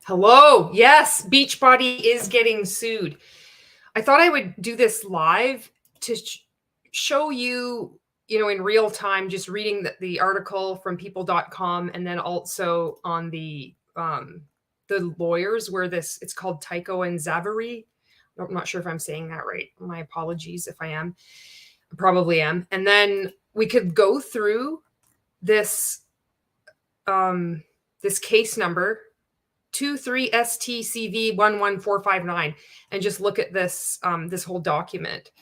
Hello. Yes, Beachbody is getting sued. I thought I would do this live to show you, in real time, just reading the article from people.com and then also on the lawyers where it's called Tycho and Zavary. I'm not sure if I'm saying that right. My apologies if I am. I probably am. And then we could go through this this case number 23STCV11459 and just look at this this whole document.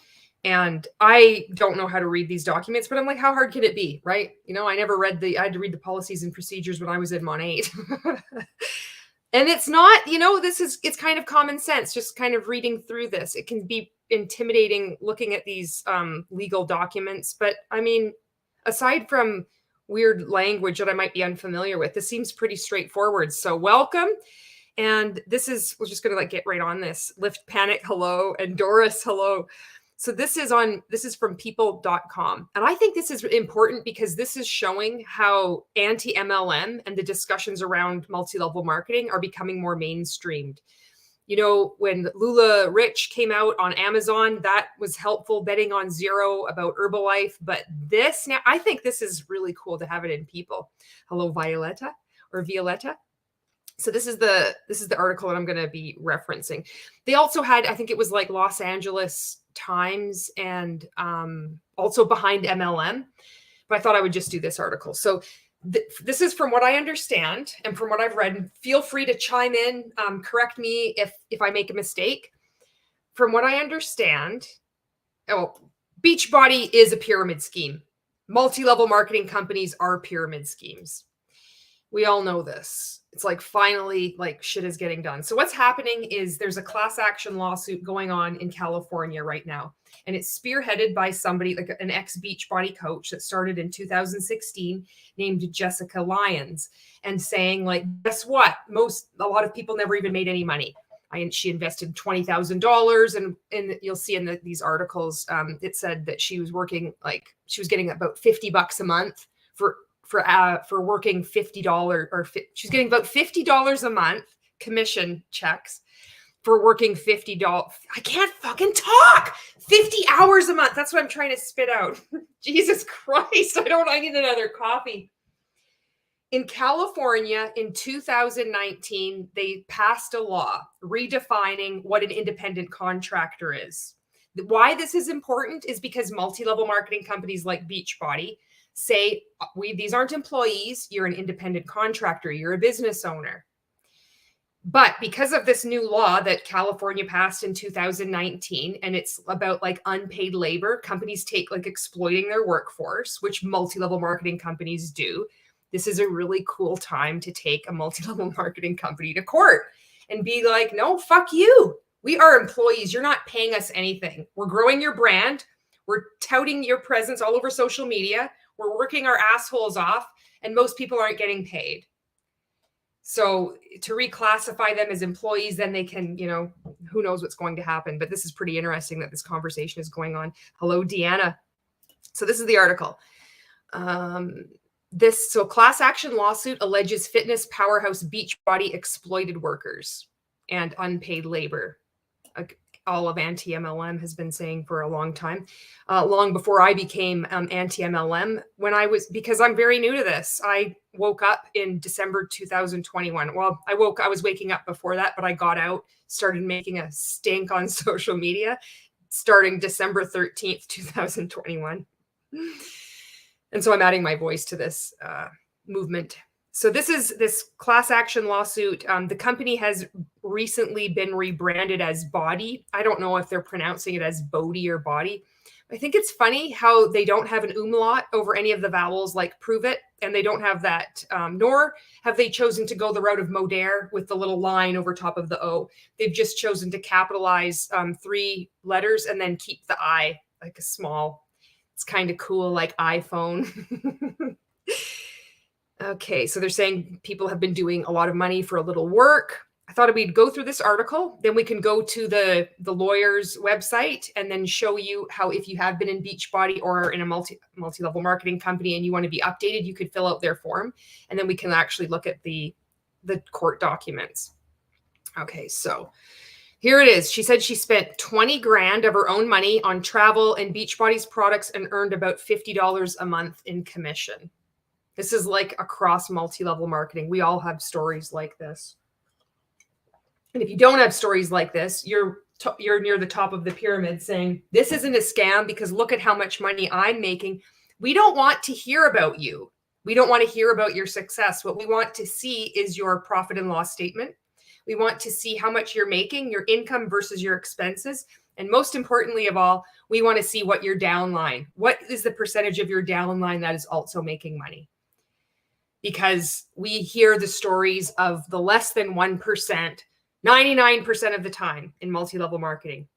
And I don't know how to read these documents, but I'm like, how hard can it be, right? I never read I had to read the policies and procedures when I was in Mon 8. And it's not, it's kind of common sense, just kind of reading through this. It can be intimidating looking at these legal documents. But I mean, aside from weird language that I might be unfamiliar with, this seems pretty straightforward. So welcome. And we're just going to get right on this. Lift Panic, hello. And Doris, hello. So this is from people.com. And I think this is important because this is showing how anti-MLM and the discussions around multi-level marketing are becoming more mainstreamed. When Lula Rich came out on Amazon, that was helpful, betting on zero about Herbalife. But this now, I think this is really cool to have it in People. Hello, Violetta or Violetta. So this is the article that I'm going to be referencing. They also had, I think it was like Los Angeles Times and also Behind MLM. But I thought I would just do this article. So this is from what I understand and from what I've read. And feel free to chime in, correct me if I make a mistake. From what I understand, Beachbody is a pyramid scheme. Multi-level marketing companies are pyramid schemes. We all know this. It's finally shit is getting done. So what's happening is there's a class action lawsuit going on in California right now. And it's spearheaded by somebody like an ex-Beachbody coach that started in 2016 named Jessica Lyons, and saying guess what? A lot of people never even made any money. She invested $20,000 and you'll see in these articles, it said that she was working she was getting about $50 a month for working $50 or she's getting about $50 a month commission checks for working $50. I can't fucking talk. 50 hours a month. That's what I'm trying to spit out. Jesus Christ. I need another coffee. In California in 2019, they passed a law redefining what an independent contractor is. Why this is important is because multi-level marketing companies like Beachbody say, these aren't employees, you're an independent contractor, you're a business owner. But because of this new law that California passed in 2019, and it's about unpaid labor, companies take exploiting their workforce, which multi-level marketing companies do. This is a really cool time to take a multi-level marketing company to court and be like, no, fuck you. We are employees. You're not paying us anything. We're growing your brand. We're touting your presence all over social media. We're working our assholes off, and most people aren't getting paid. So to reclassify them as employees, then they can, who knows what's going to happen. But this is pretty interesting that this conversation is going on. Hello, Deanna. So this is the article. Class action lawsuit alleges fitness powerhouse Beachbody exploited workers and unpaid labor. All of anti-MLM has been saying for a long time, long before I became anti-MLM. Because I'm very new to this. I woke up in December 2021. Well, I was waking up before that, but I got out, started making a stink on social media starting December 13th, 2021. And so I'm adding my voice to this movement. So this class action lawsuit. The company has recently been rebranded as Body. I don't know if they're pronouncing it as Bodhi or Body. I think it's funny how they don't have an umlaut over any of the vowels like prove it. And they don't have that, nor have they chosen to go the route of Modair with the little line over top of the O. They've just chosen to capitalize 3 letters and then keep the I like a small. It's kind of cool, like iPhone. Okay, so they're saying people have been doing a lot of money for a little work. I thought we'd go through this article, then we can go to the lawyer's website and then show you how, if you have been in Beachbody or in a multi-level marketing company and you want to be updated, you could fill out their form, and then we can actually look at the court documents. Okay, so here it is. She said she spent 20 grand of her own money on travel and Beachbody's products and earned about $50 a month in commission. This is like across multi-level marketing. We all have stories like this. And if you don't have stories like this, you're near the top of the pyramid saying, this isn't a scam because look at how much money I'm making. We don't want to hear about you. We don't want to hear about your success. What we want to see is your profit and loss statement. We want to see how much you're making, your income versus your expenses. And most importantly of all, we want to see what your downline, what is the percentage of your downline that is also making money? Because we hear the stories of the less than 1%, 99% of the time in multi-level marketing.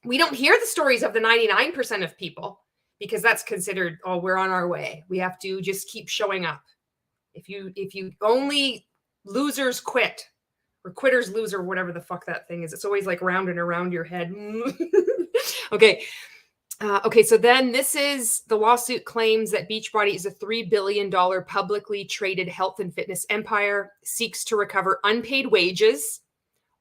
We don't hear the stories of the 99% of people because that's considered, oh, we're on our way. We have to just keep showing up. If you only losers quit, or quitters lose, or whatever the fuck that thing is. It's always like round and around your head. Okay. Okay, so then this is the lawsuit claims that Beachbody is a $3 billion publicly traded health and fitness empire, seeks to recover unpaid wages,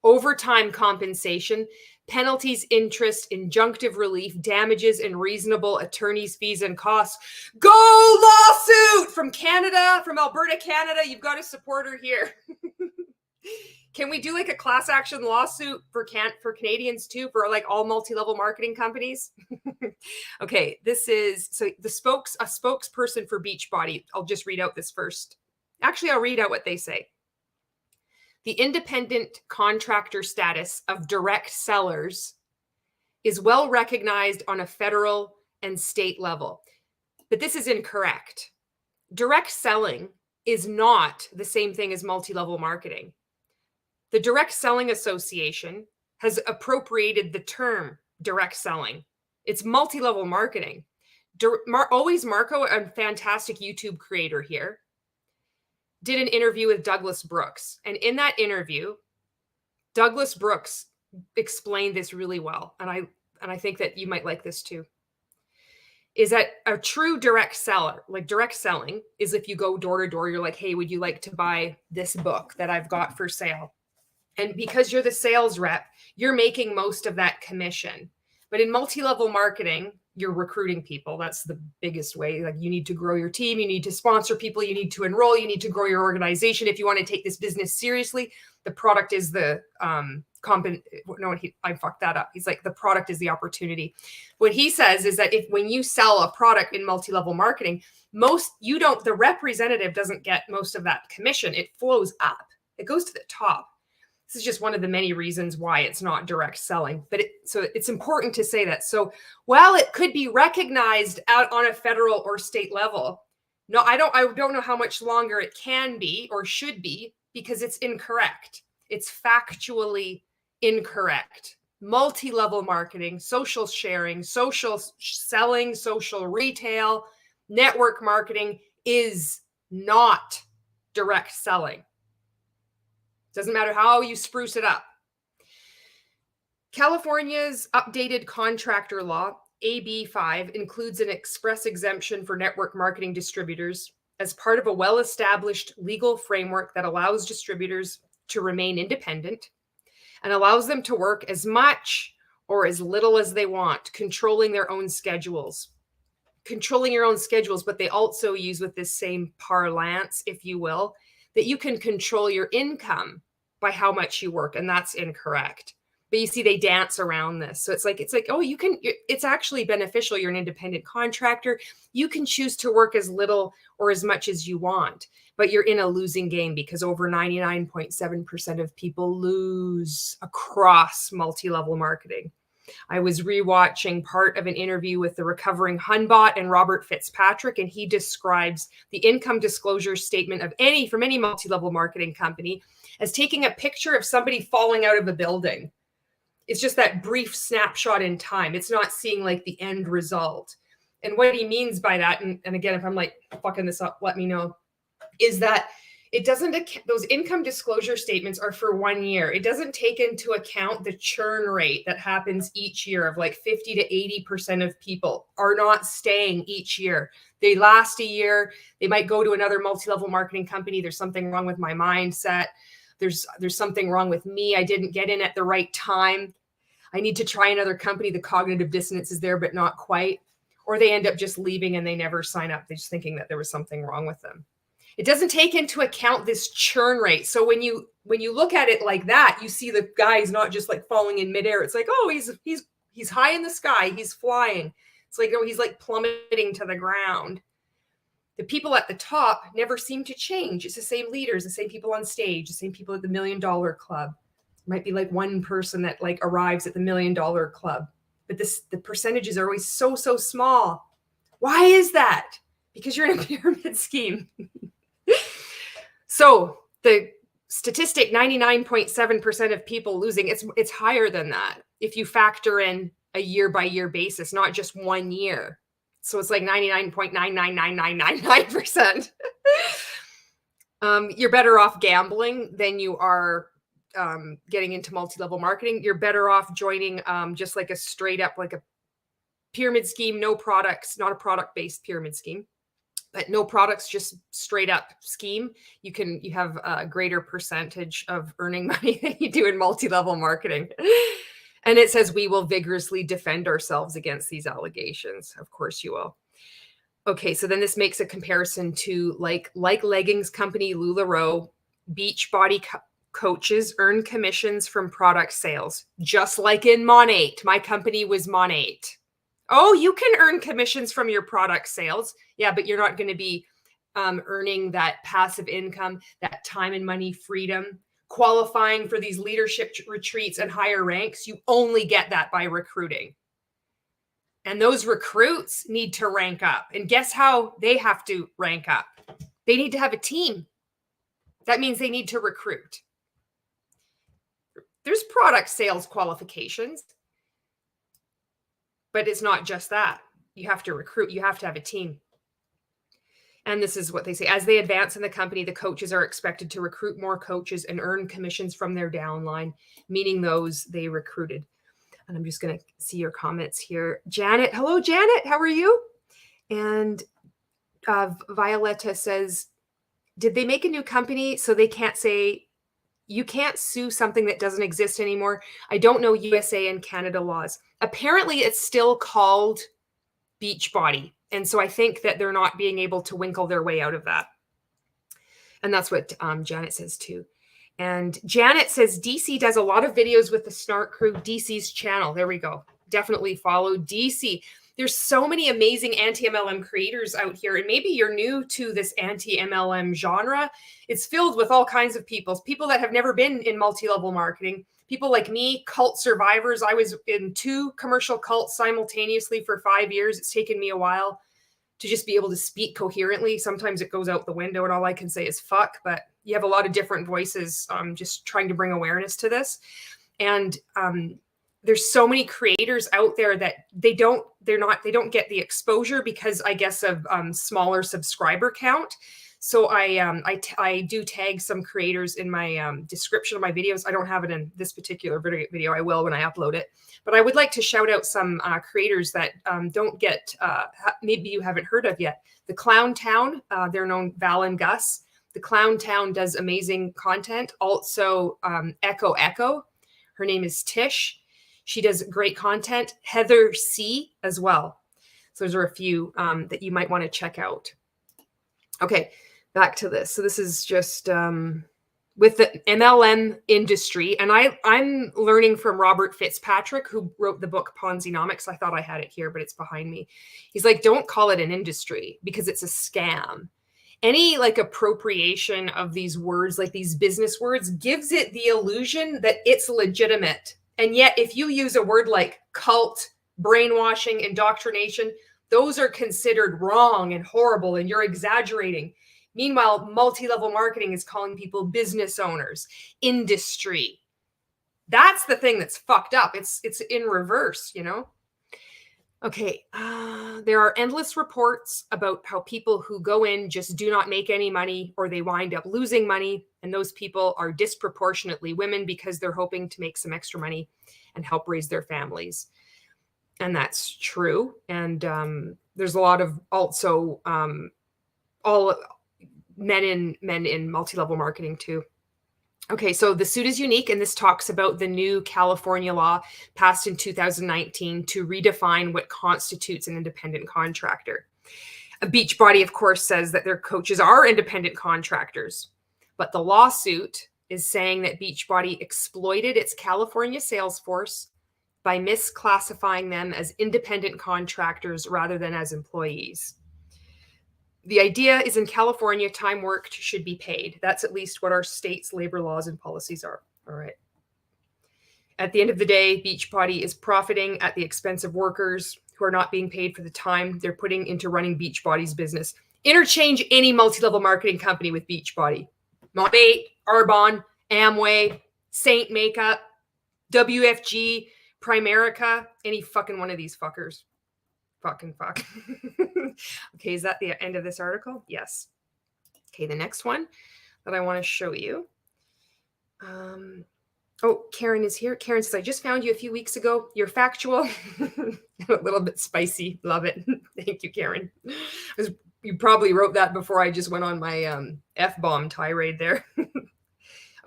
overtime compensation, penalties, interest, injunctive relief, damages, and reasonable attorney's fees and costs. Go lawsuit from Canada, from Alberta, Canada. You've got a supporter here. Can we do like a class action lawsuit for Canadians too, for like all multi-level marketing companies? Okay, this is so a spokesperson for Beachbody. I'll just read out this first. Actually, I'll read out what they say. The independent contractor status of direct sellers is well recognized on a federal and state level. But this is incorrect. Direct selling is not the same thing as multi-level marketing. The Direct Selling Association has appropriated the term direct selling. It's multi-level marketing. Always Marco, a fantastic YouTube creator here, did an interview with Douglas Brooks. And in that interview, Douglas Brooks explained this really well. And I think that you might like this too. Is that a true direct seller, like direct selling, is if you go door to door, you're like, hey, would you like to buy this book that I've got for sale? And because you're the sales rep, you're making most of that commission. But in multi-level marketing, you're recruiting people. That's the biggest way. Like you need to grow your team. You need to sponsor people. You need to enroll. You need to grow your organization. If you want to take this business seriously, the product is the I fucked that up. He's like, the product is the opportunity. What he says is that when you sell a product in multi-level marketing, the representative doesn't get most of that commission. It flows up. It goes to the top. This is just one of the many reasons why it's not direct selling, so it's important to say that. So while it could be recognized out on a federal or state level, no, I don't know how much longer it can be or should be because it's incorrect. It's factually incorrect. Multi-level marketing, social sharing, social selling, social retail, network marketing is not direct selling. Doesn't matter how you spruce it up. California's updated contractor law, AB 5, includes an express exemption for network marketing distributors as part of a well-established legal framework that allows distributors to remain independent and allows them to work as much or as little as they want, controlling their own schedules. Controlling your own schedules, but they also use with this same parlance, if you will, that you can control your income by how much you work, and that's incorrect. But you see, they dance around this. So it's like, oh, it's actually beneficial. You're an independent contractor. You can choose to work as little or as much as you want, but you're in a losing game because over 99.7% of people lose across multi-level marketing. I was rewatching part of an interview with the recovering Hunbot and Robert Fitzpatrick, and he describes the income disclosure statement from any multi-level marketing company as taking a picture of somebody falling out of a building. It's just that brief snapshot in time. It's not seeing like the end result. And what he means by that, and again, if I'm like fucking this up, let me know, is that it doesn't, those income disclosure statements are for 1 year. It doesn't take into account the churn rate that happens each year of like 50 to 80% of people are not staying each year. They last a year. They might go to another multi-level marketing company. There's something wrong with my mindset. there's something wrong with me. I didn't get in at the right time. I need to try another company. The cognitive dissonance is there, but not quite. Or they end up just leaving and they never sign up. They're just thinking that there was something wrong with them. It doesn't take into account this churn rate. So when you look at it like that, you see the guy's not just like falling in midair. It's like, oh, he's high in the sky. He's flying. It's like, oh, he's like plummeting to the ground. The people at the top never seem to change. It's the same leaders, the same people on stage, the same people at the $1 Million Club. It might be like one person that like arrives at the $1 Million Club, but the percentages are always so small. Why is that? Because you're in a pyramid scheme. So the statistic, 99.7% of people losing, it's higher than that if you factor in a year-by-year basis, not just 1 year. So it's like 99.999999%. You're better off gambling than you are getting into multi-level marketing. You're better off joining just like a straight up, like a pyramid scheme, no products, not a product-based pyramid scheme, but no products, just straight up scheme. You have a greater percentage of earning money than you do in multi-level marketing. And it says we will vigorously defend ourselves against these allegations. Of course you will. Okay, so then this makes a comparison to like leggings company LuLaRoe, Beachbody coaches earn commissions from product sales, just like in Monate. My company was Monate. Oh, you can earn commissions from your product sales. Yeah, but you're not going to be earning that passive income, that time and money freedom, qualifying for these leadership retreats and higher ranks. You only get that by recruiting. And those recruits need to rank up. And guess how they have to rank up? They need to have a team. That means they need to recruit. There's product sales qualifications, but it's not just that. You have to recruit. You have to have a team. And this is what they say. As they advance in the company, the coaches are expected to recruit more coaches and earn commissions from their downline, meaning those they recruited. And I'm just going to see your comments here. Janet. Hello, Janet. How are you? And Violetta says, did they make a new company so they can't say, you can't sue something that doesn't exist anymore? I don't know USA and Canada laws. Apparently, it's still called Beachbody. And so I think that they're not being able to winkle their way out of that. And that's what Janet says too. And Janet says, DC does a lot of videos with the Snark Crew, DC's channel. There we go. Definitely follow DC. There's so many amazing anti-MLM creators out here. And maybe you're new to this anti-MLM genre. It's filled with all kinds of people that have never been in multi-level marketing. People like me, cult survivors. I was in 2 commercial cults simultaneously for 5 years. It's taken me a while to just be able to speak coherently. Sometimes it goes out the window and all I can say is fuck, but you have a lot of different voices just trying to bring awareness to this. And there's so many creators out there that they don't get the exposure because I guess of smaller subscriber count. So I do tag some creators in my description of my videos. I don't have it in this particular video. I will when I upload it. But I would like to shout out some creators that don't get, maybe you haven't heard of yet. The Clown Town, they're known, Val and Gus. The Clown Town does amazing content. Also, Echo. Her name is Tish. She does great content. Heather C as well. So those are a few that you might want to check out. Okay, back to this. So this is just with the MLM industry. And I'm learning from Robert Fitzpatrick, who wrote the book Ponzinomics. I thought I had it here, but it's behind me. He's like, don't call it an industry because it's a scam. Any like appropriation of these words, like these business words, gives it the illusion that it's legitimate. And yet, if you use a word like cult, brainwashing, indoctrination, those are considered wrong and horrible, and you're exaggerating. Meanwhile, multi-level marketing is calling people business owners, industry. That's the thing that's fucked up. It's in reverse, you know? Okay, there are endless reports about how people who go in just do not make any money or they wind up losing money. And those people are disproportionately women because they're hoping to make some extra money and help raise their families. And that's true. And there's a lot of also all men in multi-level marketing too. Okay, so the suit is unique, and this talks about the new California law passed in 2019 to redefine what constitutes an independent contractor. Beachbody, of course, says that their coaches are independent contractors, but the lawsuit is saying that Beachbody exploited its California sales force by misclassifying them as independent contractors rather than as employees. The idea is in California, time worked should be paid. That's at least what our state's labor laws and policies are. All right. At the end of the day, Beachbody is profiting at the expense of workers who are not being paid for the time they're putting into running Beachbody's business. Interchange any multi-level marketing company with Beachbody. Mont8, Arbonne, Amway, Saint Makeup, WFG, Primerica, any fucking one of these fuckers. Fucking fuck. Okay, is that the end of this article? Yes. Okay, the next one that I want to show you. Oh, Karen is here. Karen says, I just found you a few weeks ago. You're factual. A little bit spicy. Love it. Thank you, Karen. You probably wrote that before I just went on my F-bomb tirade there.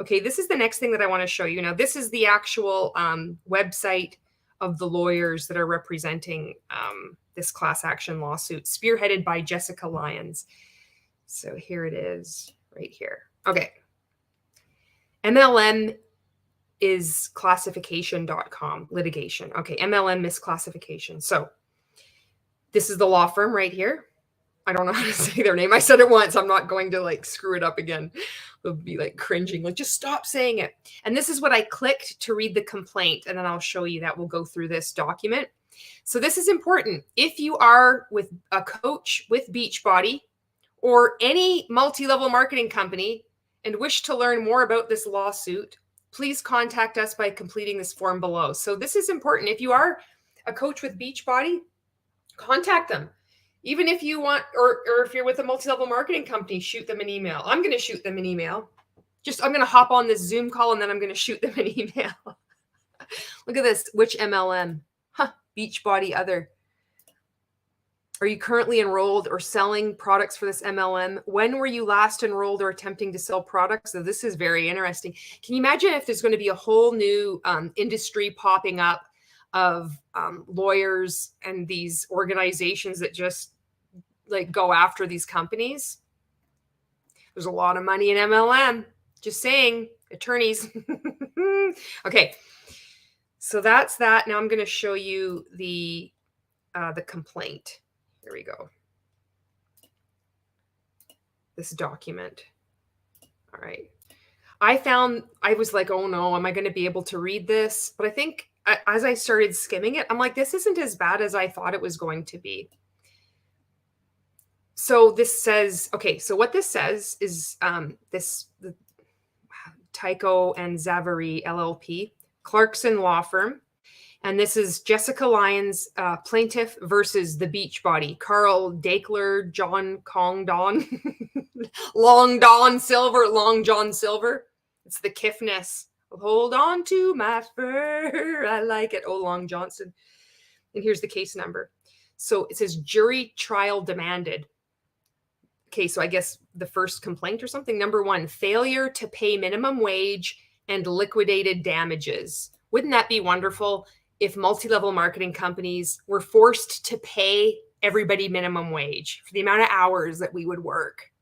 Okay, this is the next thing that I want to show you. Now, this is the actual website of the lawyers that are representing this class action lawsuit, spearheaded by Jessica Lyons. So here it is, right here. Okay. MLM is classification.com, litigation. Okay, MLM misclassification. So this is the law firm right here. I don't know how to say their name. I said it once. I'm not going to like screw it up again. They'll be like cringing, like just stop saying it. And this is what I clicked to read the complaint. And then I'll show you that. We'll go through this document. So this is important. If you are with a coach with Beachbody or any multi-level marketing company and wish to learn more about this lawsuit, please contact us by completing this form below. So this is important. If you are a coach with Beachbody, contact them. Even if you want, or if you're with a multi-level marketing company, shoot them an email. I'm going to shoot them an email. I'm going to hop on this Zoom call and then I'm going to shoot them an email. Look at this. Which MLM? Beachbody other. Are you currently enrolled or selling products for this MLM? When were you last enrolled or attempting to sell products? So this is very interesting. Can you imagine if there's going to be a whole new industry popping up of lawyers and these organizations that just like go after these companies? There's a lot of money in MLM. Just saying, attorneys. Okay, so that's that. Now I'm going to show you the complaint. Here we go. This document. All right. I was like, oh no, am I going to be able to read this? But I think as I started skimming it, I'm like, this isn't as bad as I thought it was going to be. So this says, okay, so what this says is the Tyco and Zavary LLP, Clarkson Law Firm. And this is Jessica Lyons, plaintiff versus the Beachbody, Carl Dakeler, John Kong Don, Long John Silver. It's the Kiffness. Hold on to my fur. I like it. Oh, Long Johnson. And here's the case number. So it says jury trial demanded. Okay, so I guess the first complaint or something. Number 1, failure to pay minimum wage and liquidated damages. Wouldn't that be wonderful if multi-level marketing companies were forced to pay everybody minimum wage for the amount of hours that we would work?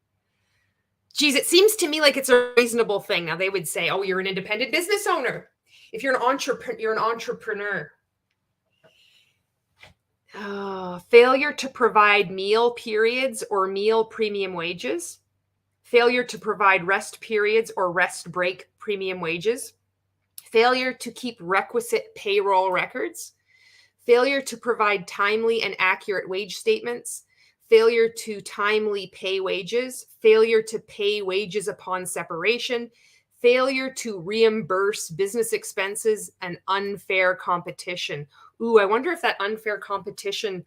Geez, it seems to me like it's a reasonable thing. Now they would say, oh, you're an independent business owner. If you're an entrepreneur. Failure to provide meal periods or meal premium wages. Failure to provide rest periods or rest break premium wages. Failure to keep requisite payroll records. Failure to provide timely and accurate wage statements. Failure to timely pay wages. Failure to pay wages upon separation. Failure to reimburse business expenses and unfair competition. Ooh, I wonder if that unfair competition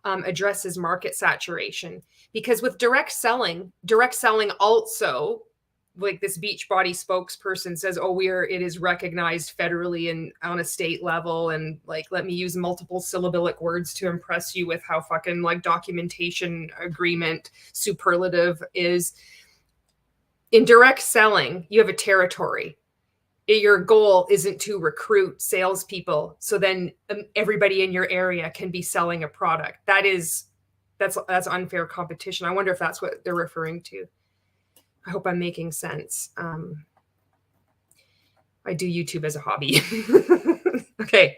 addresses market saturation. Because with direct selling also, like this Beachbody spokesperson says, oh, it is recognized federally and on a state level. And like, let me use multiple syllabic words to impress you with how fucking like documentation agreement superlative is. In direct selling, you have a territory. Your goal isn't to recruit salespeople, so then everybody in your area can be selling a product. That's unfair competition. I wonder if that's what they're referring to. I hope I'm making sense. I do YouTube as a hobby. Okay.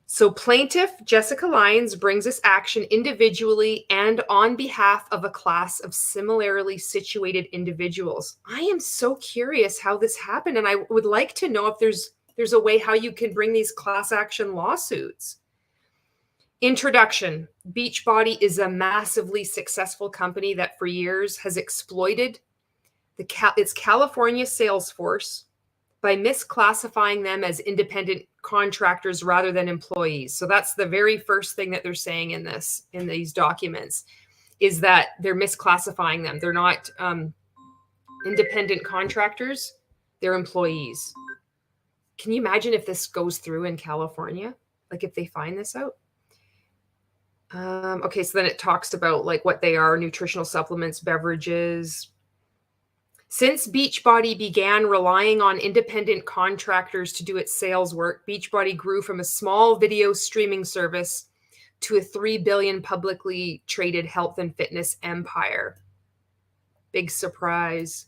So plaintiff Jessica Lyons brings this action individually and on behalf of a class of similarly situated individuals. I am so curious how this happened, and I would like to know if there's a way how you can bring these class action lawsuits. Introduction. Beachbody is a massively successful company that for years has exploited its California sales force by misclassifying them as independent contractors rather than employees. So that's the very first thing that they're saying in these documents, is that they're misclassifying them. They're not independent contractors, they're employees. Can you imagine if this goes through in California? Like if they find this out? Okay, so then it talks about like what they are: nutritional supplements, beverages. Since Beachbody began relying on independent contractors to do its sales work, Beachbody grew from a small video streaming service to a $3 billion publicly traded health and fitness empire. Big surprise.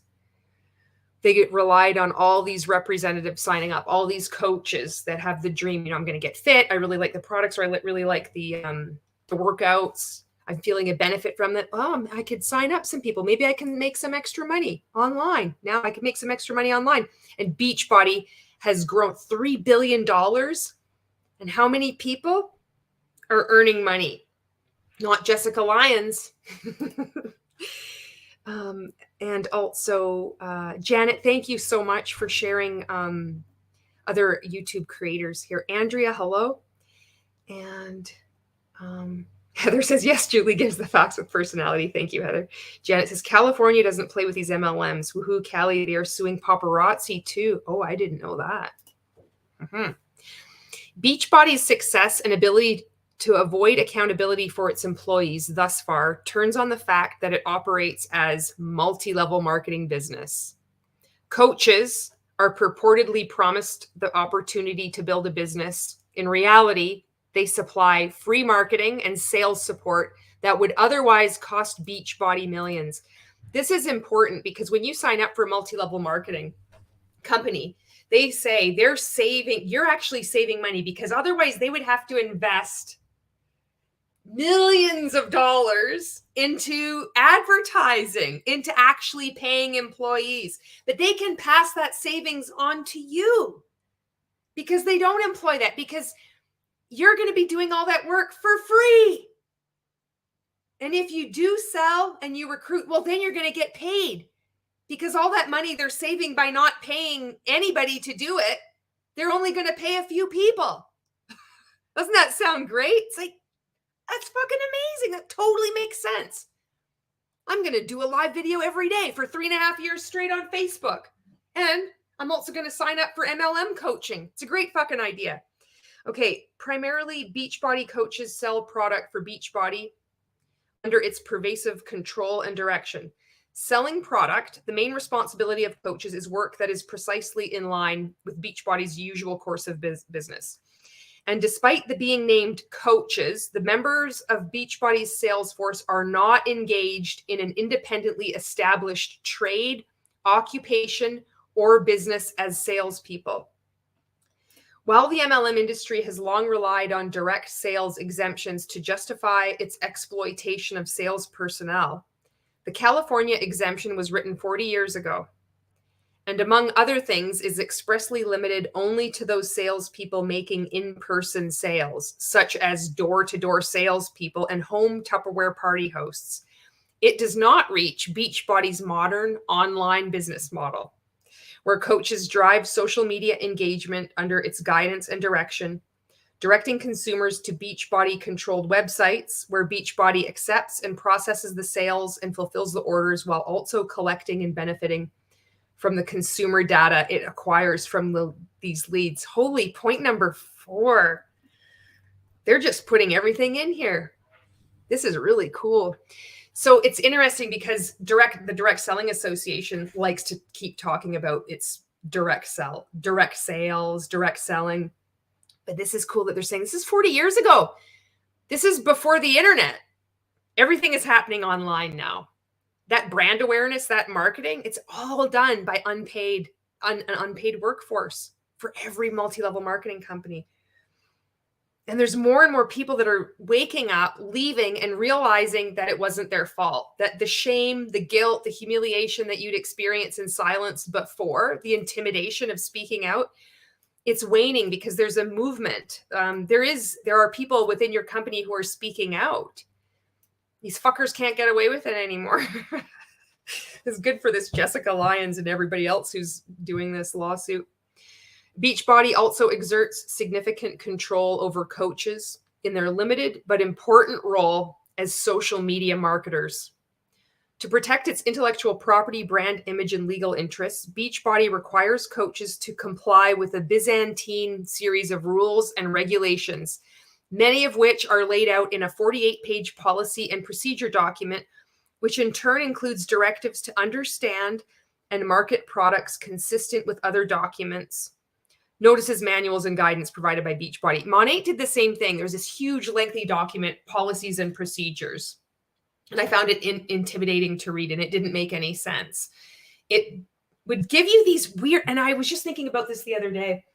They relied on all these representatives signing up, all these coaches that have the dream. I'm going to get fit. I really like the products, or I really like the workouts. I'm feeling a benefit from that. Oh, I could sign up some people. Maybe I can make some extra money online. Now I can make some extra money online. And Beachbody has grown $3 billion. And how many people are earning money? Not Jessica Lyons. And also, Janet, thank you so much for sharing other YouTube creators here. Andrea, hello. And Heather says, yes, Julie gives the facts with personality. Thank you, Heather. Janet says, California doesn't play with these MLMs. Woohoo, Cali, they are suing paparazzi too. Oh, I didn't know that. Beachbody's success and ability to avoid accountability for its employees thus far turns on the fact that it operates as multi-level marketing business. Coaches are purportedly promised the opportunity to build a business. In reality, they supply free marketing and sales support that would otherwise cost Beachbody millions. This is important because when you sign up for a multi-level marketing company, they say you're actually saving money, because otherwise they would have to invest millions of dollars into advertising, into actually paying employees. But they can pass that savings on to you because they don't employ that, because you're going to be doing all that work for free. And if you do sell and you recruit, well, then you're going to get paid, because all that money they're saving by not paying anybody to do it, they're only going to pay a few people. Doesn't that sound great? It's like, that's fucking amazing. That totally makes sense. I'm going to do a live video every day for 3.5 years straight on Facebook. And I'm also going to sign up for MLM coaching. It's a great fucking idea. Okay, primarily Beachbody coaches sell product for Beachbody under its pervasive control and direction. Selling product, the main responsibility of coaches, is work that is precisely in line with Beachbody's usual course of business. And despite the being named coaches, the members of Beachbody's sales force are not engaged in an independently established trade, occupation, or business as salespeople. While the MLM industry has long relied on direct sales exemptions to justify its exploitation of sales personnel, the California exemption was written 40 years ago, and among other things is expressly limited only to those salespeople making in-person sales, such as door-to-door salespeople and home Tupperware party hosts. It does not reach Beachbody's modern online business model, where coaches drive social media engagement under its guidance and direction, directing consumers to Beachbody-controlled websites where Beachbody accepts and processes the sales and fulfills the orders, while also collecting and benefiting from the consumer data it acquires from these leads. Holy, point number 4. They're just putting everything in here. This is really cool. So it's interesting because the Direct Selling Association likes to keep talking about its direct sales, direct selling. But this is cool that they're saying this is 40 years ago. This is before the internet. Everything is happening online now. That brand awareness, that marketing, it's all done by an unpaid workforce for every multi-level marketing company. And there's more and more people that are waking up, leaving, and realizing that it wasn't their fault. That the shame, the guilt, the humiliation that you'd experience in silence before, the intimidation of speaking out, it's waning because there's a movement. There are people within your company who are speaking out. These fuckers can't get away with it anymore. It's good for this Jessica Lyons and everybody else who's doing this lawsuit. Beachbody also exerts significant control over coaches in their limited but important role as social media marketers. To protect its intellectual property, brand image, and legal interests, Beachbody requires coaches to comply with a Byzantine series of rules and regulations, many of which are laid out in a 48-page policy and procedure document, which in turn includes directives to understand and market products consistent with other documents. Notices, manuals, and guidance provided by Beachbody. Monat did the same thing. There's this huge, lengthy document, policies and procedures. And I found it intimidating to read, and it didn't make any sense. It would give you these weird, and I was just thinking about this the other day.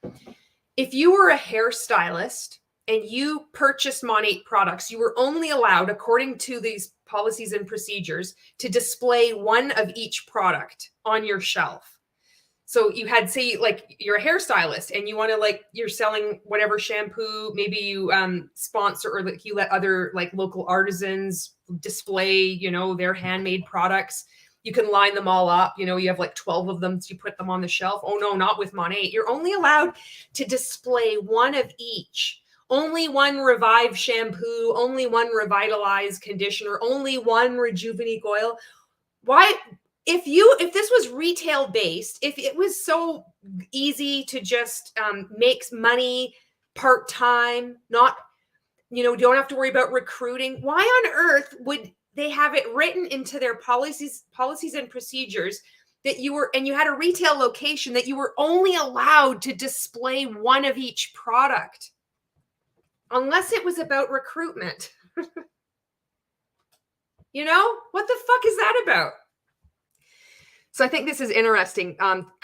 If you were a hairstylist and you purchased Monat products, you were only allowed, according to these policies and procedures, to display one of each product on your shelf. So you had, say, like you're a hairstylist and you want to, like, you're selling whatever shampoo, maybe you sponsor, or like you let other like local artisans display, you know, their handmade products. You can line them all up. You know, you have like 12 of them. So you put them on the shelf. Oh no, not with Monat. You're only allowed to display one of each. Only one Revive shampoo, only one Revitalize conditioner, only one Rejuvenate oil. Why? If this was retail based, if it was so easy to just make money part-time, not, you know, don't have to worry about recruiting, why on earth would they have it written into their policies and procedures that you had a retail location that you were only allowed to display one of each product? Unless it was about recruitment. You know, what the fuck is that about? So I think this is interesting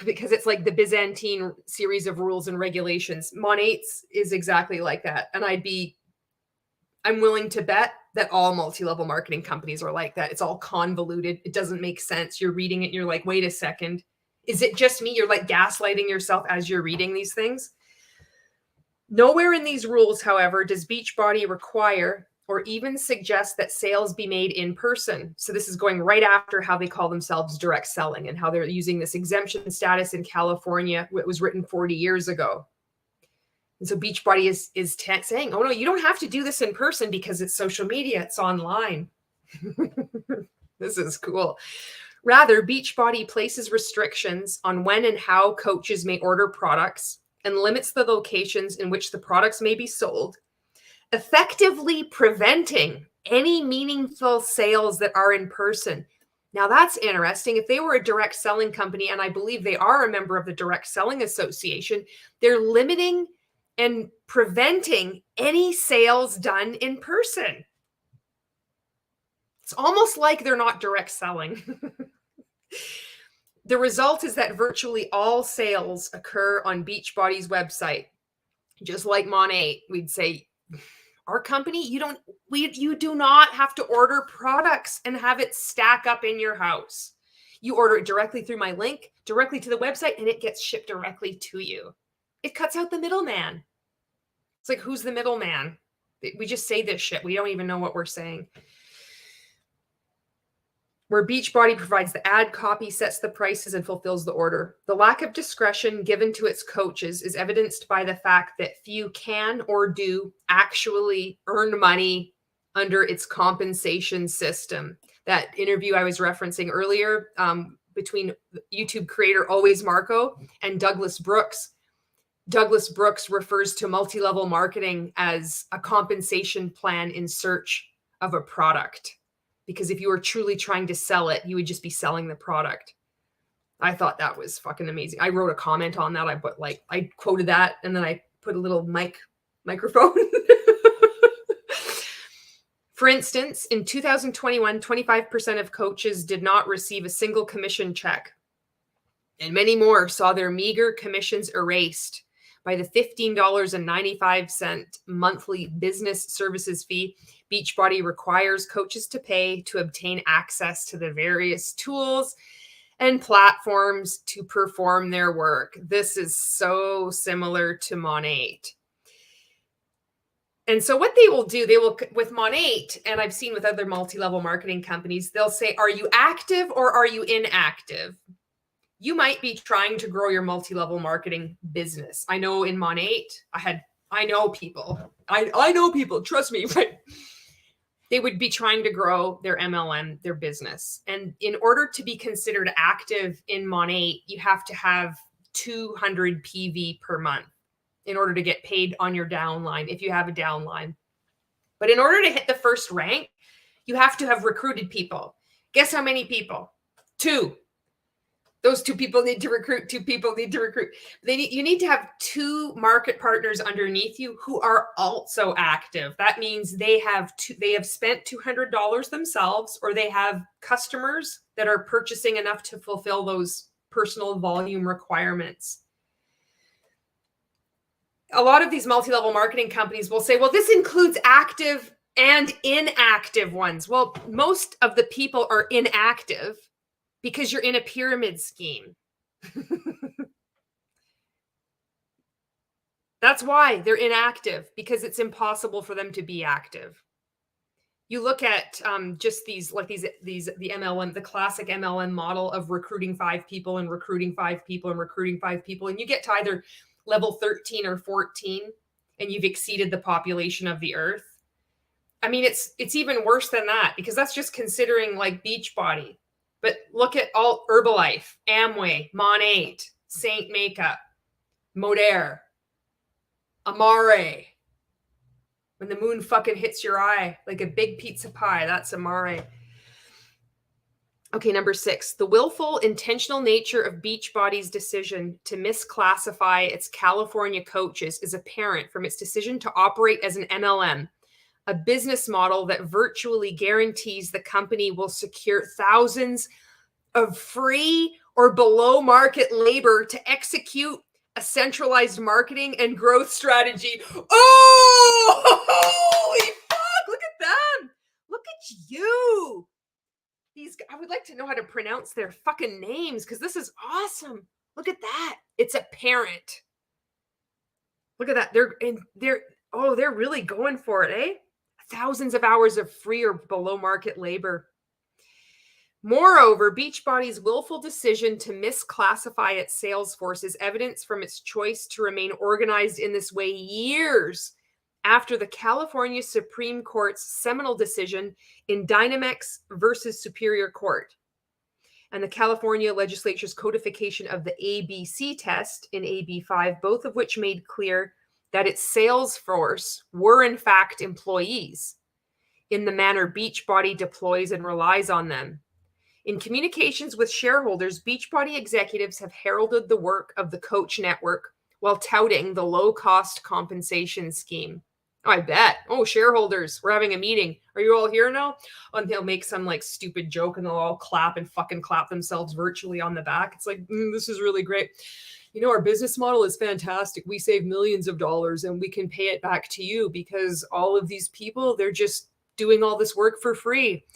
because it's like the Byzantine series of rules and regulations. Monat's is exactly like that. And I'm willing to bet that all multi-level marketing companies are like that. It's all convoluted. It doesn't make sense. You're reading it and you're like, wait a second. Is it just me? You're like gaslighting yourself as you're reading these things. Nowhere in these rules, however, does Beachbody require or even suggest that sales be made in person. So this is going right after how they call themselves direct selling and how they're using this exemption status in California. It was written 40 years ago. And so Beachbody is saying, oh no, you don't have to do this in person because it's social media, it's online. This is cool. Rather, Beachbody places restrictions on when and how coaches may order products and limits the locations in which the products may be sold, effectively preventing any meaningful sales that are in person. Now that's interesting. If they were a direct selling company, and I believe they are a member of the Direct Selling Association, they're limiting and preventing any sales done in person. It's almost like they're not direct selling. The result is that virtually all sales occur on Beachbody's website. Just like Monat, we'd say, our company, you do not have to order products and have it stack up in your house. You order it directly through my link, directly to the website, and it gets shipped directly to you. It cuts out the middleman. It's like, who's the middleman? We just say this shit. We don't even know what we're saying. Where Beachbody provides the ad copy, sets the prices, and fulfills the order. The lack of discretion given to its coaches is evidenced by the fact that few can or do actually earn money under its compensation system. That interview I was referencing earlier between YouTube creator Always Marco and Douglas Brooks. Douglas Brooks refers to multi-level marketing as a compensation plan in search of a product, because if you were truly trying to sell it, you would just be selling the product. I thought that was fucking amazing. I wrote a comment on that. I quoted that, and then I put a little microphone. For instance, in 2021, 25% of coaches did not receive a single commission check, and many more saw their meager commissions erased by the $15.95 monthly business services fee Beachbody requires coaches to pay to obtain access to the various tools and platforms to perform their work. This is so similar to Mon8. And so what they will do, they will, with Mon8, and I've seen with other multi-level marketing companies, they'll say, are you active or are you inactive? You might be trying to grow your multi-level marketing business. I know in Mon8, I know people, trust me, but they would be trying to grow their MLM, their business. And in order to be considered active in Mon8, you have to have 200 PV per month in order to get paid on your downline, if you have a downline. But in order to hit the first rank, you have to have recruited people. Guess how many people? 2. Those 2 people need to recruit. 2 people need to recruit. You need to have 2 market partners underneath you who are also active. That means they have spent $200 themselves, or they have customers that are purchasing enough to fulfill those personal volume requirements. A lot of these multi-level marketing companies will say, well, this includes active and inactive ones. Well, most of the people are inactive because you're in a pyramid scheme. That's why they're inactive, because it's impossible for them to be active. You look at just the MLM, the classic MLM model of recruiting 5 people and recruiting 5 people and recruiting 5 people, and you get to either level 13 or 14, and you've exceeded the population of the earth. I mean, it's even worse than that, because that's just considering like Beachbody. But look at all Herbalife, Amway, Mon8, Saint Makeup, Modair, Amare. When the moon fucking hits your eye like a big pizza pie, that's Amare. Okay, number 6. The willful, intentional nature of Beachbody's decision to misclassify its California coaches is apparent from its decision to operate as an MLM, a business model that virtually guarantees the company will secure thousands of free or below market labor to execute a centralized marketing and growth strategy. Oh, holy fuck, look at them. Look at you. I would like to know how to pronounce their fucking names, because this is awesome. Look at that. It's apparent. Look at that. They're really going for it, eh? Thousands of hours of free or below market labor. Moreover, Beachbody's willful decision to misclassify its sales force is evidence from its choice to remain organized in this way years after the California Supreme Court's seminal decision in Dynamex versus Superior Court, and the California legislature's codification of the ABC test in AB 5, both of which made clear that its sales force were in fact employees in the manner Beachbody deploys and relies on them. In communications with shareholders, Beachbody executives have heralded the work of the coach network while touting the low-cost compensation scheme. Oh, I bet. Oh, shareholders, we're having a meeting. Are you all here now? And they'll make some like stupid joke and they'll all clap and fucking clap themselves virtually on the back. It's like, this is really great. You know, our business model is fantastic. We save millions of dollars and we can pay it back to you because all of these people, they're just doing all this work for free.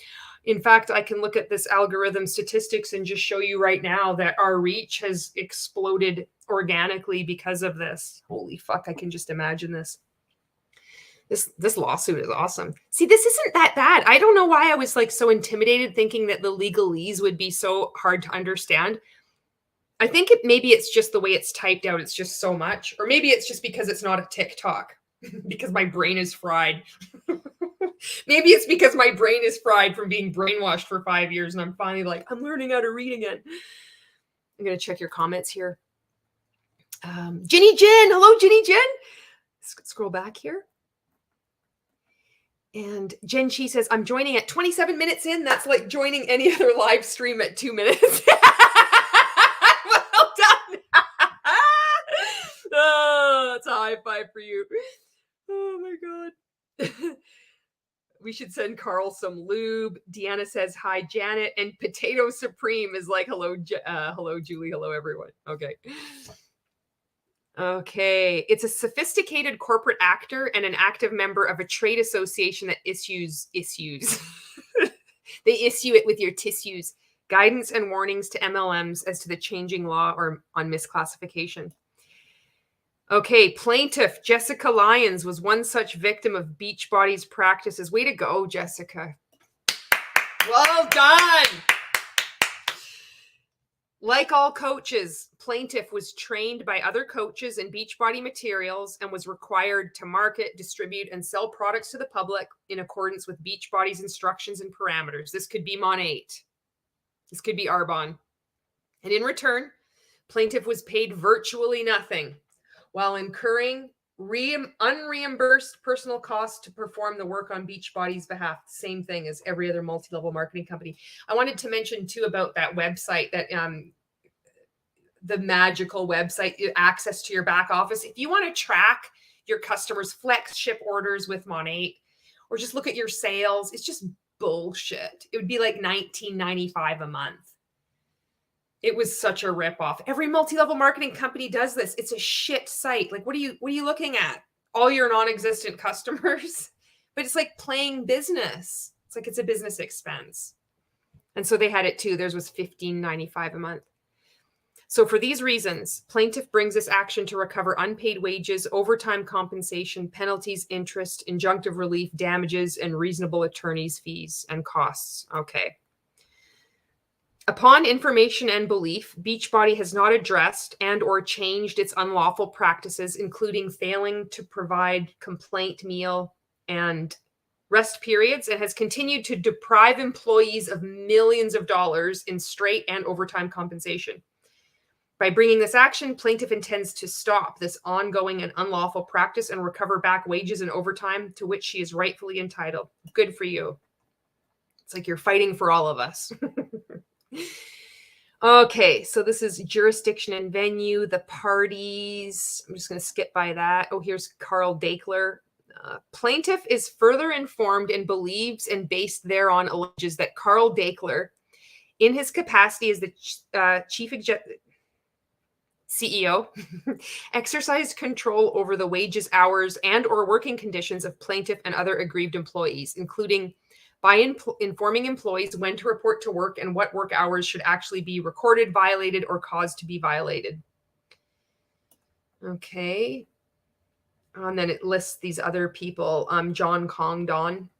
In fact, I can look at this algorithm statistics and just show you right now that our reach has exploded organically because of this. Holy fuck, I can just imagine this. This lawsuit is awesome. See, this isn't that bad. I don't know why I was like so intimidated thinking that the legalese would be so hard to understand. I think maybe it's just the way it's typed out. It's just so much. Or maybe it's just because it's not a TikTok because my brain is fried. Maybe it's because my brain is fried from being brainwashed for 5 years and I'm finally like, I'm learning how to read again. I'm going to check your comments here. Ginny Jen. Hello, Ginny Jen. Scroll back here. And Jen Chi says, I'm joining at 27 minutes in. That's like joining any other live stream at 2 minutes. Well done. Oh, that's a high five for you. Oh my God. We should send Carl some lube. Deanna says, hi, Janet. And Potato Supreme is like, hello, hello, Julie. Hello, everyone. Okay. Okay. It's a sophisticated corporate actor and an active member of a trade association that issues. They issue it with your tissues, guidance and warnings to MLMs as to the changing law or on misclassification. Okay, plaintiff Jessica Lyons was one such victim of Beachbody's practices. Way to go, Jessica. Well done. Like all coaches, plaintiff was trained by other coaches in Beachbody materials and was required to market, distribute, and sell products to the public in accordance with Beachbody's instructions and parameters. This could be Mon8. This could be Arbonne. And in return, plaintiff was paid virtually nothing while incurring unreimbursed personal costs to perform the work on Beachbody's behalf. Same thing as every other multi-level marketing company. I wanted to mention too about that website, that the magical website, access to your back office. If you want to track your customers' flex ship orders with Mon8, or just look at your sales, it's just bullshit. It would be like $19.95 a month. It was such a ripoff. Every multi-level marketing company does this. It's a shit site. Like, what are you looking at? All your non-existent customers. But it's like playing business. It's like it's a business expense. And so they had it too. Theirs was $15.95 a month. So for these reasons, plaintiff brings this action to recover unpaid wages, overtime compensation, penalties, interest, injunctive relief, damages, and reasonable attorney's fees and costs. Okay. Upon information and belief, Beachbody has not addressed and or changed its unlawful practices, including failing to provide complaint meal and rest periods, and has continued to deprive employees of millions of dollars in straight and overtime compensation. By bringing this action, plaintiff intends to stop this ongoing and unlawful practice and recover back wages and overtime to which she is rightfully entitled. Good for you. It's like you're fighting for all of us. Okay, so this is jurisdiction and venue, the parties. I'm just going to skip by that. Oh, here's Carl Dakeler. Plaintiff is further informed and believes and based thereon alleges that Carl Dakeler, in his capacity as the chief CEO, exercised control over the wages, hours, and or working conditions of plaintiff and other aggrieved employees, including by informing employees when to report to work and what work hours should actually be recorded, violated, or caused to be violated. Okay. And then it lists these other people. John Kong Don,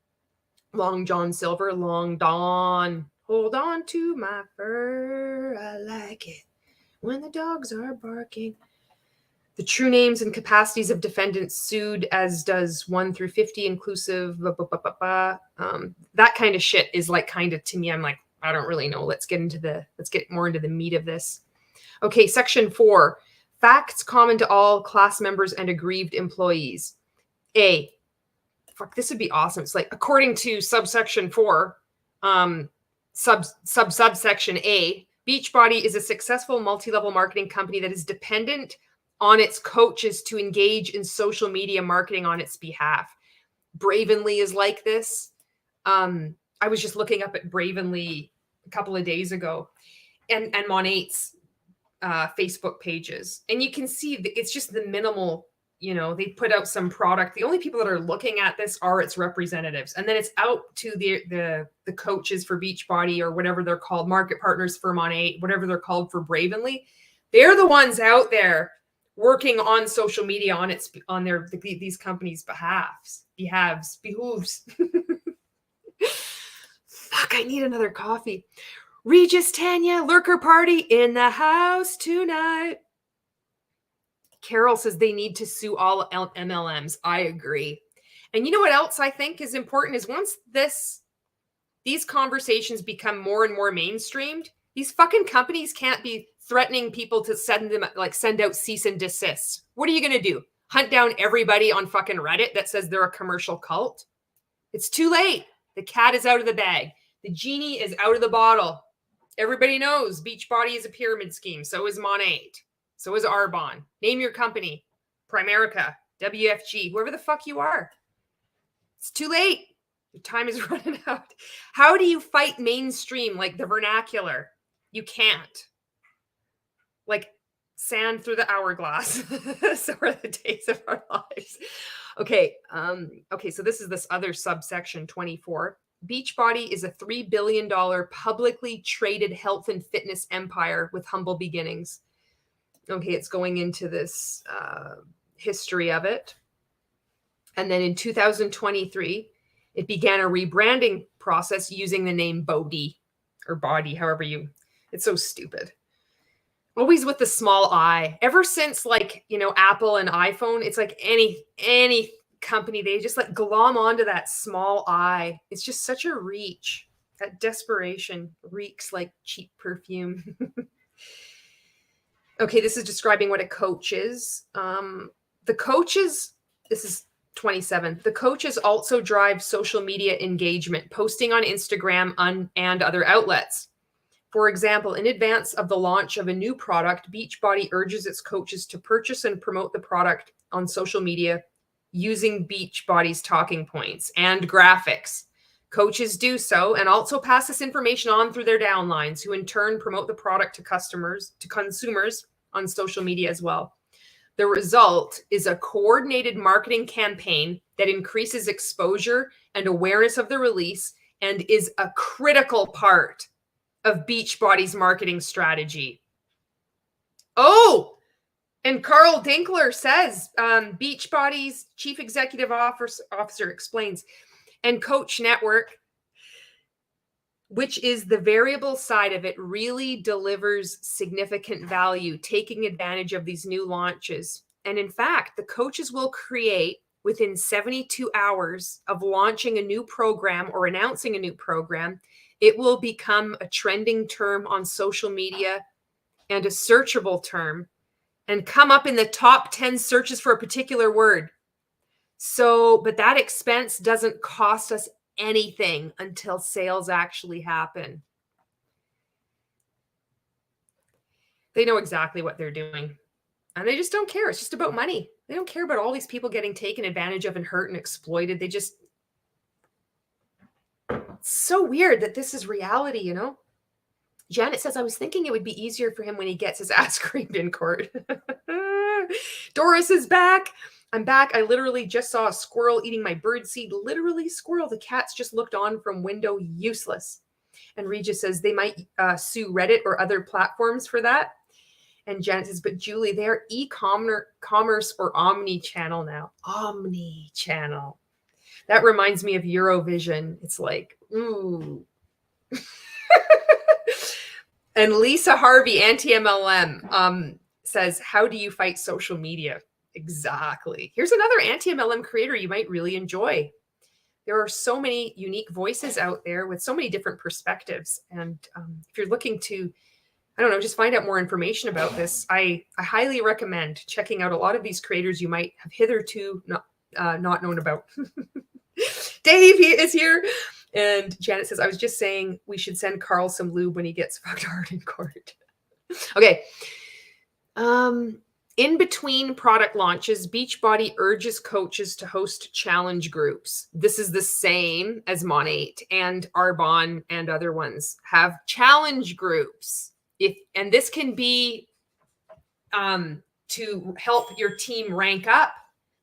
Long John Silver, Long Don. Hold on to my fur, I like it when the dogs are barking. The true names and capacities of defendants sued, as does 1 through 50 inclusive. That kind of shit is like kind of, to me, I'm like, I don't really know. Let's get more into the meat of this. Okay, section 4, facts common to all class members and aggrieved employees. A, fuck, this would be awesome. It's like, according to subsection 4, subsection A, Beachbody is a successful multi-level marketing company that is dependent on its coaches to engage in social media marketing on its behalf. Bravenly is like this. I was just looking up at Bravenly a couple of days ago, and Mon8's Facebook pages, and you can see it's just the minimal. They put out some product. The only people that are looking at this are its representatives, and then it's out to the coaches for Beachbody or whatever they're called, market partners for Mon8, whatever they're called for Bravenly. They're the ones out there working on social media on these companies' behooves. Fuck, I need another coffee. Regis Tanya, lurker party in the house tonight. Carol says they need to sue all MLMs. I agree. And you know what else I think is important is once these conversations become more and more mainstreamed, these fucking companies can't be threatening people to send out cease and desist. What are you going to do? Hunt down everybody on fucking Reddit that says they're a commercial cult? It's too late. The cat is out of the bag. The genie is out of the bottle. Everybody knows Beachbody is a pyramid scheme. So is Mon8. So is Arbonne. Name your company. Primerica, WFG, whoever the fuck you are. It's too late. Your time is running out. How do you fight mainstream like the vernacular? You can't. Like sand through the hourglass. So are the days of our lives. Okay. So this is this other subsection 24. Beachbody is a $3 billion publicly traded health and fitness empire with humble beginnings. Okay, it's going into this history of it. And then in 2023, it began a rebranding process using the name Bodhi or Body, however you, it's so stupid. Always with the small I. Ever since like, Apple and iPhone, it's like any company, they just like glom onto that small I. It's just such a reach. That desperation reeks like cheap perfume. Okay, this is describing what a coach is. The coaches, this is 27. The coaches also drive social media engagement, posting on Instagram and other outlets. For example, in advance of the launch of a new product, Beachbody urges its coaches to purchase and promote the product on social media using Beachbody's talking points and graphics. Coaches do so and also pass this information on through their downlines, who in turn promote the product to consumers on social media as well. The result is a coordinated marketing campaign that increases exposure and awareness of the release and is a critical part of Beachbody's marketing strategy. Oh, and Carl Dinkler says, Beachbody's chief executive officer explains, and Coach Network, which is the variable side of it, really delivers significant value, taking advantage of these new launches. And in fact, the coaches will create within 72 hours of launching a new program or announcing a new program. It will become a trending term on social media and a searchable term and come up in the top 10 searches for a particular word. So, but that expense doesn't cost us anything until sales actually happen. They know exactly what they're doing and they just don't care. It's just about money. They don't care about all these people getting taken advantage of and hurt and exploited. It's so weird that this is reality, Janet says, I was thinking it would be easier for him when he gets his ass creamed in court. Doris is back. I'm back. I literally just saw a squirrel eating my birdseed. Literally squirrel. The cats just looked on from window. Useless. And Regis says they might sue Reddit or other platforms for that. And Janet says, but Julie, they're e-commerce or omni-channel now. Omni-channel. That reminds me of Eurovision. It's like, ooh. And Lisa Harvey, Anti-MLM, says, how do you fight social media? Exactly. Here's another anti-MLM creator you might really enjoy. There are so many unique voices out there with so many different perspectives. And if you're looking to, just find out more information about this, I highly recommend checking out a lot of these creators you might have hitherto not known about. Dave is here. And Janet says, I was just saying we should send Carl some lube when he gets fucked hard in court. Okay. In between product launches, Beachbody urges coaches to host challenge groups. This is the same as Mon8 and Arbonne and other ones have challenge groups. And this can be to help your team rank up.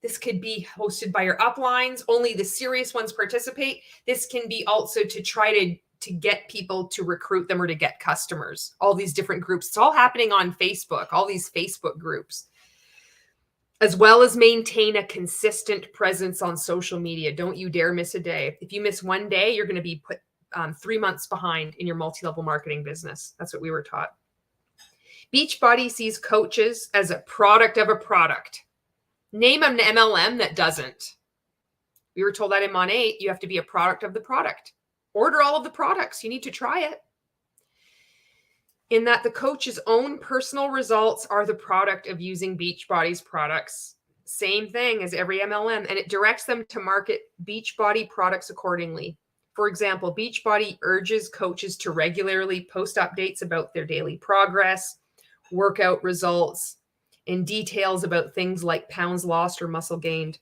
This could be hosted by your uplines. Only the serious ones participate. This can be also to try to get people to recruit them or to get customers. All these different groups. It's all happening on Facebook, all these Facebook groups, as well as maintain a consistent presence on social media. Don't you dare miss a day. If you miss one day, you're going to be put 3 months behind in your multi-level marketing business. That's what we were taught. Beachbody sees coaches as a product of a product. Name an MLM that doesn't. We were told that in Mon8, you have to be a product of the product. Order all of the products. You need to try it. In that the coach's own personal results are the product of using Beachbody's products. Same thing as every MLM, and it directs them to market Beachbody products accordingly. For example, Beachbody urges coaches to regularly post updates about their daily progress, workout results, and details about things like pounds lost or muscle gained.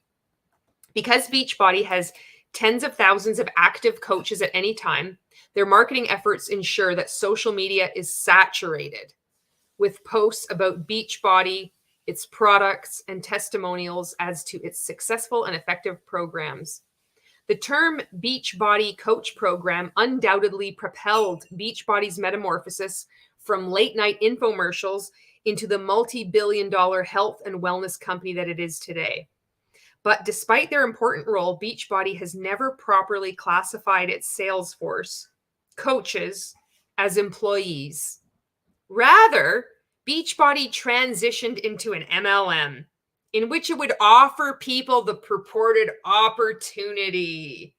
Because Beachbody has tens of thousands of active coaches at any time, their marketing efforts ensure that social media is saturated with posts about Beachbody, its products, and testimonials as to its successful and effective programs. The term Beachbody Coach Program undoubtedly propelled Beachbody's metamorphosis from late-night infomercials into the multi-billion-dollar health and wellness company that it is today. But despite their important role, Beachbody has never properly classified its sales force, coaches, as employees. Rather, Beachbody transitioned into an MLM in which it would offer people the purported opportunity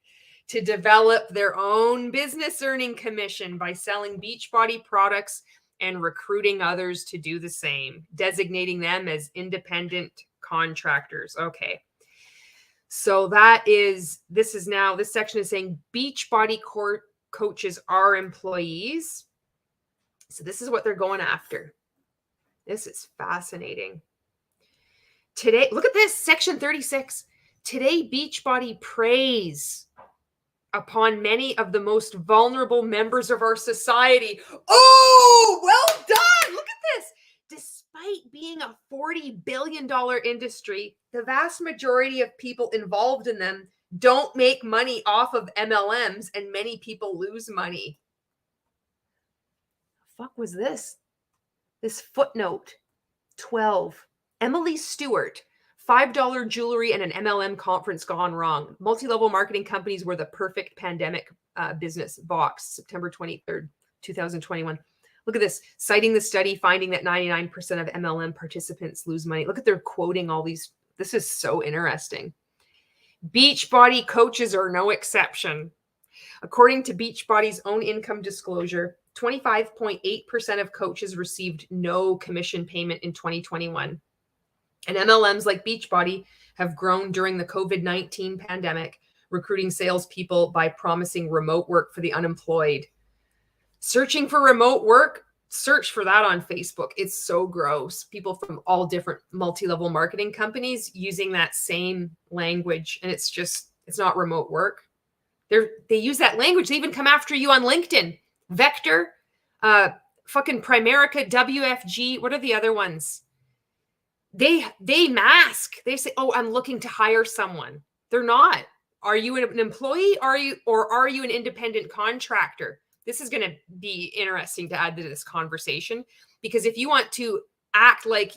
to develop their own business earning commission by selling Beachbody products and recruiting others to do the same, designating them as independent contractors. Okay. So this section is saying Beachbody coaches are employees. So this is what they're going after. This is fascinating. Today, look at this, section 36. Today, Beachbody preys upon many of the most vulnerable members of our society. Oh, well done. Look at this. Despite being a $40 billion industry, the vast majority of people involved in them don't make money off of MLMs, and many people lose money. The fuck was this? This footnote 12. Emily Stewart, $5 jewelry and an MLM conference gone wrong. Multi-level marketing companies were the perfect pandemic business. Vox, September 23rd, 2021. Look at this. Citing the study, finding that 99% of MLM participants lose money. Look at they're quoting all these. This is so interesting. Beachbody coaches are no exception. According to Beachbody's own income disclosure, 25.8% of coaches received no commission payment in 2021. And MLMs like Beachbody have grown during the COVID-19 pandemic, recruiting salespeople by promising remote work for the unemployed. Searching for remote work, search for that on Facebook. It's so gross. People from all different multi-level marketing companies using that same language. And it's not remote work. They use that language. They even come after you on LinkedIn. Vector, fucking Primerica, WFG. What are the other ones? They mask. They say, "Oh, I'm looking to hire someone." They're not. Are you an employee? Are you an independent contractor? This is going to be interesting to add to this conversation, because if you want to act like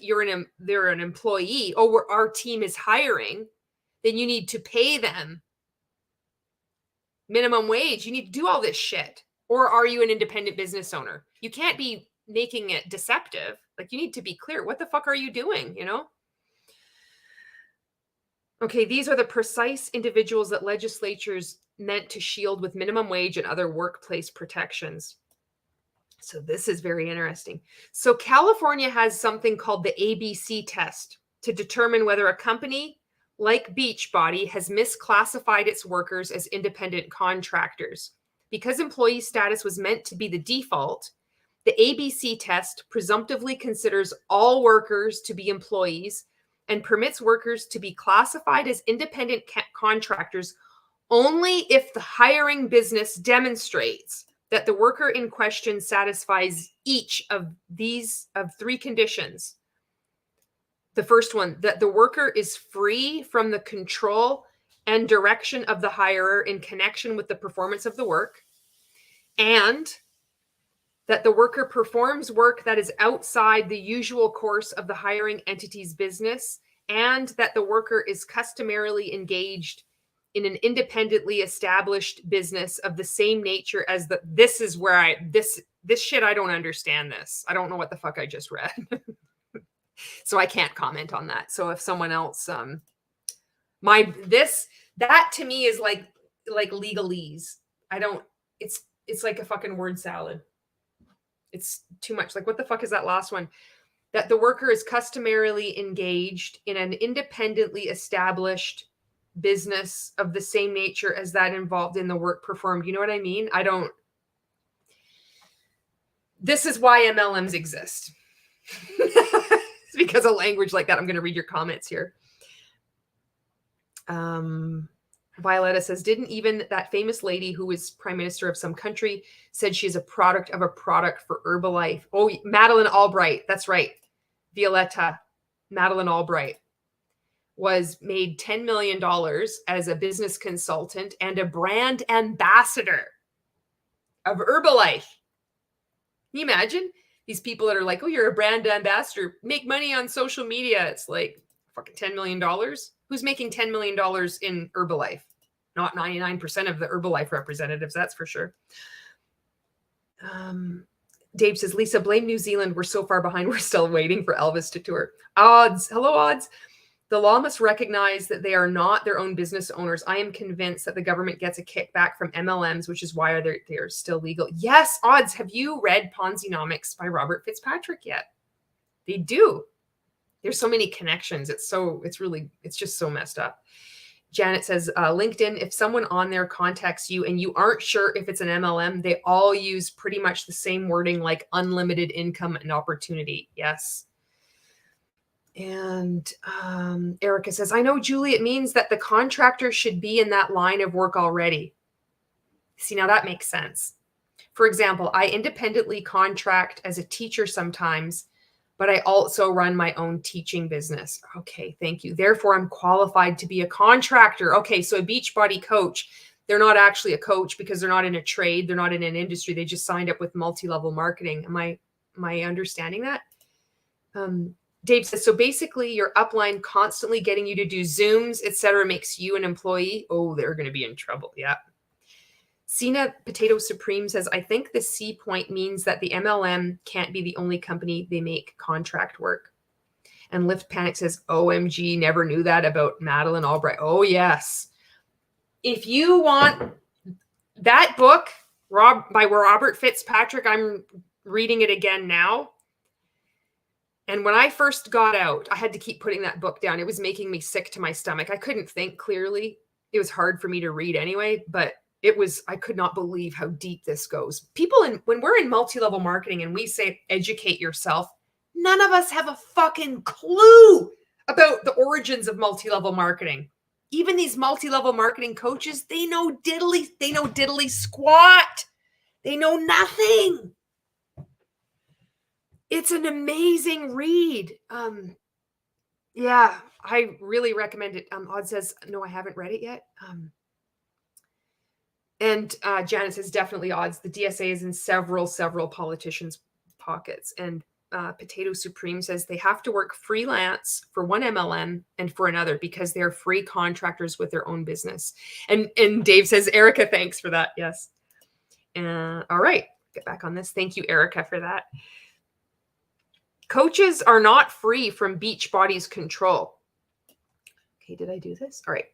they're an employee, our team is hiring, then you need to pay them minimum wage. You need to do all this shit. Or are you an independent business owner? You can't be making it deceptive. Like, you need to be clear. What the fuck are you doing? Okay, these are the precise individuals that legislatures meant to shield with minimum wage and other workplace protections. So this is very interesting. So California has something called the ABC test to determine whether a company like Beachbody has misclassified its workers as independent contractors. Because employee status was meant to be the default, the ABC test presumptively considers all workers to be employees and permits workers to be classified as independent contractors only if the hiring business demonstrates that the worker in question satisfies each of three conditions. The first one, that the worker is free from the control and direction of the hirer in connection with the performance of the work, and that the worker performs work that is outside the usual course of the hiring entity's business, and that the worker is customarily engaged in an independently established business of the same nature as this is where this shit, I don't understand this. I don't know what the fuck I just read. So I can't comment on that. So if someone else, that to me is like legalese. It's like a fucking word salad. It's too much. Like, what the fuck is that last one? that the worker is customarily engaged in an independently established business of the same nature as that involved in the work performed. You know what I mean? This is why MLMs exist. It's because of language like that. I'm going to read your comments here. Violetta says, didn't even that famous lady who was prime minister of some country said she's a product of a product for Herbalife? Oh, Madeleine Albright. That's right. Violetta, Madeleine Albright was made $10 million as a business consultant and a brand ambassador of Herbalife. Can you imagine these people that are like, oh, you're a brand ambassador, make money on social media? It's like fucking $10 million. Who's making $10 million in Herbalife? Not 99% of the Herbalife representatives, that's for sure. Dave says, Lisa, blame New Zealand. We're so far behind. We're still waiting for Elvis to tour. Odds. Hello, Odds. The law must recognize that they are not their own business owners. I am convinced that the government gets a kickback from MLMs, which is why they are still legal. Yes, Odds. Have you read Ponzi-nomics by Robert Fitzpatrick yet? They do. There's so many connections. It's just so messed up. Janet says, LinkedIn, if someone on there contacts you and you aren't sure if it's an MLM, they all use pretty much the same wording like unlimited income and opportunity. Yes. And Erica says, I know, Julie, it means that the contractor should be in that line of work already. See, now that makes sense. For example, I independently contract as a teacher sometimes, but I also run my own teaching business. Okay, thank you. Therefore, I'm qualified to be a contractor. Okay, so a Beachbody coach, they're not actually a coach because they're not in a trade. They're not in an industry. They just signed up with multi-level marketing. Am I understanding that? Dave says, so basically your upline constantly getting you to do Zooms, etc., makes you an employee. Oh, they're going to be in trouble. Yeah. Cena Potato Supreme says, I think the C point means that the MLM can't be the only company they make contract work. And Lift Panic says, OMG, never knew that about Madeleine Albright. Oh, yes. If you want that book by Robert Fitzpatrick, I'm reading it again now. And when I first got out, I had to keep putting that book down. It was making me sick to my stomach. I couldn't think clearly. It was hard for me to read anyway, but I could not believe how deep this goes. When we're in multi-level marketing and we say, educate yourself, none of us have a fucking clue about the origins of multi-level marketing. Even these multi-level marketing coaches, they know diddly squat. They know nothing. It's an amazing read. Yeah, I really recommend it. Odd says, no, I haven't read it yet. And Janet says, definitely Odds. The DSA is in several politicians' pockets. And Potato Supreme says they have to work freelance for one MLM and for another because they're free contractors with their own business. And Dave says, Erica, thanks for that. Yes. All right, get back on this. Thank you, Erica, for that. Coaches are not free from Beachbody's control. Okay, did I do this? All right.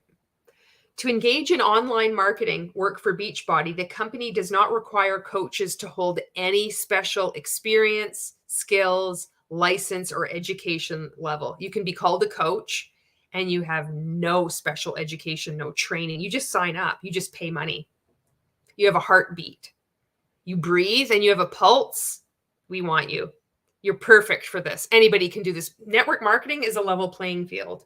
To engage in online marketing work for Beachbody, the company does not require coaches to hold any special experience, skills, license, or education level. You can be called a coach and you have no special education, no training. You just sign up. You just pay money. You have a heartbeat. You breathe and you have a pulse. We want you. You're perfect for this. Anybody can do this. Network marketing is a level playing field.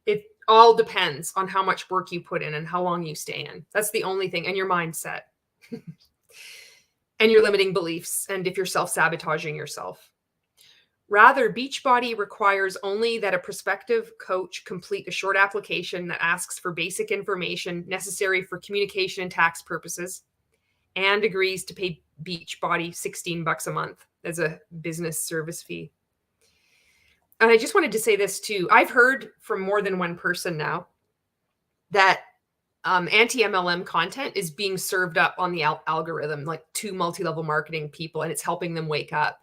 It all depends on how much work you put in and how long you stay in. That's the only thing. And your mindset and your limiting beliefs. And if you're self-sabotaging yourself. Rather, Beachbody requires only that a prospective coach complete a short application that asks for basic information necessary for communication and tax purposes and agrees to pay Beachbody $16 a month as a business service fee. And I just wanted to say this too. I've heard from more than one person now that anti-MLM content is being served up on the algorithm, like to multi-level marketing people, and it's helping them wake up.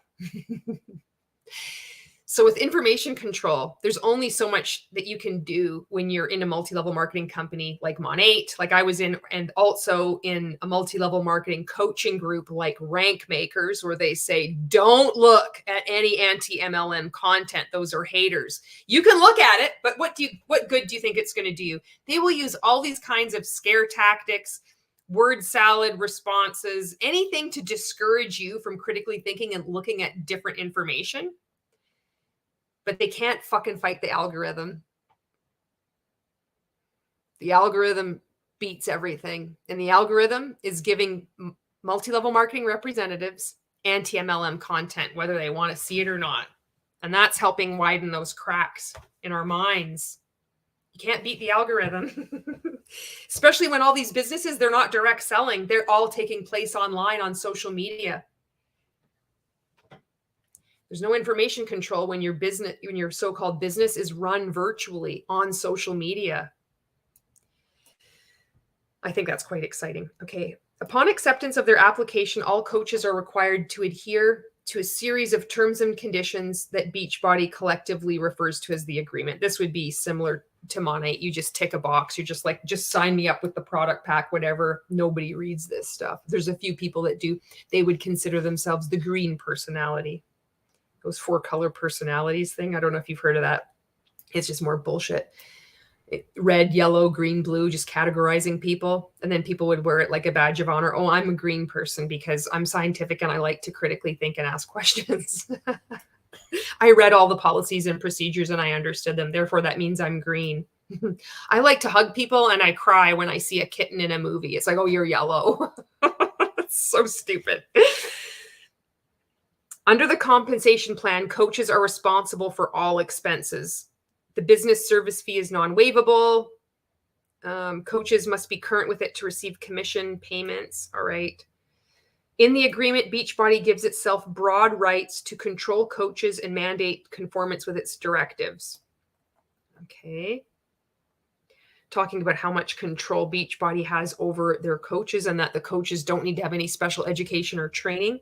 So with information control, there's only so much that you can do when you're in a multi-level marketing company like Mon8, like I was in, and also in a multi-level marketing coaching group like Rank Makers, where they say, don't look at any anti-MLM content. Those are haters. You can look at it, but what good do you think it's going to do you? They will use all these kinds of scare tactics, word salad responses, anything to discourage you from critically thinking and looking at different information. But they can't fucking fight the algorithm. The algorithm beats everything. And the algorithm is giving multi-level marketing representatives anti-MLM content, whether they want to see it or not. And that's helping widen those cracks in our minds. You can't beat the algorithm. Especially when all these businesses, they're not direct selling. They're all taking place online on social media. There's no information control when your business, when your so-called business is run virtually on social media. I think that's quite exciting. Okay. Upon acceptance of their application, all coaches are required to adhere to a series of terms and conditions that Beachbody collectively refers to as the agreement. This would be similar to Mon8. You just tick a box. You're just like, just sign me up with the product pack, whatever. Nobody reads this stuff. There's a few people that do. They would consider themselves the green personality. Those 4 color personalities thing. I don't know if you've heard of that. It's just more bullshit. Red, yellow, green, blue, just categorizing people. And then people would wear it like a badge of honor. Oh, I'm a green person because I'm scientific and I like to critically think and ask questions. I read all the policies and procedures and I understood them. Therefore, that means I'm green. I like to hug people and I cry when I see a kitten in a movie. It's like, oh, you're yellow. It's so stupid. Under the compensation plan, coaches are responsible for all expenses. The business service fee is non-waivable. Coaches must be current with it to receive commission payments. All right. In the agreement, Beachbody gives itself broad rights to control coaches and mandate conformance with its directives. Okay. Talking about how much control Beachbody has over their coaches and that the coaches don't need to have any special education or training.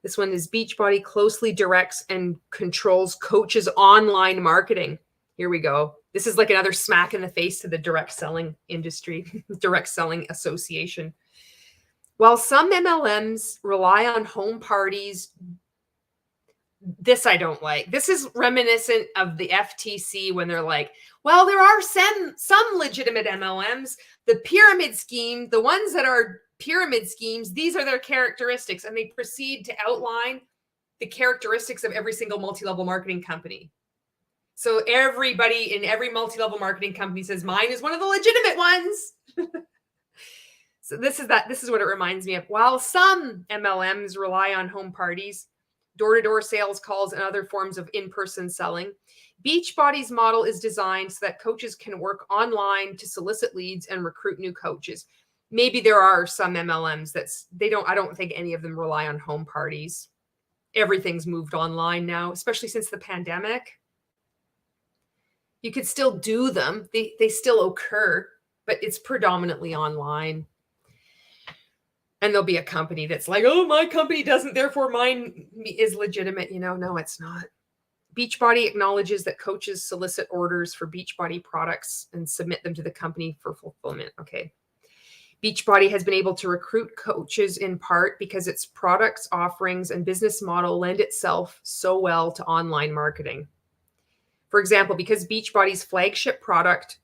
This one is Beachbody closely directs and controls coaches' online marketing. Here we go. This is like another smack in the face to the direct selling industry, direct selling association. While some MLMs rely on home parties, this I don't like. This is reminiscent of the FTC when they're like, well, there are some legitimate MLMs. The pyramid scheme, the ones that are pyramid schemes, these are their characteristics. And they proceed to outline the characteristics of every single multi-level marketing company. So everybody in every multi-level marketing company says, mine is one of the legitimate ones. So this is what it reminds me of. While some MLMs rely on home parties, door-to-door sales calls, and other forms of in-person selling, Beachbody's model is designed so that coaches can work online to solicit leads and recruit new coaches. Maybe there are some MLMs I don't think any of them rely on home parties. Everything's moved online now, especially since the pandemic. You could still do them. They still occur, but it's predominantly online. And there'll be a company that's like, oh, my company doesn't, therefore mine is legitimate. No, it's not. Beachbody acknowledges that coaches solicit orders for Beachbody products and submit them to the company for fulfillment. Okay. Beachbody has been able to recruit coaches in part because its products, offerings, and business model lend itself so well to online marketing. For example, because Beachbody's flagship product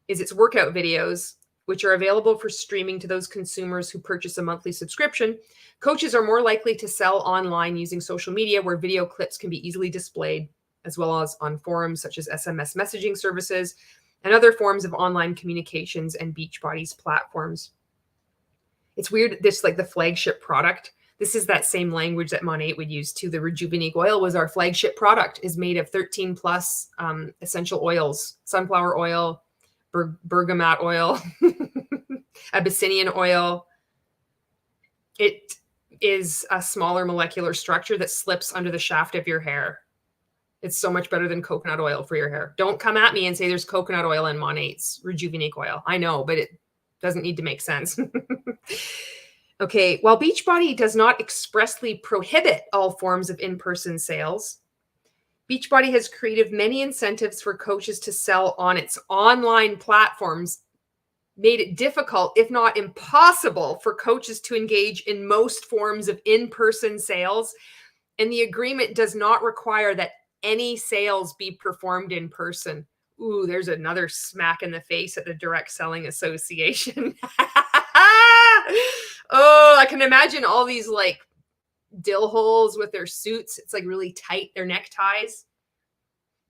is its workout videos, which are available for streaming to those consumers who purchase a monthly subscription, coaches are more likely to sell online using social media where video clips can be easily displayed, as well as on forums such as SMS messaging services and other forms of online communications and Beachbody's platforms. It's weird, this like the flagship product. This is that same language that Mon8 would use too. The Rejuvenate oil was our flagship product, is made of 13 plus essential oils, sunflower oil, bergamot oil, Abyssinian oil. It is a smaller molecular structure that slips under the shaft of your hair. It's so much better than coconut oil for your hair. Don't come at me and say there's coconut oil in Mon8's Rejuvenate oil. I know, but it doesn't need to make sense. Okay, while Beachbody does not expressly prohibit all forms of in-person sales, Beachbody has created many incentives for coaches to sell on its online platforms, made it difficult, if not impossible, for coaches to engage in most forms of in-person sales. And the agreement does not require that any sales be performed in person. Ooh, there's another smack in the face at the Direct Selling Association. Oh, I can imagine all these like dill holes with their suits. It's like really tight, their neckties.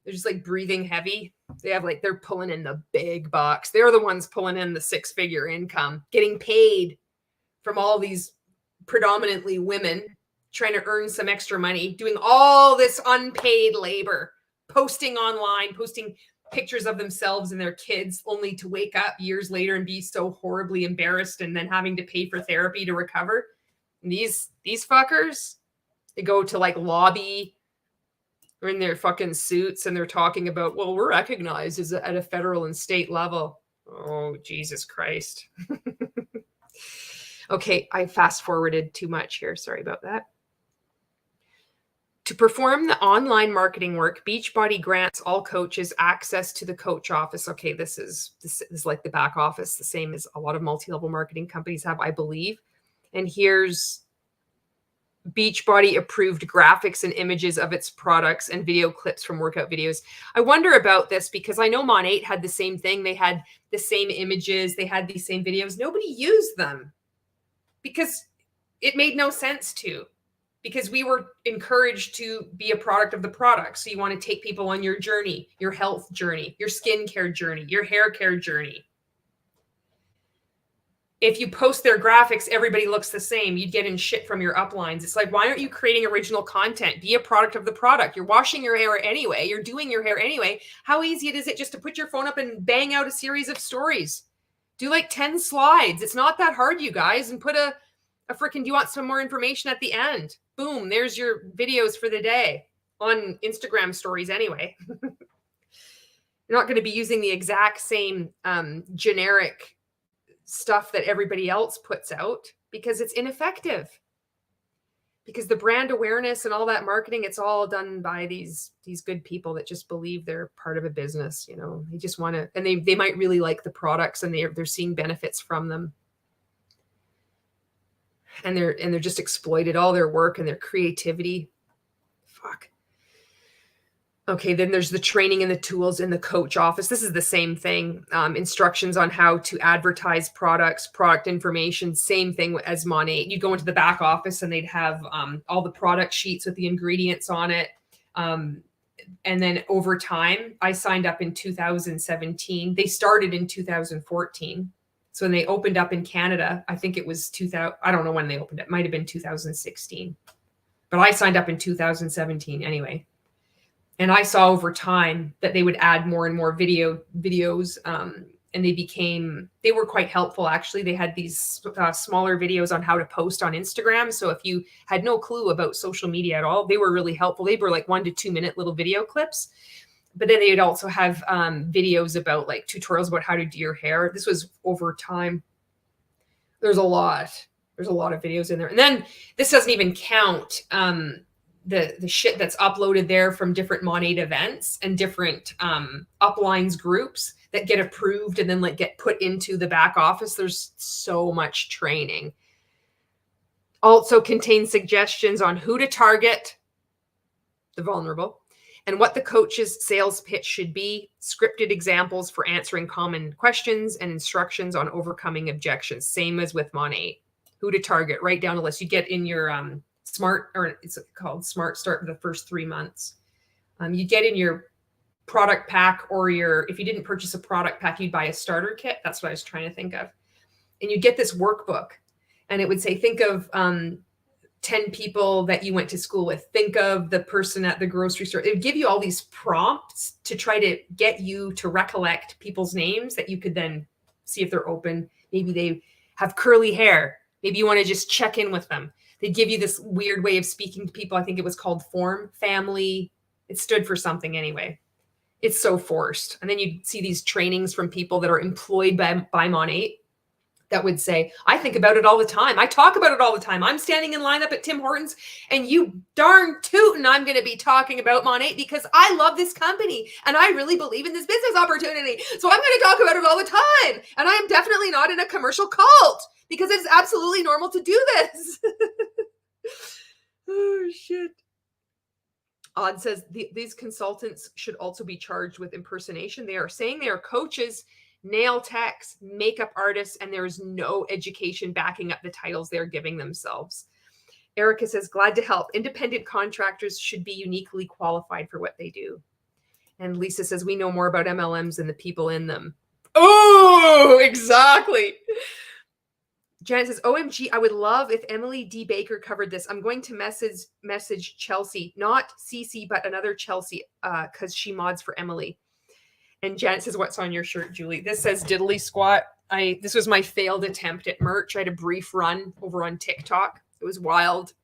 They're just like breathing heavy. They have like, they're pulling in the big bucks. They're the ones pulling in the six-figure income, getting paid from all these predominantly women trying to earn some extra money, doing all this unpaid labor, posting online, posting pictures of themselves and their kids, only to wake up years later and be so horribly embarrassed and then having to pay for therapy to recover. And these fuckers, they go to like lobby or in their fucking suits and they're talking about, well, we're recognized as at a federal and state level. Oh, Jesus Christ. Okay, I fast forwarded too much here. Sorry about that. To perform the online marketing work, Beachbody grants all coaches access to the coach office. Okay, this is like the back office, the same as a lot of multi-level marketing companies have, I believe. And here's Beachbody approved graphics and images of its products and video clips from workout videos. I wonder about this because I know Mon8 had the same thing. They had the same images. They had these same videos. Nobody used them because it made no sense to, because we were encouraged to be a product of the product. So you want to take people on your journey, your health journey, your skincare journey, your hair care journey. If you post their graphics, everybody looks the same. You'd get in shit from your uplines. It's like, why aren't you creating original content? Be a product of the product. You're washing your hair anyway. You're doing your hair anyway. How easy is it just to put your phone up and bang out a series of stories? Do like 10 slides. It's not that hard, you guys. And put a freaking, do you want some more information at the end? Boom, there's your videos for the day on Instagram stories anyway. You're not going to be using the exact same generic stuff that everybody else puts out because it's ineffective. Because the brand awareness and all that marketing, it's all done by these good people that just believe they're part of a business. You know, they just want to, and they might really like the products and they're seeing benefits from them. And they're just exploited all their work and their creativity. Fuck. Okay, then there's the training and the tools in the coach office. This is the same thing. Instructions on how to advertise products, product information, same thing as Mon8. You'd go into the back office and they'd have all the product sheets with the ingredients on it. And then over time, I signed up in 2017. They started in 2014. So when they opened up in Canada, I think it was 2000. I don't know when they opened it. It might have been 2016. But I signed up in 2017 anyway. And I saw over time that they would add more and more videos, and they were quite helpful, actually. They had these smaller videos on how to post on Instagram. So if you had no clue about social media at all, they were really helpful. They were like 1 to 2 minute little video clips. But then they would also have videos about like tutorials about how to do your hair. This was over time. There's a lot of videos in there. And then this doesn't even count the shit that's uploaded there from different Mon8 events and different uplines groups that get approved and then like get put into the back office. There's so much training. Also contains suggestions on who to target, the vulnerable, and what the coach's sales pitch should be, scripted examples for answering common questions, and instructions on overcoming objections. Same as with Mon8. Who to target, write down a list. You get in your Smart, or it's called Smart Start for the first 3 months. You get in your product pack, or if you didn't purchase a product pack, you'd buy a starter kit. That's what I was trying to think of. And you get this workbook and it would say, think of 10 people that you went to school with. Think of the person at the grocery store. It would give you all these prompts to try to get you to recollect people's names that you could then see if they're open. Maybe they have curly hair. Maybe you want to just check in with them. They'd give you this weird way of speaking to people. I think it was called form, family. It stood for something anyway. It's so forced. And then you see these trainings from people that are employed by Mon8 that would say, I think about it all the time. I talk about it all the time. I'm standing in line up at Tim Hortons and you darn tootin' I'm going to be talking about Mon8 because I love this company and I really believe in this business opportunity. So I'm going to talk about it all the time. And I am definitely not in a commercial cult because it's absolutely normal to do this. Oh, shit. Odd says these consultants should also be charged with impersonation. They are saying they are coaches, nail techs, makeup artists, and there is no education backing up the titles they're giving themselves. Erica says, glad to help. Independent contractors should be uniquely qualified for what they do. And Lisa says, we know more about MLMs than the people in them. Oh, exactly. Janet says, OMG, I would love if Emily D. Baker covered this. I'm going to message Chelsea, not Cece, but another Chelsea, because she mods for Emily. And Janet says, what's on your shirt, Julie? This says diddly squat. This was my failed attempt at merch. I had a brief run over on TikTok. It was wild.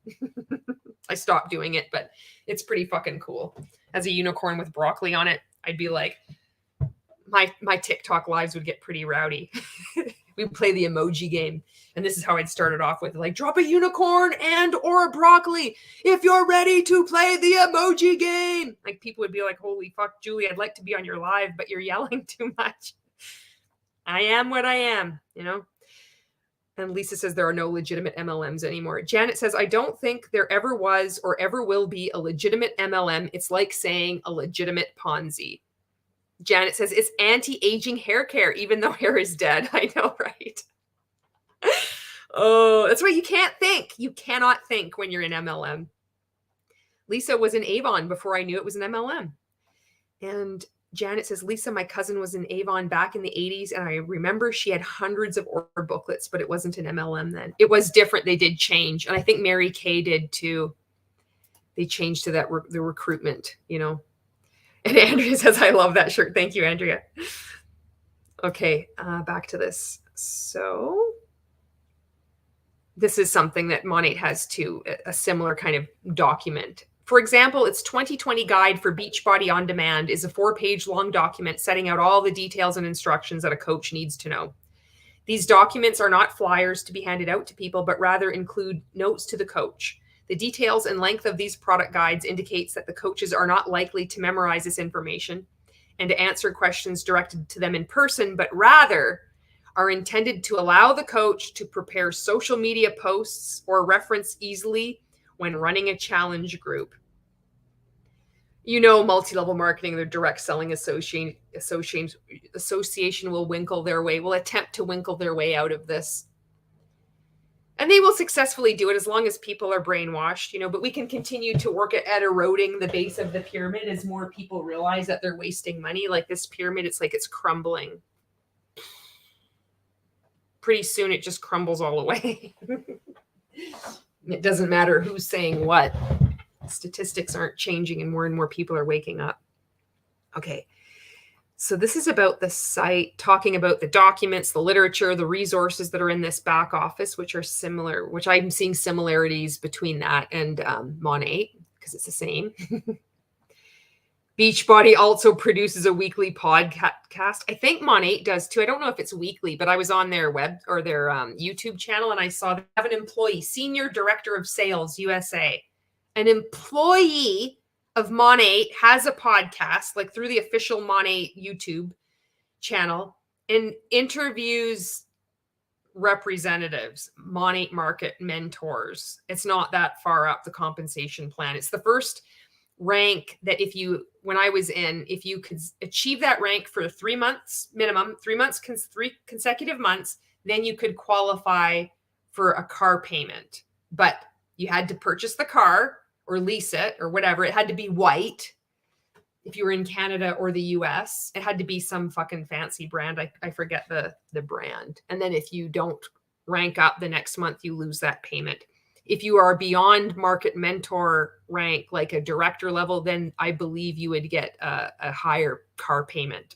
I stopped doing it, but it's pretty fucking cool. As a unicorn with broccoli on it, I'd be like, my TikTok lives would get pretty rowdy. We'd play the emoji game. And this is how I'd start it off with, like, drop a unicorn and or a broccoli if you're ready to play the emoji game. Like, people would be like, holy fuck, Julie, I'd like to be on your live, but you're yelling too much. I am what I am, you know? And Lisa says there are no legitimate MLMs anymore. Janet says, I don't think there ever was or ever will be a legitimate MLM. It's like saying a legitimate Ponzi. Janet says, it's anti-aging hair care, even though hair is dead. I know, right? Oh, that's why you can't think. You cannot think when you're in MLM. Lisa was in Avon before I knew it was an MLM. And Janet says, Lisa, my cousin was in Avon back in the 80s. And I remember she had hundreds of order booklets, but it wasn't an MLM then. It was different. They did change. And I think Mary Kay did too. They changed to that the recruitment, you know. And Andrea says, I love that shirt. Thank you, Andrea. Okay, back to this. So this is something that Mon8 has too, a similar kind of document. For example, its 2020 guide for Beachbody on Demand is a 4-page long document setting out all the details and instructions that a coach needs to know. These documents are not flyers to be handed out to people, but rather include notes to the coach. The details and length of these product guides indicates that the coaches are not likely to memorize this information and to answer questions directed to them in person, but rather are intended to allow the coach to prepare social media posts or reference easily when running a challenge group. You know, multi-level marketing, their direct selling association will attempt to winkle their way out of this. And they will successfully do it as long as people are brainwashed, you know, but we can continue to work at eroding the base of the pyramid as more people realize that they're wasting money. Like this pyramid, it's like it's crumbling. Pretty soon it just crumbles all away. It doesn't matter who's saying what. Statistics aren't changing and more people are waking up. Okay. So this is about the site, talking about the documents, the literature, the resources that are in this back office, which are similar, which I'm seeing similarities between that and Mon8 because it's the same. Beachbody also produces a weekly podcast. I think Mon8 does too. I don't know if it's weekly, but I was on their web or their YouTube channel and I saw they have an employee, Senior Director of Sales, USA. An employee of Mon8 has a podcast, like through the official Mon8 YouTube channel, and interviews representatives, Mon8 market mentors. It's not that far up the compensation plan. It's the first rank that when I was in, if you could achieve that rank for 3 months minimum, 3 consecutive months, then you could qualify for a car payment. But you had to purchase the car or lease it or whatever. It had to be white. If you were in Canada or the US, it had to be some fucking fancy brand. I forget the brand. And then if you don't rank up the next month, you lose that payment. If you are beyond market mentor rank, like a director level, then I believe you would get a higher car payment.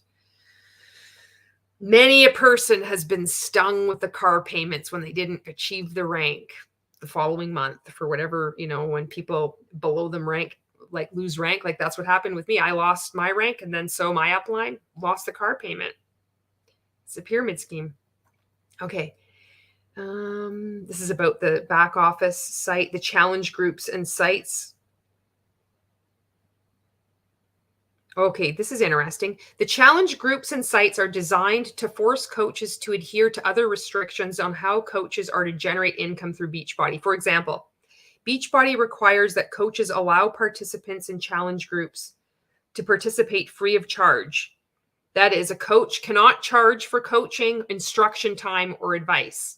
Many a person has been stung with the car payments when they didn't achieve the rank the following month for whatever, you know, when people below them rank, like lose rank, like that's what happened with me. I lost my rank and then so my upline lost the car payment. It's a pyramid scheme. Okay. This is about the back office site, the challenge groups and sites. Okay, this is interesting. The challenge groups and sites are designed to force coaches to adhere to other restrictions on how coaches are to generate income through Beachbody. For example, Beachbody requires that coaches allow participants in challenge groups to participate free of charge. That is, a coach cannot charge for coaching, instruction time, or advice.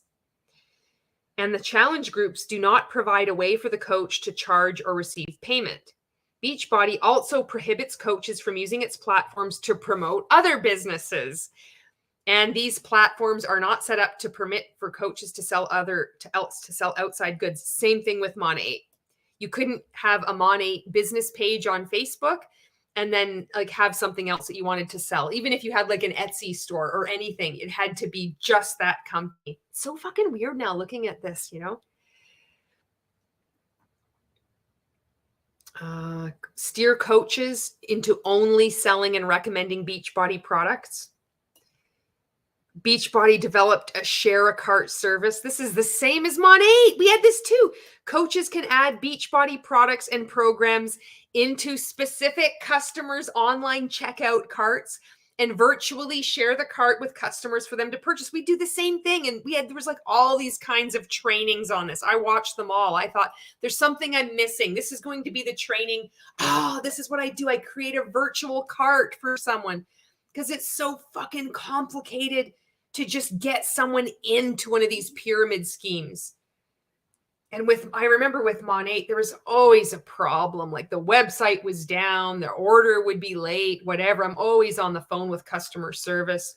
And the challenge groups do not provide a way for the coach to charge or receive payment. Beachbody also prohibits coaches from using its platforms to promote other businesses. And these platforms are not set up to permit for coaches to sell outside goods. Same thing with Mon8. You couldn't have a Mon8 business page on Facebook and then like have something else that you wanted to sell. Even if you had like an Etsy store or anything, it had to be just that company. It's so fucking weird now looking at this, you know? Steer coaches into only selling and recommending Beachbody products. Beachbody developed a share a cart service. This is the same as Mon8. We had this too. Coaches can add Beachbody products and programs into specific customers' online checkout carts and virtually share the cart with customers for them to purchase. We do the same thing. And there was like all these kinds of trainings on this. I watched them all. I thought there's something I'm missing. This is going to be the training. Oh, this is what I do. I create a virtual cart for someone because it's so fucking complicated to just get someone into one of these pyramid schemes. And I remember with Mon8, there was always a problem. Like the website was down, the order would be late, whatever. I'm always on the phone with customer service,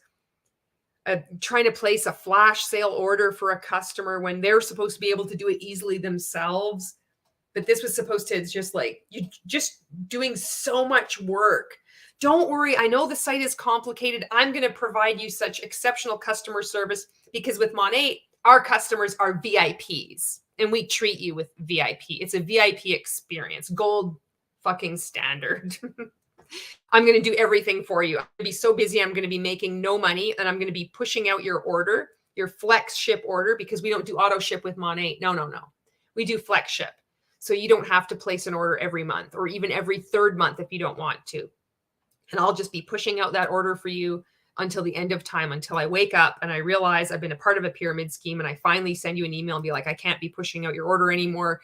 trying to place a flash sale order for a customer when they're supposed to be able to do it easily themselves. But this was supposed to, it's just like, you're just doing so much work. Don't worry. I know the site is complicated. I'm going to provide you such exceptional customer service because with Mon8, our customers are VIPs and we treat you with VIP. It's a VIP experience, gold fucking standard. I'm going to do everything for you. I'm going to be so busy. I'm going to be making no money and I'm going to be pushing out your order, your flex ship order, because we don't do auto ship with Mon8. No. We do flex ship. So you don't have to place an order every month or even every third month if you don't want to. And I'll just be pushing out that order for you until the end of time, until I wake up and I realize I've been a part of a pyramid scheme and I finally send you an email and be like, I can't be pushing out your order anymore.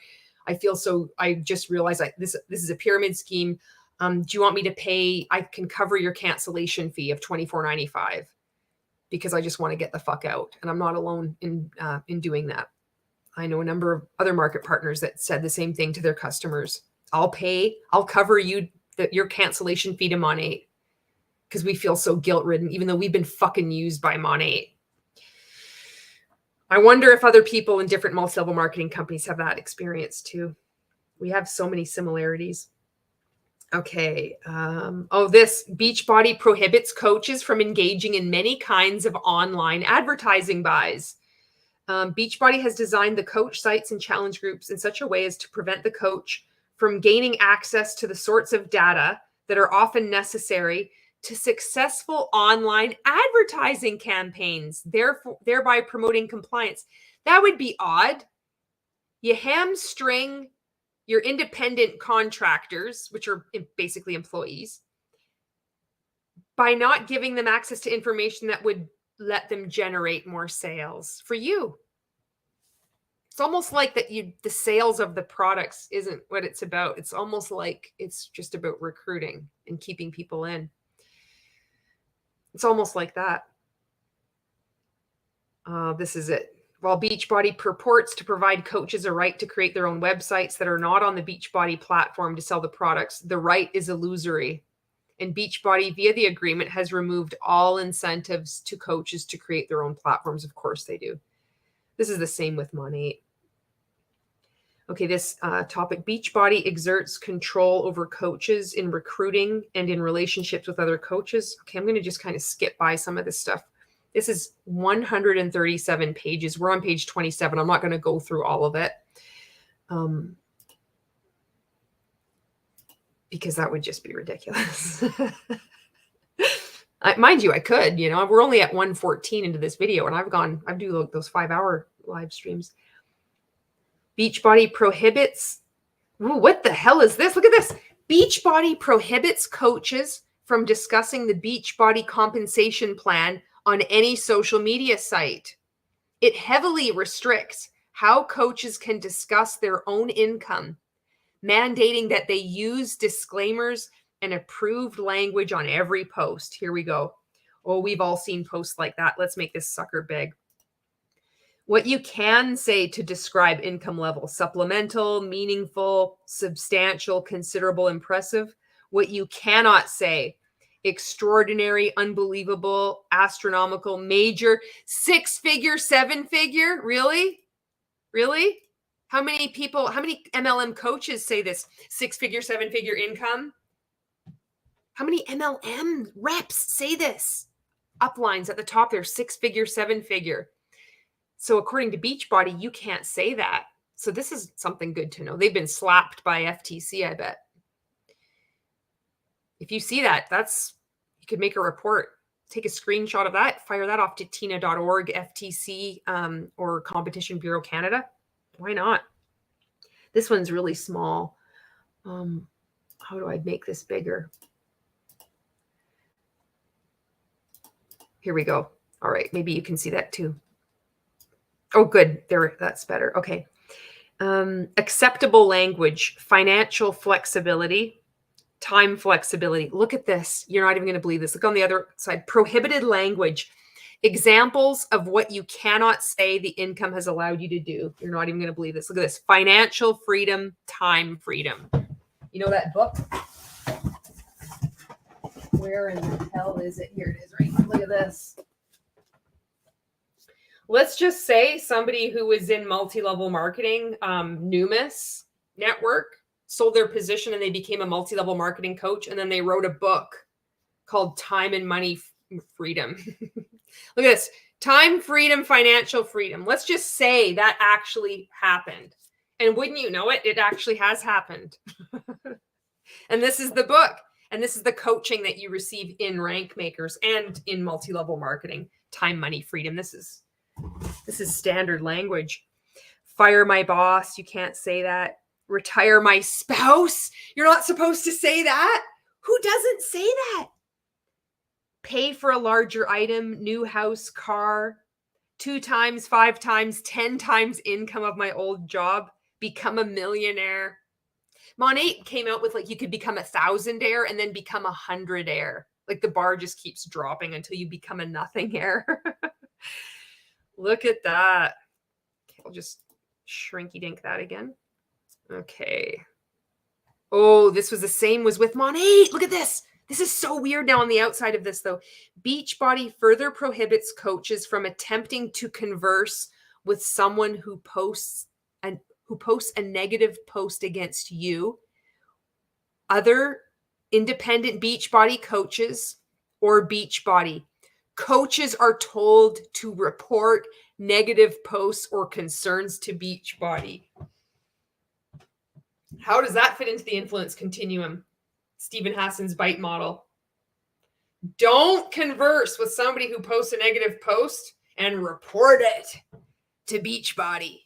I just realized this is a pyramid scheme. Do you want me to pay? I can cover your cancellation fee of $24.95 because I just want to get the fuck out. And I'm not alone in doing that. I know a number of other market partners that said the same thing to their customers. I'll cover your cancellation fee to Mon8 because we feel so guilt-ridden, even though we've been fucking used by Mon8. I wonder if other people in different multi-level marketing companies have that experience too. We have so many similarities. Okay. This Beachbody prohibits coaches from engaging in many kinds of online advertising buys. Beachbody has designed the coach sites and challenge groups in such a way as to prevent the coach from gaining access to the sorts of data that are often necessary to successful online advertising campaigns, thereby promoting compliance. That would be odd. You hamstring your independent contractors, which are basically employees, by not giving them access to information that would let them generate more sales for you. It's almost like the sales of the products isn't what it's about. It's almost like it's just about recruiting and keeping people in. It's almost like that. This is it. While Beachbody purports to provide coaches a right to create their own websites that are not on the Beachbody platform to sell the products, the right is illusory. And Beachbody, via the agreement, has removed all incentives to coaches to create their own platforms. Of course they do. This is the same with Mon8. Okay, this topic, Beachbody exerts control over coaches in recruiting and in relationships with other coaches. Okay, I'm going to just kind of skip by some of this stuff. This is 137 pages. We're on page 27. I'm not going to go through all of it because that would just be ridiculous. Mind you, I could, we're only at 114 into this video and I've do those 5-hour live streams. Beachbody prohibits. Ooh, what the hell is this? Look at this. Beachbody prohibits coaches from discussing the Beachbody compensation plan on any social media site. It heavily restricts how coaches can discuss their own income, mandating that they use disclaimers and approved language on every post. Here we go. Oh, we've all seen posts like that. Let's make this sucker big. What you can say to describe income level: supplemental, meaningful, substantial, considerable, impressive. What you cannot say: extraordinary, unbelievable, astronomical, major, 6-figure, 7-figure. Really? Really? How many people, how many MLM coaches say this? 6-figure, 7-figure income? How many MLM reps say this? Uplines at the top there, 6-figure, 7-figure. So according to Beachbody, you can't say that. So this is something good to know. They've been slapped by FTC, I bet. If you see that, you could make a report. Take a screenshot of that, fire that off to tina.org, FTC, or Competition Bureau Canada. Why not? This one's really small. How do I make this bigger? Here we go. All right, maybe you can see that too. Oh, good. There, that's better. Okay. Acceptable language, financial flexibility, time flexibility. Look at this. You're not even going to believe this. Look on the other side. Prohibited language. Examples of what you cannot say the income has allowed you to do. You're not even going to believe this. Look at this. Financial freedom, time freedom. You know that book? Where in the hell is it? Here it is, right here. Look at this. Let's just say somebody who was in multi-level marketing, Numis network, sold their position and they became a multi-level marketing coach. And then they wrote a book called Time and Money Freedom. Look at this. Time freedom, financial freedom. Let's just say that actually happened. And wouldn't you know it, it actually has happened. And this is the book. And this is the coaching that you receive in Rank Makers and in multi-level marketing. Time, money, freedom. This is standard language. Fire my boss. You can't say that. Retire my spouse. You're not supposed to say that. Who doesn't say that? Pay for a larger item, new house, car, 2 times, 5 times, 10 times income of my old job, become a millionaire. Monate came out with like you could become a 1,000-aire and then become a 100-aire. Like the bar just keeps dropping until you become a nothing-aire. Look at that. Okay, I'll just shrinky dink that again. Okay. Oh, this was the same was with Monate. Look at this. This is so weird now on the outside of this though. Beachbody further prohibits coaches from attempting to converse with someone who posts a negative post against you, other independent Beachbody coaches, or Beachbody. Coaches are told to report negative posts or concerns to Beachbody. How does that fit into the influence continuum? Stephen Hassan's bite model. Don't converse with somebody who posts a negative post and report it to Beachbody.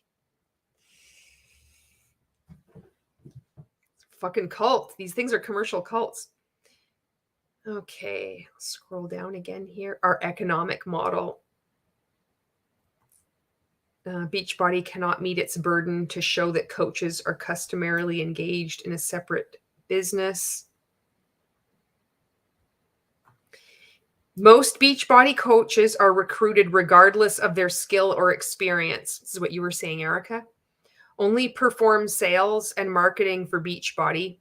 Fucking cult. These things are commercial cults. Okay, scroll down again here. Our economic model. Beachbody cannot meet its burden to show that coaches are customarily engaged in a separate business. Most Beachbody coaches are recruited regardless of their skill or experience. This is what you were saying, Erica. Only perform sales and marketing for Beachbody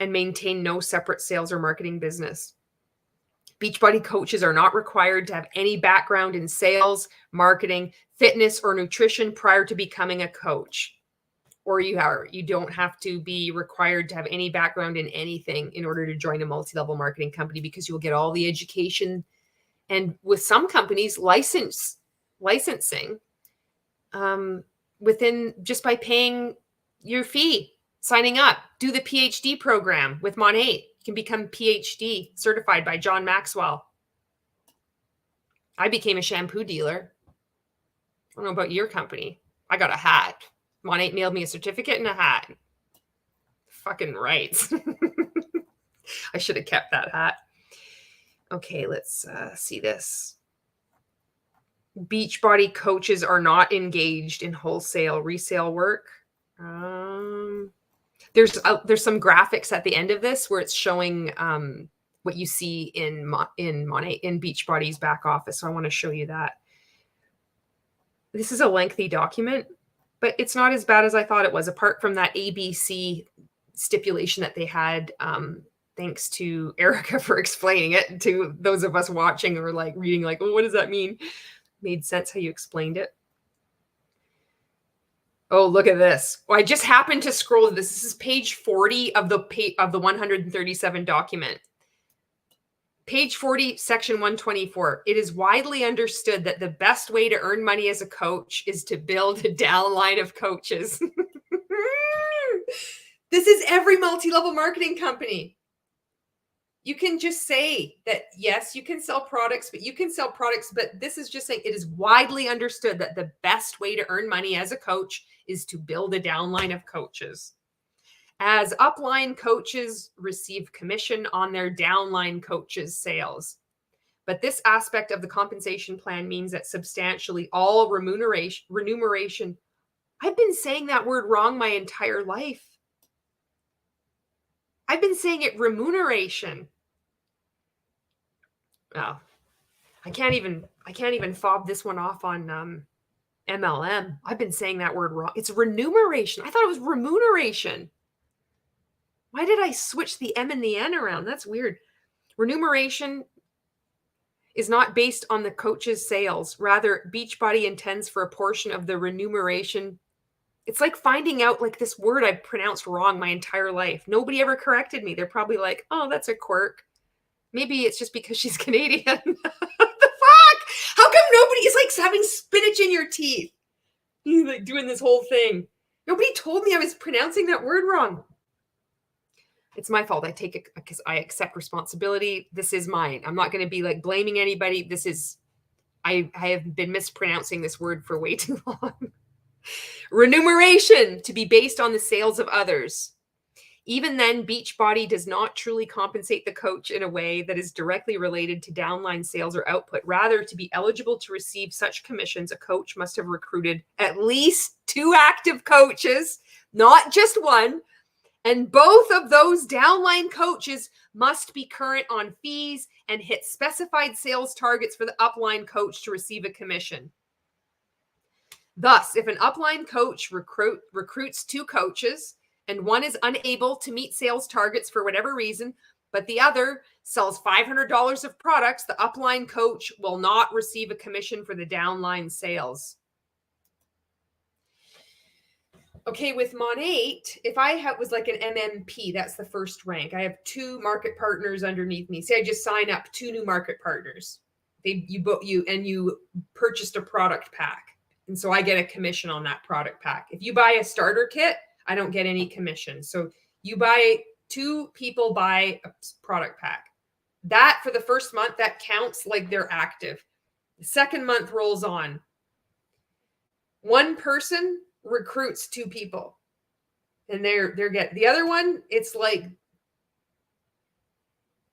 and maintain no separate sales or marketing business. Beachbody coaches are not required to have any background in sales, marketing, fitness, or nutrition prior to becoming a coach. Or you don't have to be required to have any background in anything in order to join a multi-level marketing company, because you will get all the education. And with some companies, licensing within just by paying your fee, signing up, do the PhD program with Monate. You can become PhD certified by John Maxwell. I became a shampoo dealer. don't know about your company. I got a hat. Monate mailed me a certificate and a hat. Fucking rights. I should have kept that hat. Okay, let's see this. Beachbody coaches are not engaged in wholesale resale work. There's some graphics at the end of this where it's showing what you see in Beachbody's back office. So I want to show you that. This is a lengthy document, but it's not as bad as I thought it was, apart from that ABC stipulation that they had. Thanks to Erica for explaining it to those of us watching or like reading, like, well, what does that mean? Made sense how you explained it. Oh, look at this. Well, I just happened to scroll this. This is page 40 of the 137 document. Page 40, section 124. It is widely understood that the best way to earn money as a coach is to build a downline of coaches. This is every multi-level marketing company. You can just say that, yes, you can sell products, but this is just saying it is widely understood that the best way to earn money as a coach is to build a downline of coaches. As upline coaches receive commission on their downline coaches' sales. But this aspect of the compensation plan means that substantially all remuneration. I've been saying that word wrong my entire life. I've been saying it remuneration. Oh, I can't even fob this one off on MLM. I've been saying that word wrong. It's remuneration. I thought it was remuneration. Why did I switch the M and the N around? That's weird. Remuneration is not based on the coach's sales. Rather, Beachbody intends for a portion of the remuneration. It's like finding out like this word I pronounced wrong my entire life. Nobody ever corrected me. They're probably like, oh, that's a quirk. Maybe it's just because she's Canadian. What the fuck? How come nobody is like having spinach in your teeth? You're like doing this whole thing. Nobody told me I was pronouncing that word wrong. It's my fault. I take it because I accept responsibility. This is mine. I'm not going to be like blaming anybody. This is, I have been mispronouncing this word for way too long. Remuneration, to be based on the sales of others. Even then, Beachbody does not truly compensate the coach in a way that is directly related to downline sales or output. Rather, to be eligible to receive such commissions, a coach must have recruited at least 2 active coaches, not just one. And both of those downline coaches must be current on fees and hit specified sales targets for the upline coach to receive a commission. Thus, if an upline coach recruits 2 coaches and one is unable to meet sales targets for whatever reason, but the other sells $500 of products, the upline coach will not receive a commission for the downline sales. Okay, with Monate, if I was like an MMP, that's the first rank. I have 2 market partners underneath me. Say I just sign up 2 new market partners. You purchased a product pack. And so I get a commission on that product pack. If you buy a starter kit, I don't get any commission. So you buy 2 people buy a product pack. That for the first month, that counts like they're active. The second month rolls on. One person recruits 2 people. And they're get the other one, it's like,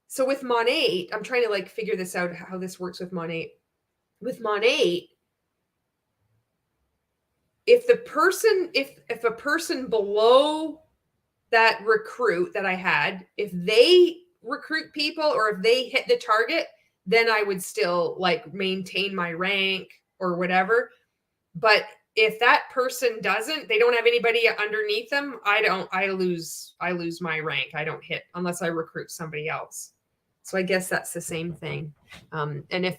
so with Monate, I'm trying to like figure this out, how this works with Monate. With Monate, if a person below that recruit that I had, if they recruit people or if they hit the target, then I would still like maintain my rank or whatever. But if that person doesn't, they don't have anybody underneath them, I lose my rank. I don't hit unless I recruit somebody else. So I guess that's the same thing. And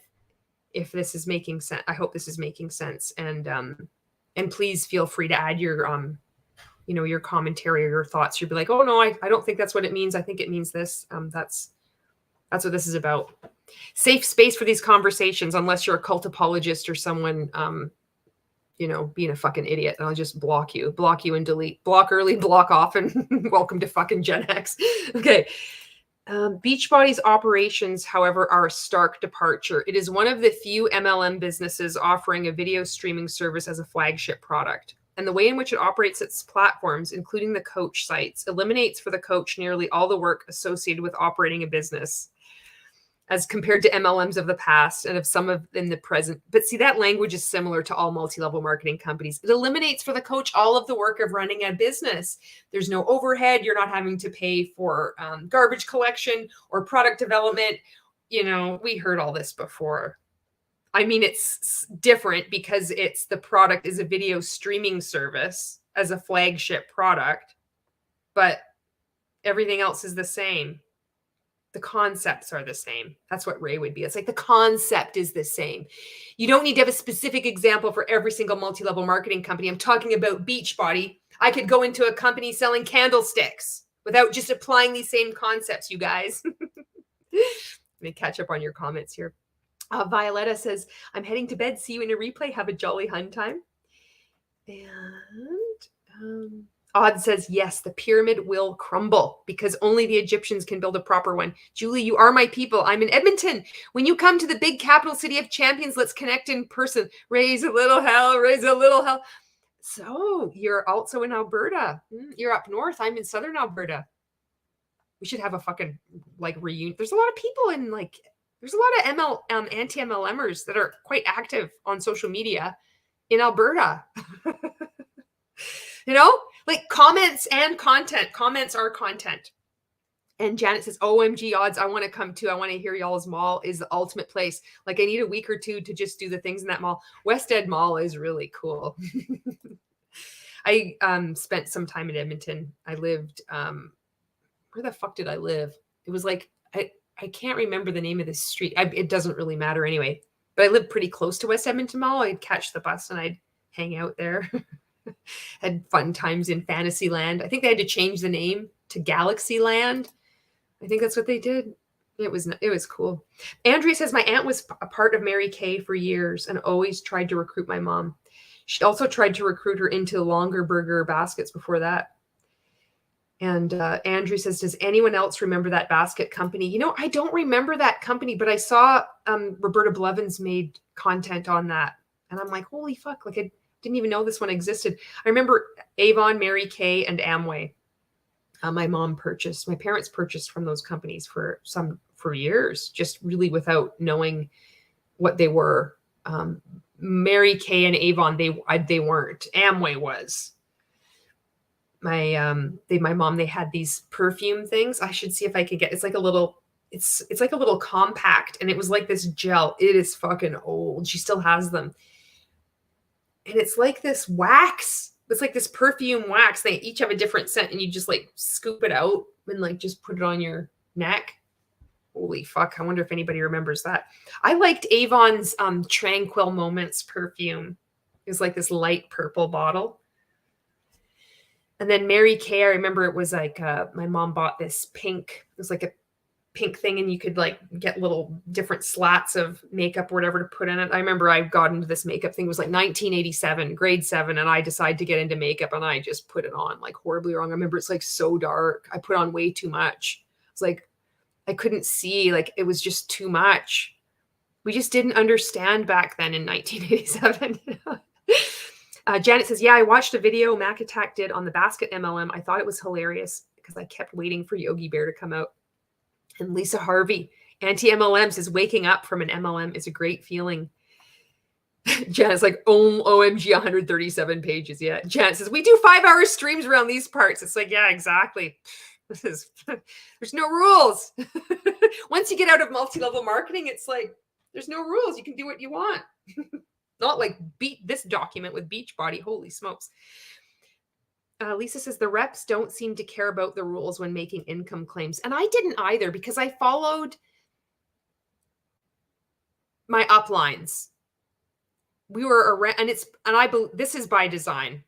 if this is making sense, I hope this is making sense. And please feel free to add your, your commentary or your thoughts. You'd be like, oh no, I don't think that's what it means. I think it means this. That's what this is about. Safe space for these conversations, unless you're a cult apologist or someone, being a fucking idiot. I'll just block you and delete. Block early, block often. Welcome to fucking Gen X. Okay. Beachbody's operations, however, are a stark departure. It is one of the few MLM businesses offering a video streaming service as a flagship product. And the way in which it operates its platforms, including the coach sites, eliminates for the coach nearly all the work associated with operating a business, as compared to MLMs of the past and of some of in the present. But see, that language is similar to all multi-level marketing companies. It eliminates for the coach all of the work of running a business. There's no overhead. You're not having to pay for garbage collection or product development. You know, we heard all this before. I mean, it's different because the product is a video streaming service as a flagship product, but everything else is the same. The concepts are the same. That's what Ray would be. It's like the concept is the same. You don't need to have a specific example for every single multi-level marketing company. I'm talking about Beachbody. I could go into a company selling candlesticks without just applying these same concepts, you guys. Let me catch up on your comments here. Violetta says, I'm heading to bed. See you in a replay. Have a jolly hun time. And Odd says, yes, the pyramid will crumble because only the Egyptians can build a proper one. Julie, you are my people. I'm in Edmonton. When you come to the big capital city of champions, let's connect in person. Raise a little hell, raise a little hell. So you're also in Alberta. You're up north. I'm in southern Alberta. We should have a fucking like reunion. There's a lot of people in like, there's a lot of anti-MLMers that are quite active on social media in Alberta. You know, like comments and content. Comments are content. And Janet says, OMG odds, I want to come too. I want to hear y'all's mall is the ultimate place. Like I need a week or two to just do the things in that mall. West Ed Mall is really cool. I spent some time in Edmonton. I lived, where the fuck did I live? It was like, I can't remember the name of this street. It doesn't really matter anyway. But I lived pretty close to West Edmonton Mall. I'd catch the bus and I'd hang out there. Had fun times in Fantasyland. I think they had to change the name to Galaxyland. I think that's what they did. It was cool. Andrea says, my aunt was a part of Mary Kay for years and always tried to recruit my mom. She also tried to recruit her into longer burger baskets before that. And Andrew says, does anyone else remember that basket company? You know, I don't remember that company, but I saw Roberta Blevins made content on that. And I'm like, holy fuck, like I didn't even know this one existed. I remember Avon, Mary Kay, and Amway. My parents purchased from those companies for years, just really without knowing what they were. Mary Kay and Avon, they weren't. Amway was. My mom, they had these perfume things. I should see if I could get, it's like a little compact, and it was like this gel. It is fucking old. She still has them. And it's like this wax. It's like this perfume wax. They each have a different scent, and you just like scoop it out and like just put it on your neck. Holy fuck. I wonder if anybody remembers that. I liked Avon's Tranquil Moments perfume. It was like this light purple bottle. And then Mary Kay, I remember it was like, my mom bought this pink, it was like a pink thing, and you could like get little different slats of makeup or whatever to put in it. I remember I got into this makeup thing. It was like 1987, grade 7. And I decided to get into makeup, and I just put it on like horribly wrong. I remember it's like so dark. I put on way too much. It's like, I couldn't see, like it was just too much. We just didn't understand back then in 1987. You know? Janet says, yeah, I watched a video Mac Attack did on the basket MLM. I thought it was hilarious because I kept waiting for Yogi Bear to come out. And Lisa Harvey, Anti-MLM, says, waking up from an MLM is a great feeling. Janet's like, OMG, 137 pages. Yeah. Janet says, we do 5-hour streams around these parts. It's like, yeah, exactly. There's no rules. Once you get out of multi-level marketing, it's like, there's no rules. You can do what you want. Not like beat this document with Beachbody. Holy smokes. Lisa says the reps don't seem to care about the rules when making income claims. And I didn't either, because I followed my uplines. We were around, and this is by design.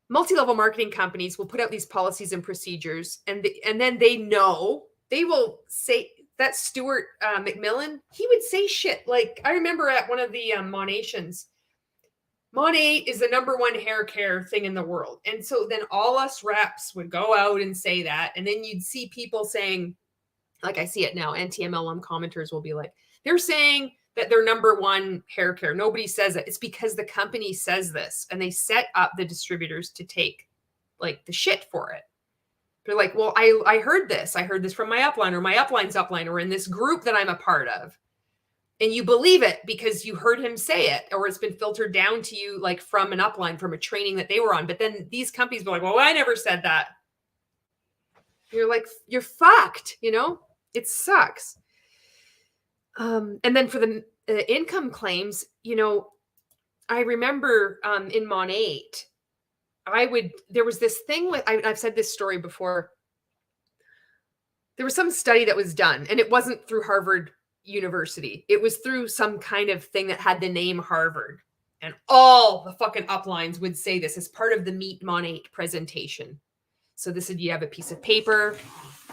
Multi-level marketing companies will put out these policies and procedures, and then they will say that Stuart McMillan, he would say shit. Like, I remember at one of the Monations, Monat is the #1 hair care thing in the world. And so then all us reps would go out and say that. And then you'd see people saying, like I see it now, anti-MLM commenters will be like, they're saying that they're number one hair care. Nobody says it. It's because the company says this, and they set up the distributors to take like the shit for it. They're like, well, I heard this. I heard this from my upline, or my upline's upline, or in this group that I'm a part of. And you believe it because you heard him say it, or it's been filtered down to you like from an upline, from a training that they were on. But then these companies were like, well, I never said that. You're like, you're fucked, you know? It sucks. And then for the income claims, you know, I remember in Mon 8, there was this thing with, I've said this story before. There was some study that was done, and it wasn't through Harvard University. It was through some kind of thing that had the name Harvard. And all the fucking uplines would say this as part of the Meet Mon 8 presentation. So this is, you have a piece of paper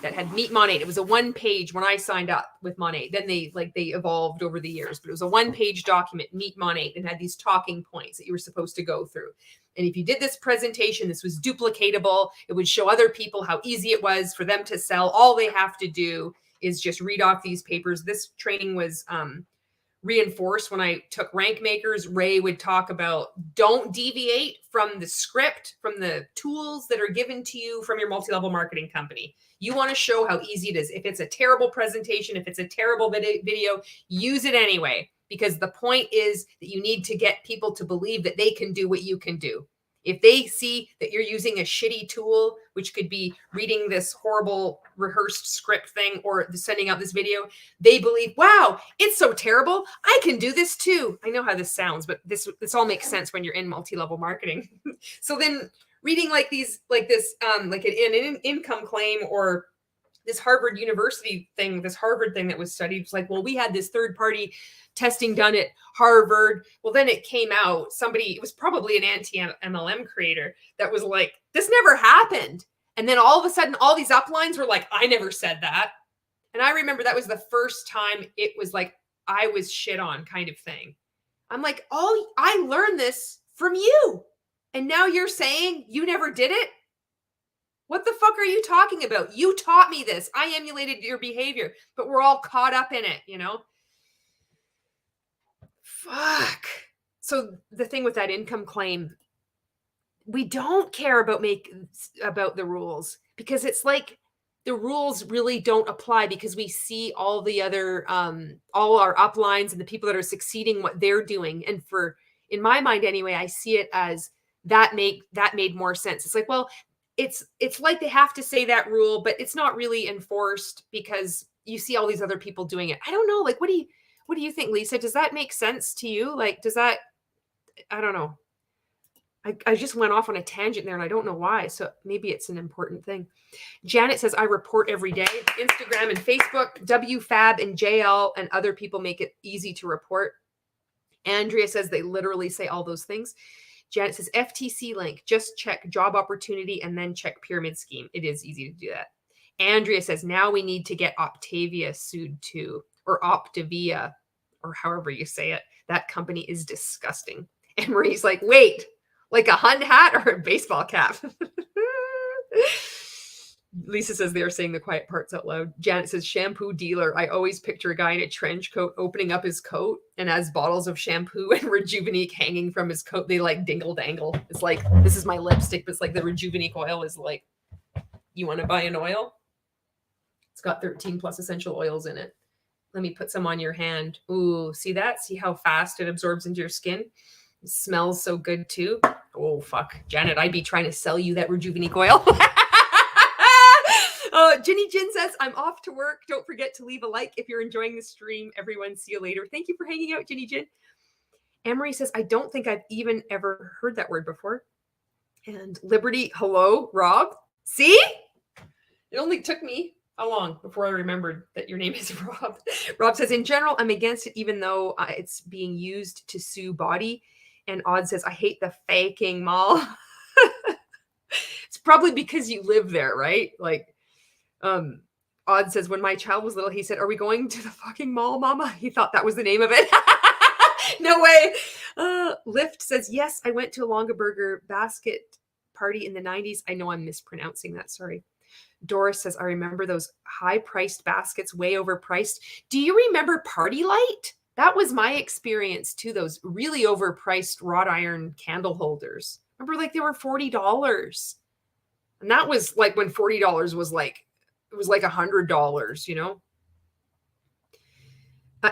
that had Meet Mon 8. It was a 1-page when I signed up with Mon 8. Then they evolved over the years, but it was a 1-page document, Meet Mon 8, and had these talking points that you were supposed to go through. And if you did this presentation, this was duplicatable. It would show other people how easy it was for them to sell. All they have to do is just read off these papers. This training was reinforced when I took rank makers. Ray would talk about, don't deviate from the script, from the tools that are given to you from your multi-level marketing company. You want to show how easy it is. If it's a terrible presentation, if it's a terrible video, use it anyway, because the point is that you need to get people to believe that they can do what you can do. If they see that you're using a shitty tool, which could be reading this horrible rehearsed script thing or sending out this video, they believe, wow, it's so terrible, I can do this too. I know how this sounds, but this all makes sense when you're in multi-level marketing. So then reading like these, like this, like an income claim, or this Harvard University thing, this Harvard thing that was studied, it's like, well, we had this third party testing done at Harvard. Well, then it came out, it was probably an anti-MLM creator that was like, this never happened. And then all of a sudden, all these uplines were like, I never said that. And I remember that was the first time it was like, I was shit on kind of thing. I'm like, oh, I learned this from you. And now you're saying you never did it? What the fuck are you talking about? You taught me this. I emulated your behavior, but we're all caught up in it, you know? Fuck. So the thing with that income claim, we don't care about the rules, because it's like the rules really don't apply, because we see all the other, all our uplines and the people that are succeeding, what they're doing. And in my mind anyway, I see it as that made more sense. It's like, well, it's like they have to say that rule, but it's not really enforced because you see all these other people doing it. I don't know. Like, what do you think, Lisa? Does that make sense to you? Like, I don't know. I just went off on a tangent there and I don't know why. So maybe it's an important thing. Janet says, I report every day. Instagram and Facebook, WFAB and JL and other people make it easy to report. Andrea says they literally say all those things. Janet says, FTC link, just check job opportunity and then check pyramid scheme. It is easy to do that. Andrea says, now we need to get Optavia sued too, or Optavia, or however you say it. That company is disgusting. And Marie's like, wait, like a Hun hat or a baseball cap? Lisa says they're saying the quiet parts out loud. Janet says, shampoo dealer. I always picture a guy in a trench coat opening up his coat and has bottles of shampoo and Rejuvenique hanging from his coat. They like dingle dangle. It's like, this is my lipstick, but it's like the Rejuvenique oil is like, you want to buy an oil? It's got 13 plus essential oils in it. Let me put some on your hand. Ooh, see that? See how fast it absorbs into your skin? It smells so good too. Oh, fuck. Janet, I'd be trying to sell you that Rejuvenique oil. Ginny Jin says, I'm off to work. Don't forget to leave a like if you're enjoying the stream. Everyone, see you later. Thank you for hanging out, Ginny Jin. Anne-Marie says, I don't think I've even ever heard that word before. And Liberty, hello, Rob. See? It only took me how long before I remembered that your name is Rob? Rob says, in general, I'm against it, even though it's being used to sue body. And Odd says, I hate the faking mall. It's probably because you live there, right? Like, Odd says, when my child was little, he said, are we going to the fucking mall, mama? He thought that was the name of it. No way. Lift says, yes, I went to a Longaberger basket party in the 90s. I know I'm mispronouncing that. Sorry. Doris says, I remember those high-priced baskets, way overpriced. Do you remember Party Light? That was my experience too, those really overpriced wrought iron candle holders. Remember, like they were $40. And that was like when $40 was like, it was like $100, you know?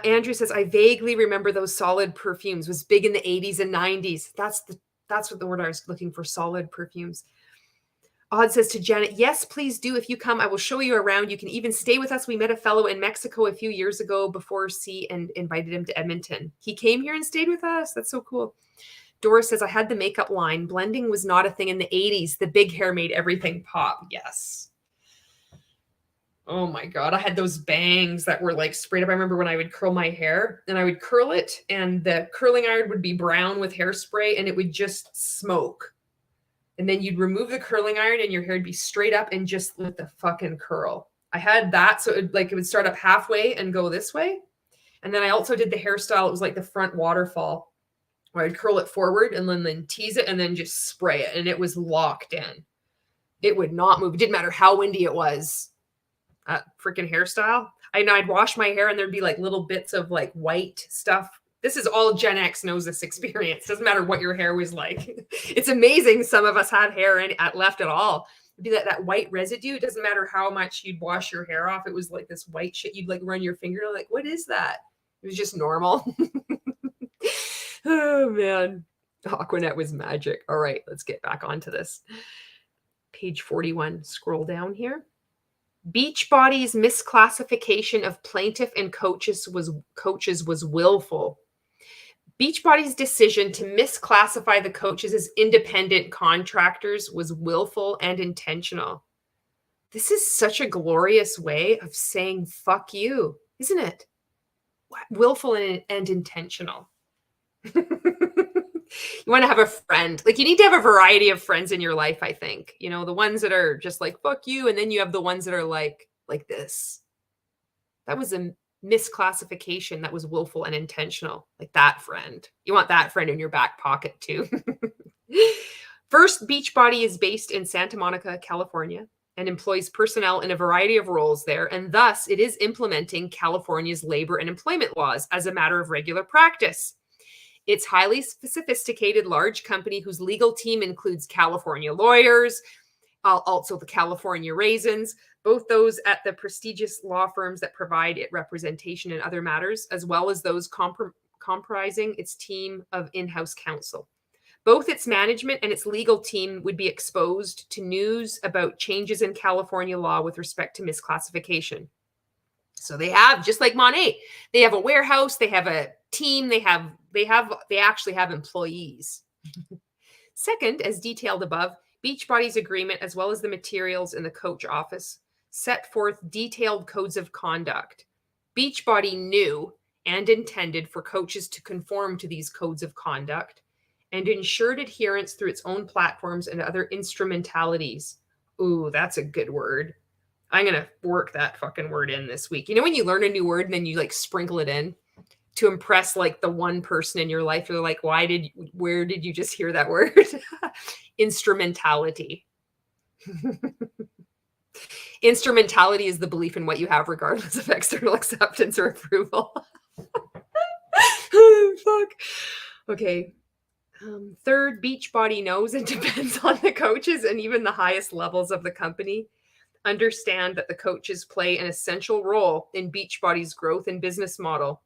Andrew says, I vaguely remember those solid perfumes. It was big in the 80s and 90s. That's what the word I was looking for, solid perfumes. Odd says to Janet, yes, please do. If you come, I will show you around. You can even stay with us. We met a fellow in Mexico a few years ago before C and invited him to Edmonton. He came here and stayed with us. That's so cool. Doris says, I had the makeup line. Blending was not a thing in the 80s. The big hair made everything pop. Yes. Oh my God. I had those bangs that were like sprayed up. I remember when I would curl my hair and I would curl it and the curling iron would be brown with hairspray and it would just smoke. And then you'd remove the curling iron and your hair would be straight up and just let the fucking curl. I had that. So it would start up halfway and go this way. And then I also did the hairstyle. It was like the front waterfall where I'd curl it forward and then tease it and then just spray it. And it was locked in. It would not move. It didn't matter how windy it was. Freaking hairstyle. I'd wash my hair and there'd be like little bits of like white stuff. This is all Gen X knows this experience. Doesn't matter what your hair was like. It's amazing some of us had hair left at all. It'd be that white residue. It doesn't matter how much you'd wash your hair off. It was like this white shit. You'd like run your finger. Like, what is that? It was just normal. Oh, man. Aquanet was magic. All right, let's get back onto this. Page 41. Scroll down here. Beachbody's misclassification of plaintiff and coaches was willful. Beachbody's decision to misclassify the coaches as independent contractors was willful and intentional. This is such a glorious way of saying fuck you, isn't it? Willful and intentional. You want to have a friend. Like, you need to have a variety of friends in your life, I think. You know, the ones that are just like, fuck you. And then you have the ones that are like this. That was a misclassification that was willful and intentional. Like that friend. You want that friend in your back pocket too. First, Beachbody is based in Santa Monica, California, and employs personnel in a variety of roles there. And thus, it is implementing California's labor and employment laws as a matter of regular practice. It's highly sophisticated, large company whose legal team includes California lawyers, also the California Raisins, both those at the prestigious law firms that provide it representation in other matters, as well as those comprising its team of in-house counsel. Both its management and its legal team would be exposed to news about changes in California law with respect to misclassification. So they have, just like Monet, they have a warehouse, they have a team, they actually have employees. Second, as detailed above, Beachbody's agreement, as well as the materials in the coach office, set forth detailed codes of conduct. Beachbody knew and intended for coaches to conform to these codes of conduct and ensured adherence through its own platforms and other instrumentalities. Ooh, that's a good word. I'm going to work that fucking word in this week. You know, when you learn a new word and then you like sprinkle it in to impress like the one person in your life, you're like, where did you just hear that word? Instrumentality. Instrumentality is the belief in what you have regardless of external acceptance or approval. Fuck. Okay. Third, Beachbody knows and depends on the coaches and even the highest levels of the company. Understand that the coaches play an essential role in Beachbody's growth and business model.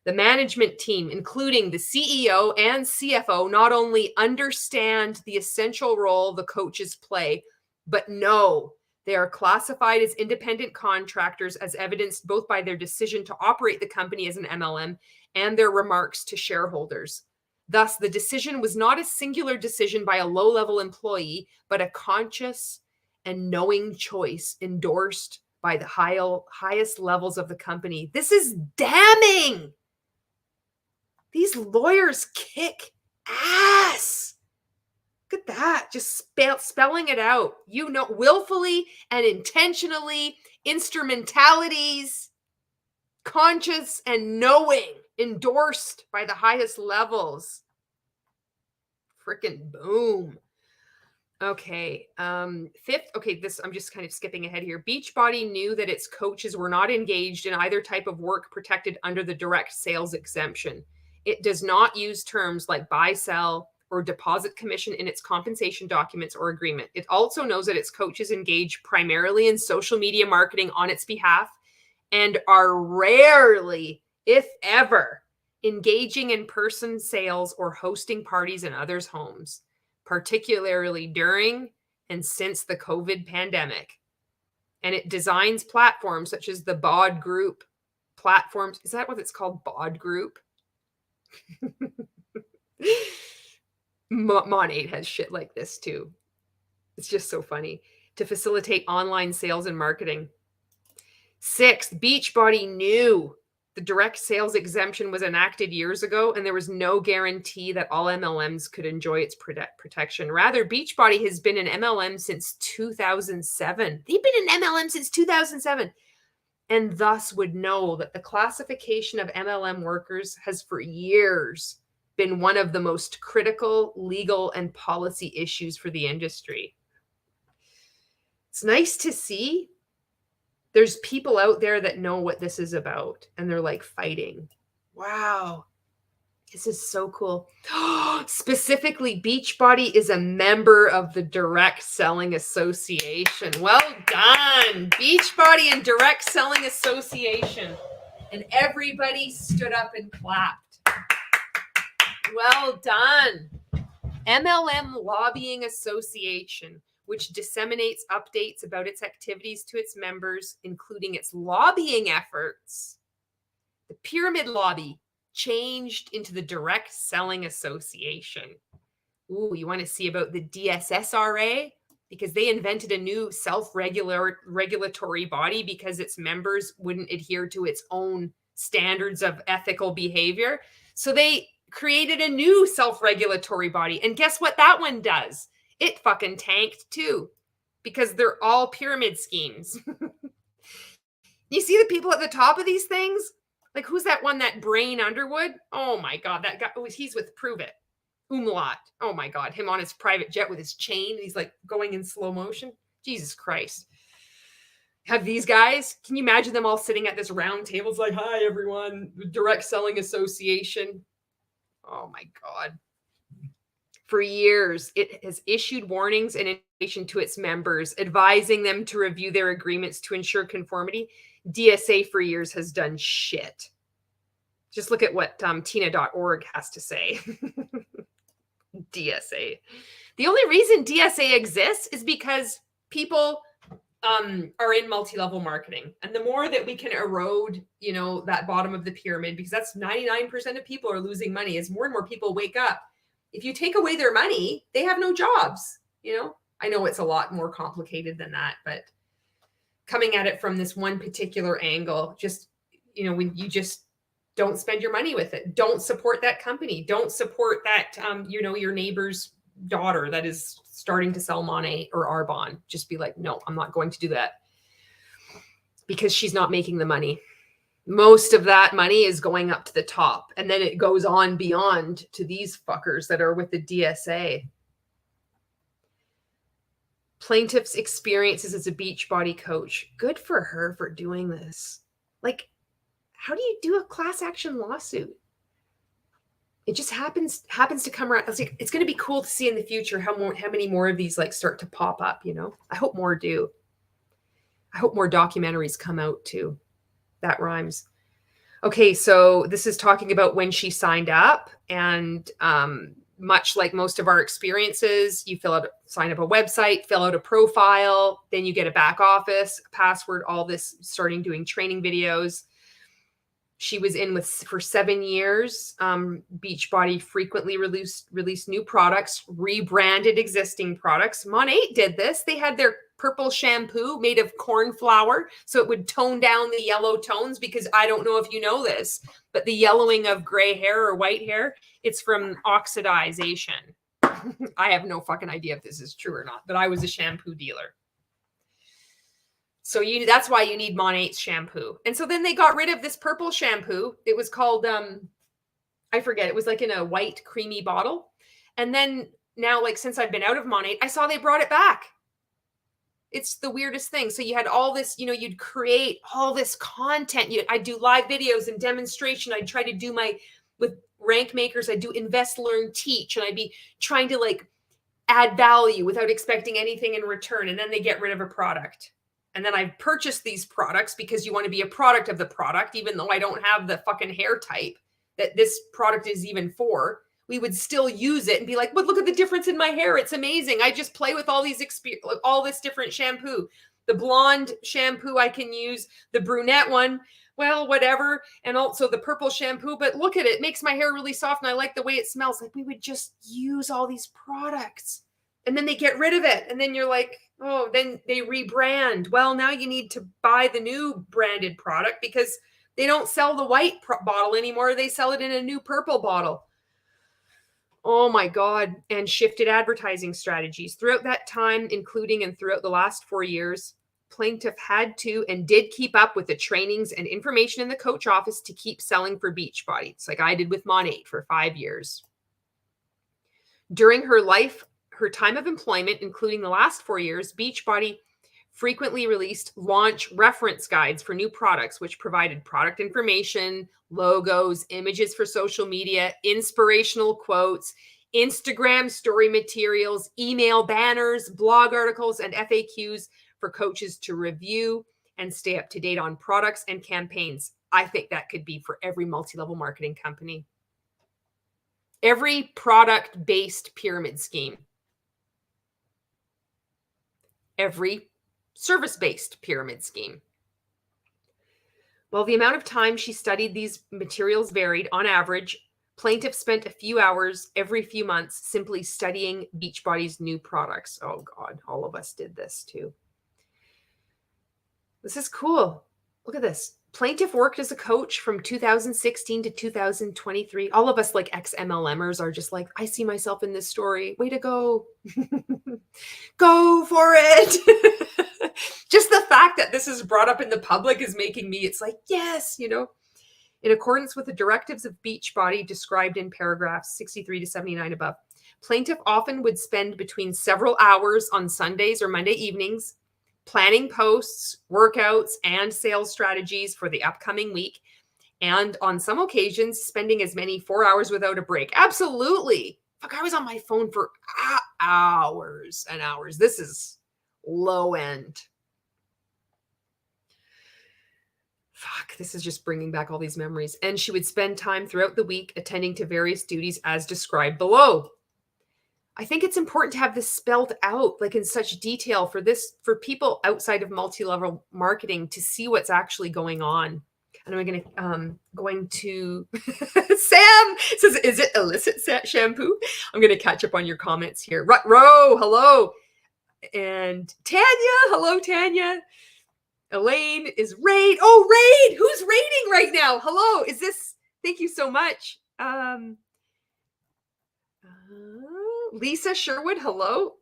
The management team, including the CEO and CFO, not only understand the essential role the coaches play, but know they are classified as independent contractors, as evidenced both by their decision to operate the company as an MLM and their remarks to shareholders. Thus, the decision was not a singular decision by a low-level employee, but a conscious and knowing choice endorsed by the highest levels of the company. This is damning. These lawyers kick ass. Look at that. Just spelling it out. You know, willfully and intentionally, instrumentalities, conscious and knowing, endorsed by the highest levels. Freaking boom. Okay. Fifth, okay, this I'm just kind of skipping ahead here. Beachbody knew that its coaches were not engaged in either type of work protected under the direct sales exemption. It does not use terms like buy, sell, or deposit commission in its compensation documents or agreement. It also knows that its coaches engage primarily in social media marketing on its behalf and are rarely, if ever, engaging in person sales or hosting parties in others' homes, particularly during and since the COVID pandemic. And it designs platforms such as the BOD group platforms. Is that what it's called? BOD group? Mon8 has shit like this too. It's just so funny. To facilitate online sales and marketing. Sixth, Beachbody knew the direct sales exemption was enacted years ago, and there was no guarantee that all MLMs could enjoy its protection. Rather, Beachbody has been an MLM since 2007. They've been an MLM since 2007, and thus would know that the classification of MLM workers has for years been one of the most critical legal and policy issues for the industry. It's nice to see there's people out there that know what this is about, and they're like fighting. Wow. This is so cool. Specifically, Beachbody is a member of the Direct Selling Association. Well done. Beachbody and Direct Selling Association. And everybody stood up and clapped. Well done. MLM Lobbying Association, which disseminates updates about its activities to its members, including its lobbying efforts. The pyramid lobby changed into the Direct Selling Association. Ooh, you want to see about the DSSRA? Because they invented a new self-regulatory body because its members wouldn't adhere to its own standards of ethical behavior. So they created a new self-regulatory body. And guess what that one does? It fucking tanked too, because they're all pyramid schemes. You see the people at the top of these things? Like, who's that one, that Brain Underwood? Oh my God, that guy, he's with Prove It. Umlaut. Oh my God, him on his private jet with his chain. He's like going in slow motion. Jesus Christ. Have these guys, can you imagine them all sitting at this round table? It's like, hi, everyone, Direct Selling Association. Oh my God. For years, it has issued warnings and information to its members, advising them to review their agreements to ensure conformity. DSA for years has done shit. Just look at what Tina.org has to say. DSA. The only reason DSA exists is because people are in multi-level marketing. And the more that we can erode, that bottom of the pyramid, because that's 99% of people are losing money, as more and more people wake up. If you take away their money, they have no jobs. I know it's a lot more complicated than that, but coming at it from this one particular angle, just, when you just don't spend your money with it, don't support that company, don't support that, your neighbor's daughter that is starting to sell Mon8 or Arbonne. Just be like, no, I'm not going to do that, because she's not making the money. Most of that money is going up to the top, and then it goes on beyond to these fuckers that are with the DSA. Plaintiff's experiences as a Beachbody coach. Good for her for doing this. Like, how do you do a class action lawsuit? It just happens to come around. I was like, it's going to be cool to see in the future how many more of these like start to pop up. I hope more do. I hope more documentaries come out too. That rhymes. Okay, so this is talking about when she signed up, and much like most of our experiences, you sign up a website, fill out a profile, then you get a back office, a password, all this, starting doing training videos. She was in for 7 years. Beachbody frequently released new products, rebranded existing products. Mon8 did this. They had their purple shampoo made of corn flour, so it would tone down the yellow tones, because I don't know if you know this, but the yellowing of gray hair or white hair, it's from oxidization. I have no fucking idea if this is true or not, but I was a shampoo dealer. So that's why you need Mon8's shampoo. And so then they got rid of this purple shampoo. It was called, I forget, it was like in a white creamy bottle. And then now, like since I've been out of Monate, I saw they brought it back. It's the weirdest thing. So you had all this, you'd create all this content. I'd do live videos and demonstration. I'd try to do with rank makers, I'd do invest, learn, teach. And I'd be trying to like add value without expecting anything in return. And then they get rid of a product. And then I purchased these products because you want to be a product of the product, even though I don't have the fucking hair type that this product is even for. We would still use it and be like, but look at the difference in my hair. It's amazing. I just play with all all this different shampoo. The blonde shampoo I can use, the brunette one, well, whatever. And also the purple shampoo, but look at it. It makes my hair really soft and I like the way it smells. Like we would just use all these products and then they get rid of it. And then you're like, oh, then they rebrand. Well, now you need to buy the new branded product because they don't sell the white bottle anymore. They sell it in a new purple bottle. Oh my God. And shifted advertising strategies. Throughout that time, including and throughout the last 4 years, Plaintiff had to and did keep up with the trainings and information in the coach office to keep selling for Beachbody. It's like I did with Monate for 5 years. During her time of employment, including the last 4 years, Beachbody frequently released launch reference guides for new products, which provided product information, logos, images for social media, inspirational quotes, Instagram story materials, email banners, blog articles, and FAQs for coaches to review and stay up to date on products and campaigns. I think that could be for every multi-level marketing company. Every product-based pyramid scheme. Every service-based pyramid scheme. While the amount of time she studied these materials varied, on average, Plaintiff spent a few hours every few months simply studying Beachbody's new products. Oh God, all of us did this too. This is cool. Look at this. Plaintiff worked as a coach from 2016 to 2023. All of us like ex-MLMers are just like, I see myself in this story. Way to go. Go for it. Just the fact that this is brought up in the public is making me, it's like, yes, in accordance with the directives of Beachbody described in paragraphs 63 to 79 above, Plaintiff often would spend between several hours on Sundays or Monday evenings planning posts, workouts, and sales strategies for the upcoming week. And on some occasions, spending as many 4 hours without a break. Absolutely. Fuck, I was on my phone for hours and hours. This is low end. Fuck, this is just bringing back all these memories. And she would spend time throughout the week attending to various duties as described below. I think it's important to have this spelled out like in such detail for people outside of multi-level marketing to see what's actually going on. And I'm going to Sam says, is it illicit shampoo? I'm going to catch up on your comments here. Ro, hello. And Tanya, hello, Tanya. Elaine is raid. Oh, raid. Who's raiding right now? Hello. Is this, thank you so much. Lisa Sherwood, hello.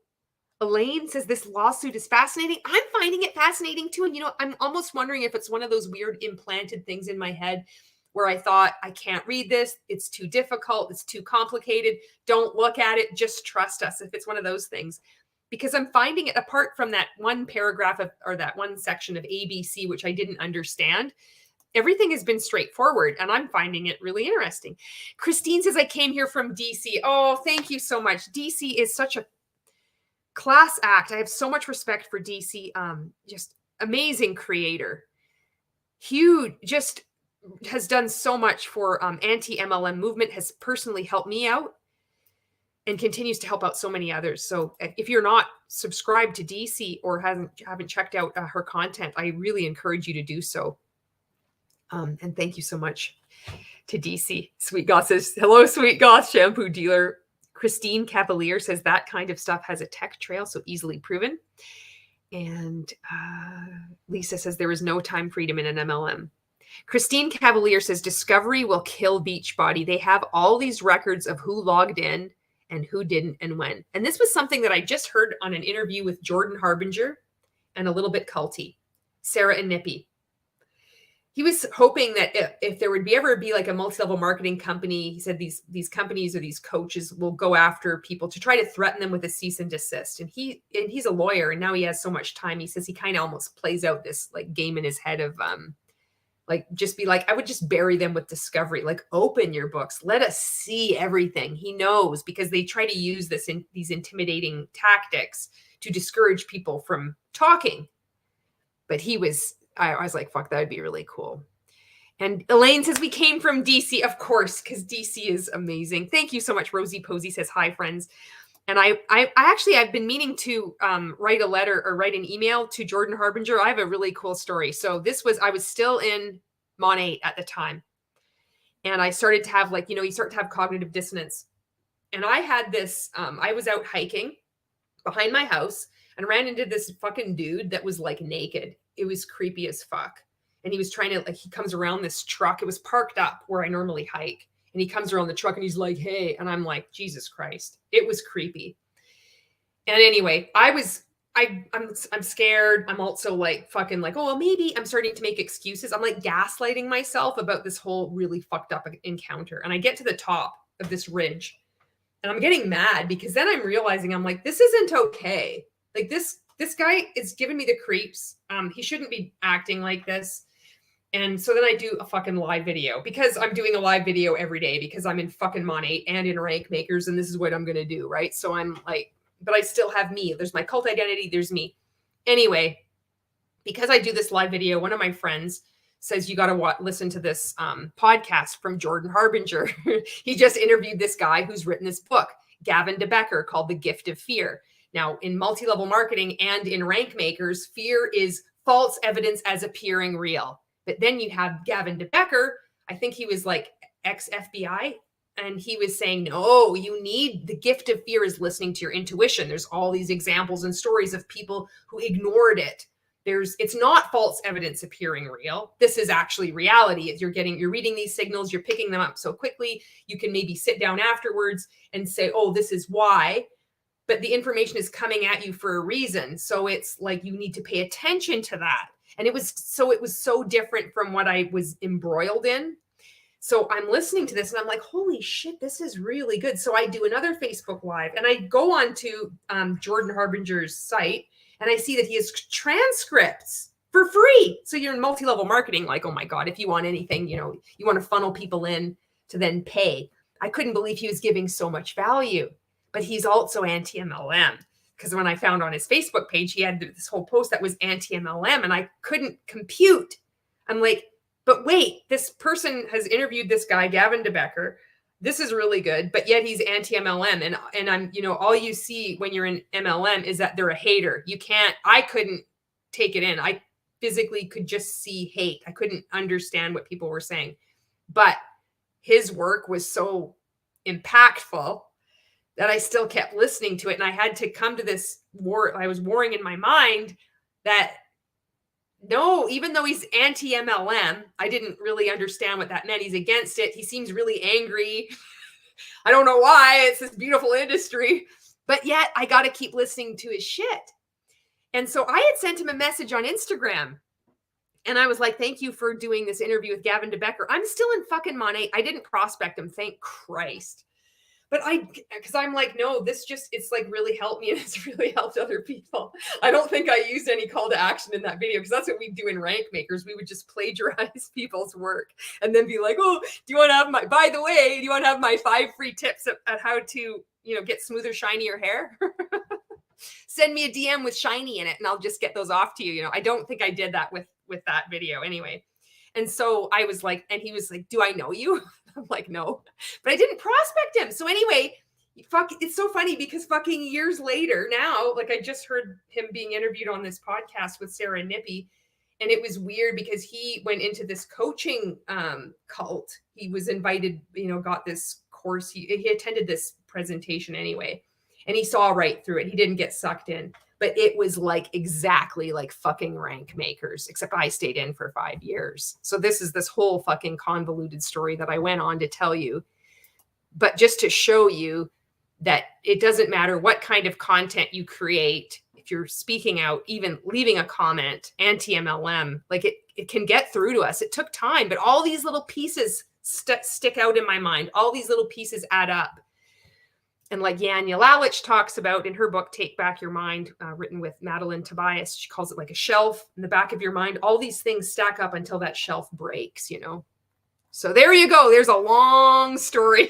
Elaine says this lawsuit is fascinating. I'm finding it fascinating too. And I'm almost wondering if it's one of those weird implanted things in my head where I thought, I can't read this. It's too difficult. It's too complicated. Don't look at it. Just trust us. If it's one of those things, because I'm finding it apart from that one paragraph or that one section of ABC, which I didn't understand. Everything has been straightforward and I'm finding it really interesting. Christine says, I came here from DC. Oh, thank you so much. DC is such a class act. I have so much respect for DC. Just amazing creator. Huge, just has done so much for anti-MLM movement, has personally helped me out and continues to help out so many others. So if you're not subscribed to DC or haven't checked out her content, I really encourage you to do so. And thank you so much to DC. Sweet Goth says, hello, Sweet Goth shampoo dealer. Christine Cavalier says that kind of stuff has a tech trail, so easily proven. And Lisa says there is no time freedom in an MLM. Christine Cavalier says discovery will kill Beachbody. They have all these records of who logged in and who didn't and when. And this was something that I just heard on an interview with Jordan Harbinger and a little bit culty, Sarah and Nippy. he was hoping that if there would ever be like a multi-level marketing company, he said these companies or these coaches will go after people to try to threaten them with a cease and desist. And he's a lawyer, and now he has so much time. He says he kind of almost plays out this like game in his head of like just be like, I would just bury them with discovery, like open your books, let us see everything. He knows, because they try to use these intimidating tactics to discourage people from talking. But I was like, fuck, that would be really cool. And Elaine says, we came from DC, of course, because DC is amazing. Thank you so much. Rosie Posey says, hi, friends. And I've been meaning to write a letter or write an email to Jordan Harbinger. I have a really cool story. So I was still in Mon 8 at the time. And I started to have you start to have cognitive dissonance. And I had this, I was out hiking behind my house and ran into this fucking dude that was like naked. It was creepy as fuck. And he was trying to, he comes around this truck. It was parked up where I normally hike. And he comes around the truck and he's like, hey. And I'm like, Jesus Christ. It was creepy. And anyway, I'm scared. I'm also like fucking like, oh, well, maybe I'm starting to make excuses. I'm like gaslighting myself about this whole really fucked up encounter. And I get to the top of this ridge and I'm getting mad, because then I'm realizing I'm like, this isn't okay. Like this guy is giving me the creeps. He shouldn't be acting like this. And so then I do a fucking live video, because I'm doing a live video every day because I'm in fucking Mon 8 and in Rank Makers. And this is what I'm going to do. Right. So I'm like, but I still have me. There's my cult identity. There's me. Anyway, because I do this live video, one of my friends says, you got to listen to this podcast from Jordan Harbinger. He just interviewed this guy who's written this book, Gavin DeBecker, called The Gift of Fear. Now, in multi-level marketing and in Rank Makers, fear is false evidence as appearing real. But then you have Gavin DeBecker. I think he was like ex-FBI. And he was saying, no, you need the gift of fear is listening to your intuition. There's all these examples and stories of people who ignored it. It's not false evidence appearing real. This is actually reality. You're reading these signals, you're picking them up so quickly. You can maybe sit down afterwards and say, oh, this is why. But the information is coming at you for a reason. So it's like, you need to pay attention to that. And it was so different from what I was embroiled in. So I'm listening to this and I'm like, holy shit, this is really good. So I do another Facebook Live and I go on to Jordan Harbinger's site and I see that he has transcripts for free. So you're in multi-level marketing, like, oh my God, if you want anything, you want to funnel people in to then pay. I couldn't believe he was giving so much value, but he's also anti-MLM. Because when I found on his Facebook page, he had this whole post that was anti-MLM and I couldn't compute. I'm like, but wait, this person has interviewed this guy, Gavin DeBecker. This is really good, but yet he's anti-MLM. And I'm, all you see when you're in MLM is that they're a hater. I couldn't take it in. I physically could just see hate. I couldn't understand what people were saying, but his work was so impactful that I still kept listening to it. And I had to come to this war. I was warring in my mind that no, even though he's anti-MLM, I didn't really understand what that meant. He's against it. He seems really angry. I don't know why. It's this beautiful industry. But yet I got to keep listening to his shit. And so I had sent him a message on Instagram. And I was like, thank you for doing this interview with Gavin DeBecker. I'm still in fucking Mon 8. I didn't prospect him. Thank Christ. But because I'm like, no, it's like really helped me and it's really helped other people. I don't think I used any call to action in that video because that's what we do in Rank Makers. We would just plagiarize people's work and then be like, oh, do you want to have by the way, do you want to have my 5 free tips at how to, get smoother, shinier hair? Send me a DM with shiny in it and I'll just get those off to you. I don't think I did that with that video anyway. And so I was like, and he was like, do I know you? I'm like, no, but I didn't prospect him. So anyway, it's so funny because fucking years later now, like I just heard him being interviewed on this podcast with Sarah Nippy. And it was weird because he went into this coaching cult. He was invited, got this course. He attended this presentation anyway, and he saw right through it. He didn't get sucked in. But it was like exactly like fucking Rank Makers, except I stayed in for 5 years. So this is this whole fucking convoluted story that I went on to tell you. But just to show you that it doesn't matter what kind of content you create, if you're speaking out, even leaving a comment, anti-MLM, like it can get through to us. It took time, but all these little pieces stick out in my mind. All these little pieces add up. And like Yanya Lalich talks about in her book, Take Back Your Mind, written with Madeline Tobias, she calls it like a shelf in the back of your mind. All these things stack up until that shelf breaks, you know? So there you go. There's a long story.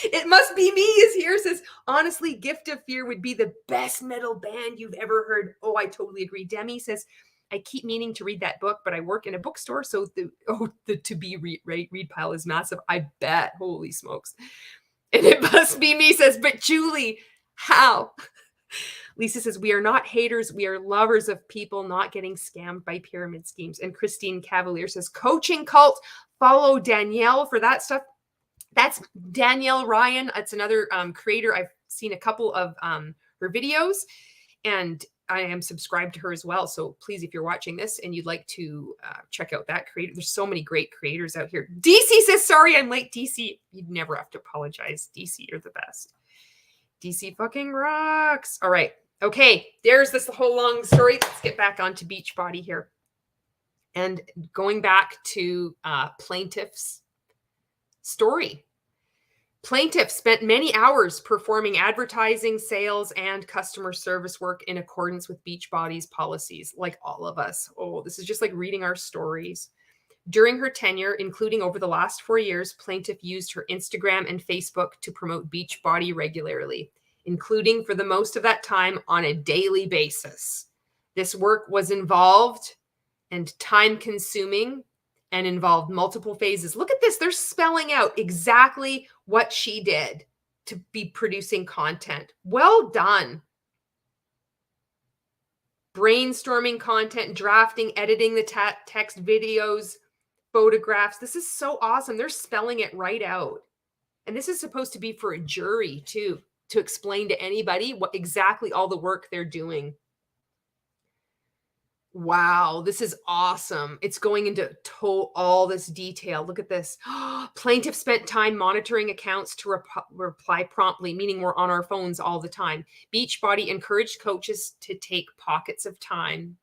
It Must Be Me is here. Says, honestly, Gift of Fear would be the best metal band you've ever heard. Oh, I totally agree. Demi says, I keep meaning to read that book, but I work in a bookstore. So the to be read pile is massive. I bet. Holy smokes. And It Must Be Me says, but Julie, how? Lisa says, we are not haters. We are lovers of people not getting scammed by pyramid schemes. And Christine Cavalier says, coaching cult, follow Danielle for that stuff. That's Danielle Ryan. It's another creator. I've seen a couple of her videos, and I am subscribed to her as well. So please, if you're watching this and you'd like to check out that creator, there's so many great creators out here. DC says, sorry, I'm late. DC, you'd never have to apologize. DC, you're the best. DC fucking rocks. All right. Okay. There's this whole long story. Let's get back onto Beachbody here. And going back to Plaintiff's story. Plaintiff spent many hours performing advertising, sales, and customer service work in accordance with Beachbody's policies, like all of us. Oh, this is just like reading our stories. During her tenure, including over the last 4 years, Plaintiff used her Instagram and Facebook to promote Beachbody regularly, including for the most of that time on a daily basis. This work was involved and time-consuming and involved multiple phases. Look at this. They're spelling out exactly what she did to be producing content. Well done. Brainstorming content, drafting, editing the text, videos, photographs. This is so awesome. They're spelling it right out. And this is supposed to be for a jury too, to explain to anybody what exactly all the work they're doing. Wow, this is awesome. It's going into all this detail. Look at this. Plaintiff spent time monitoring accounts to reply promptly, meaning we're on our phones all the time. Beachbody encouraged coaches to take pockets of time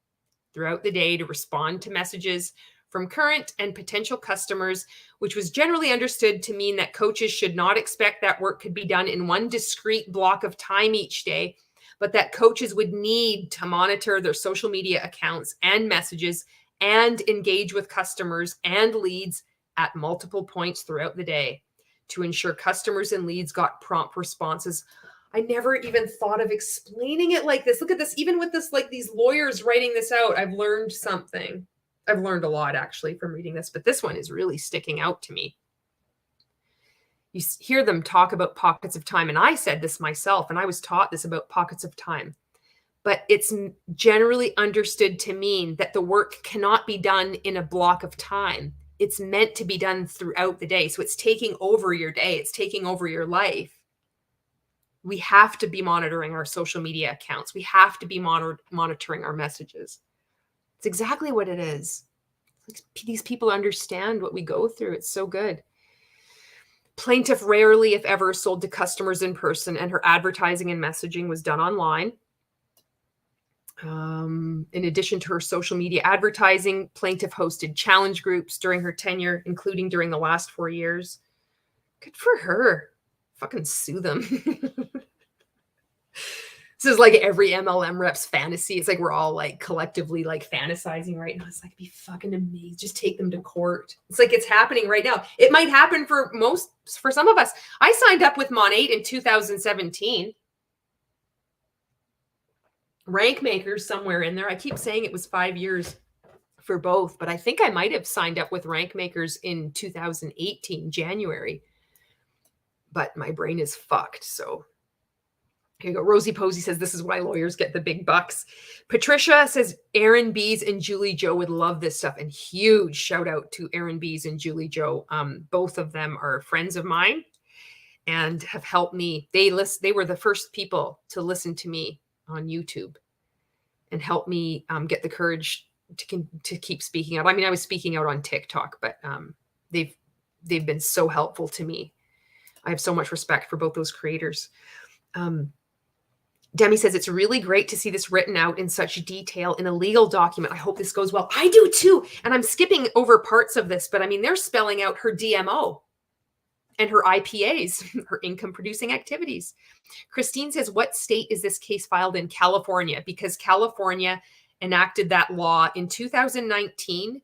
throughout the day to respond to messages from current and potential customers, which was generally understood to mean that coaches should not expect that work could be done in one discrete block of time each day, but that coaches would need to monitor their social media accounts and messages and engage with customers and leads at multiple points throughout the day to ensure customers and leads got prompt responses. I never even thought of explaining it like this. Look at this. Even with this, like these lawyers writing this out, I've learned something. I've learned a lot actually from reading this, but this one is really sticking out to me. You hear them talk about pockets of time. And I said this myself, and I was taught this about pockets of time. But it's generally understood to mean that the work cannot be done in a block of time. It's meant to be done throughout the day. So it's taking over your day. It's taking over your life. We have to be monitoring our social media accounts. We have to be monitoring our messages. It's exactly what it is. These people understand what we go through. It's so good. Plaintiff rarely, if ever, sold to customers in person, and her advertising and messaging was done online. In addition to her social media advertising, Plaintiff hosted challenge groups during her tenure, including during the last 4 years. Good for her. Fucking sue them. This is like every MLM rep's fantasy. It's like we're all like collectively like fantasizing right now. It's like, be fucking amazing. Just take them to court. It's like it's happening right now. It might happen for some of us. I signed up with Mon8 in 2017. Rank Makers somewhere in there. I keep saying it was 5 years for both, but I think I might have signed up with Rank Makers in 2018, January. But my brain is fucked, so here you go. Rosie Posey says, this is why lawyers get the big bucks. Patricia says, Aaron Bees and Julie Joe would love this stuff. And huge shout out to Aaron Bees and Julie Joe. Both of them are friends of mine and have helped me. They were the first people to listen to me on YouTube and help me get the courage to keep speaking out. I mean, I was speaking out on TikTok, but they've been so helpful to me. I have so much respect for both those creators. Demi says, it's really great to see this written out in such detail in a legal document. I hope this goes well. I do too. And I'm skipping over parts of this, but I mean, they're spelling out her DMO and her IPAs, her income producing activities. Christine says, what state is this case filed in? California, because California enacted that law in 2019,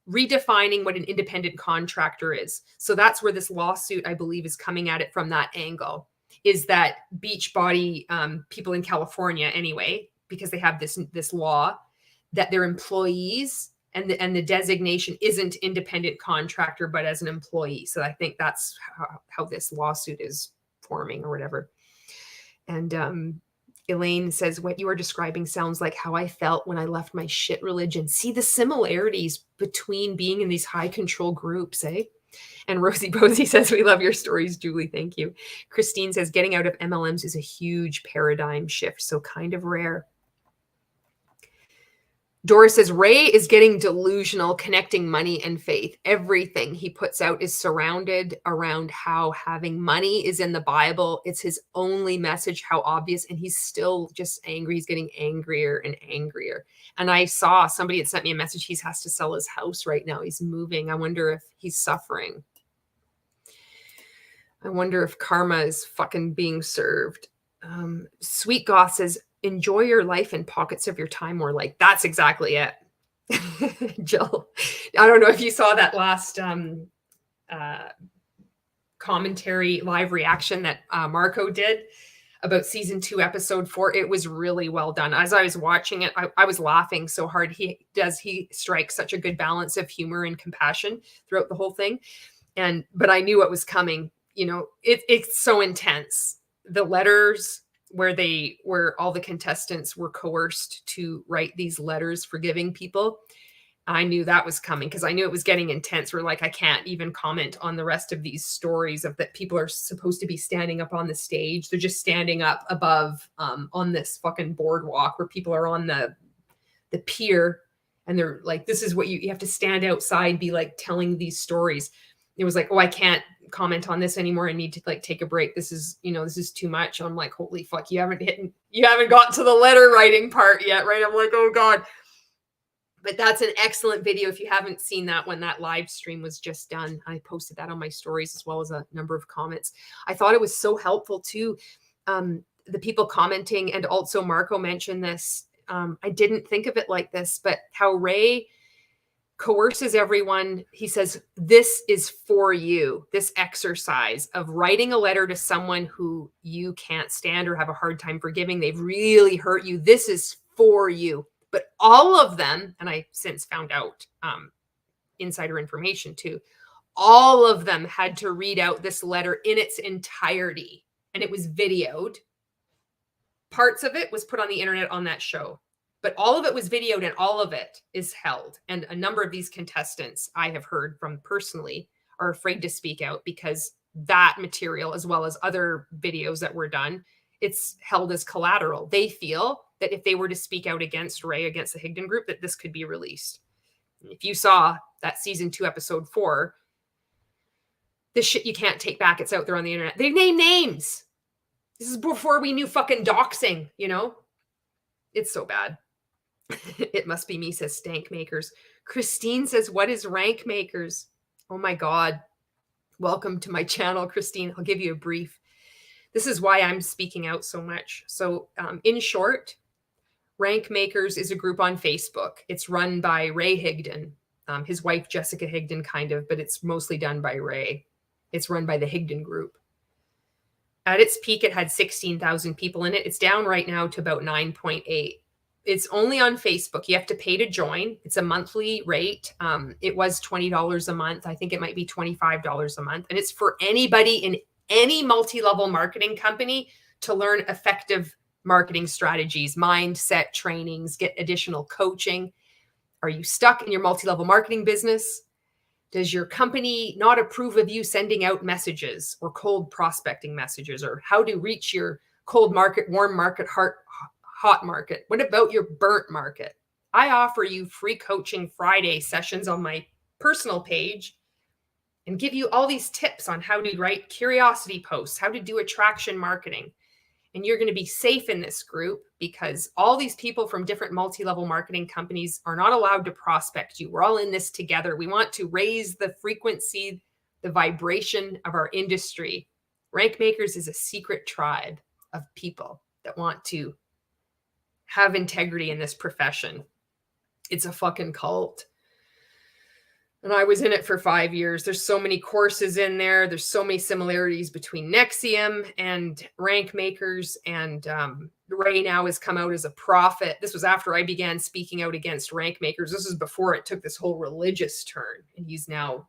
redefining what an independent contractor is. So that's where this lawsuit, I believe, is coming at it from that angle, is that Beachbody people in California anyway, because they have this law that their employees and the designation isn't independent contractor, but as an employee. So I think that's how this lawsuit is forming or whatever. And Elaine says, what you are describing sounds like how I felt when I left my shit religion. See the similarities between being in these high control groups, eh? And Rosie Posey says, we love your stories, Julie. Thank you. Christine says, getting out of MLMs is a huge paradigm shift, so kind of rare. Doris says, Ray is getting delusional, connecting money and faith. Everything he puts out is surrounded around how having money is in the Bible. It's his only message, how obvious. And he's still just angry. He's getting angrier and angrier. And I saw somebody had sent me a message. He has to sell his house right now. He's moving. I wonder if he's suffering. I wonder if karma is fucking being served. Sweet Goth says, enjoy your life in pockets of your time more. Like, that's exactly it. Jill, I don't know if you saw that last commentary live reaction that Marco did about season 2, episode 4. It was really well done. As I was watching it, I was laughing so hard. He strikes such a good balance of humor and compassion throughout the whole thing. But I knew what was coming. You know, it's so intense. The letters where all the contestants were coerced to write these letters forgiving people. I knew that was coming because I knew it was getting intense. We're like, I can't even comment on the rest of these stories of that people are supposed to be standing up on the stage. They're just standing up above on this fucking boardwalk where people are on the pier. And they're like, this is what you have to stand outside, be like telling these stories. It was like, oh, I can't comment on this anymore. I need to like take a break. This is too much. I'm like, holy fuck, you haven't gotten to the letter writing part yet, right? I'm like, oh God. But that's an excellent video. If you haven't seen that one, that live stream was just done. I posted that on my stories as well as a number of comments. I thought it was so helpful too. The people commenting, and also Marco mentioned this. I didn't think of it like this, but how Ray coerces everyone. He says, this is for you, this exercise of writing a letter to someone who you can't stand or have a hard time forgiving. They've really hurt you. This is for you. But all of them, and I since found out insider information too, all of them had to read out this letter in its entirety. And it was videoed. Parts of it was put on the internet on that show. But all of it was videoed and all of it is held. And a number of these contestants I have heard from personally are afraid to speak out because that material, as well as other videos that were done, it's held as collateral. They feel that if they were to speak out against Ray, against the Higdon group, that this could be released. If you saw that season 2, episode 4, this shit you can't take back. It's out there on the internet. They name names. This is before we knew fucking doxing, It's so bad. It must be me, says Stank Makers. Christine says, what is Rank Makers? Oh my God. Welcome to my channel, Christine. I'll give you a brief. This is why I'm speaking out so much. So in short, Rank Makers is a group on Facebook. It's run by Ray Higdon, his wife, Jessica Higdon, kind of, but it's mostly done by Ray. It's run by the Higdon group. At its peak, it had 16,000 people in it. It's down right now to about 9.8. It's only on Facebook. You have to pay to join. It's a monthly rate. It was $20 a month. I think it might be $25 a month. And it's for anybody in any multi-level marketing company to learn effective marketing strategies, mindset trainings, get additional coaching. Are you stuck in your multi-level marketing business? Does your company not approve of you sending out messages or cold prospecting messages, or how to reach your cold market, warm market, hot market? What about your burnt market? I offer you free coaching Friday sessions on my personal page and give you all these tips on how to write curiosity posts, how to do attraction marketing. And you're going to be safe in this group because all these people from different multi-level marketing companies are not allowed to prospect you. We're all in this together. We want to raise the frequency, the vibration of our industry. Rank Makers is a secret tribe of people that want to have integrity in this profession. It's a fucking cult. And I was in it for 5 years. There's so many courses in there. There's so many similarities between NXIVM and Rank Makers. And Ray now has come out as a prophet. This was after I began speaking out against Rank Makers. This is before it took this whole religious turn. And he's now,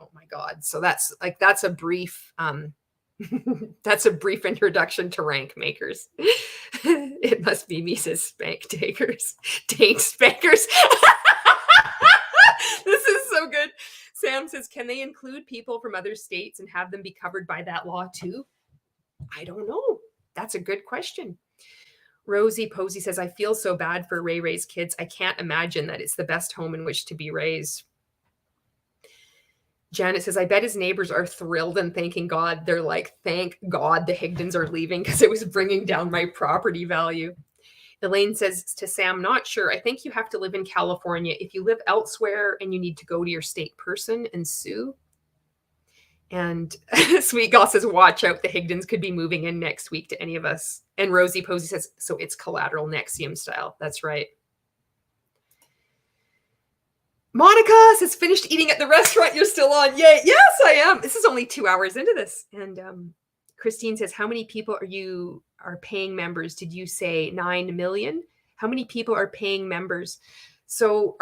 oh my God. So that's a brief that's a brief introduction to Rank Makers. It must be me, says Spank Takers. Tank Spankers. This is so good. Sam says, can they include people from other states and have them be covered by that law too? I don't know. That's a good question. Rosie Posey says, I feel so bad for Ray Ray's kids. I can't imagine that it's the best home in which to be raised. Janet says, I bet his neighbors are thrilled and thanking God. They're like, thank God the Higdons are leaving because it was bringing down my property value. Elaine says to Sam, not sure. I think you have to live in California. If you live elsewhere and you need to go to your state person and sue. And Sweet Gal says, watch out. The Higdons could be moving in next week to any of us. And Rosie Posey says, so it's collateral NXIVM style. That's right. Monica says, finished eating at the restaurant. You're still on. Yay. Yes, I am. This is only 2 hours into this. And Christine says, how many people are paying members? Did you say 9 million? How many people are paying members? So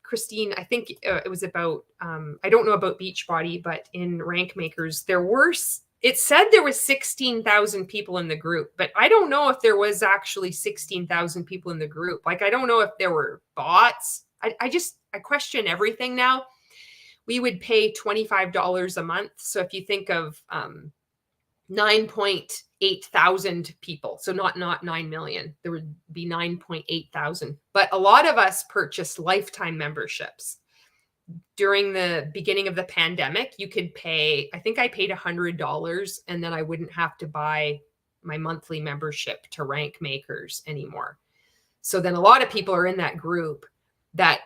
Christine, I think it was about, I don't know about Beachbody, but in Rank Makers, it said there was 16,000 people in the group, but I don't know if there was actually 16,000 people in the group. Like, I don't know if there were bots. I question everything now. We would pay $25 a month. So if you think of 9.8 thousand people, so not 9 million, there would be 9.8 thousand. But a lot of us purchased lifetime memberships. During the beginning of the pandemic, you could pay, I think I paid $100, and then I wouldn't have to buy my monthly membership to Rank Makers anymore. So then a lot of people are in that group that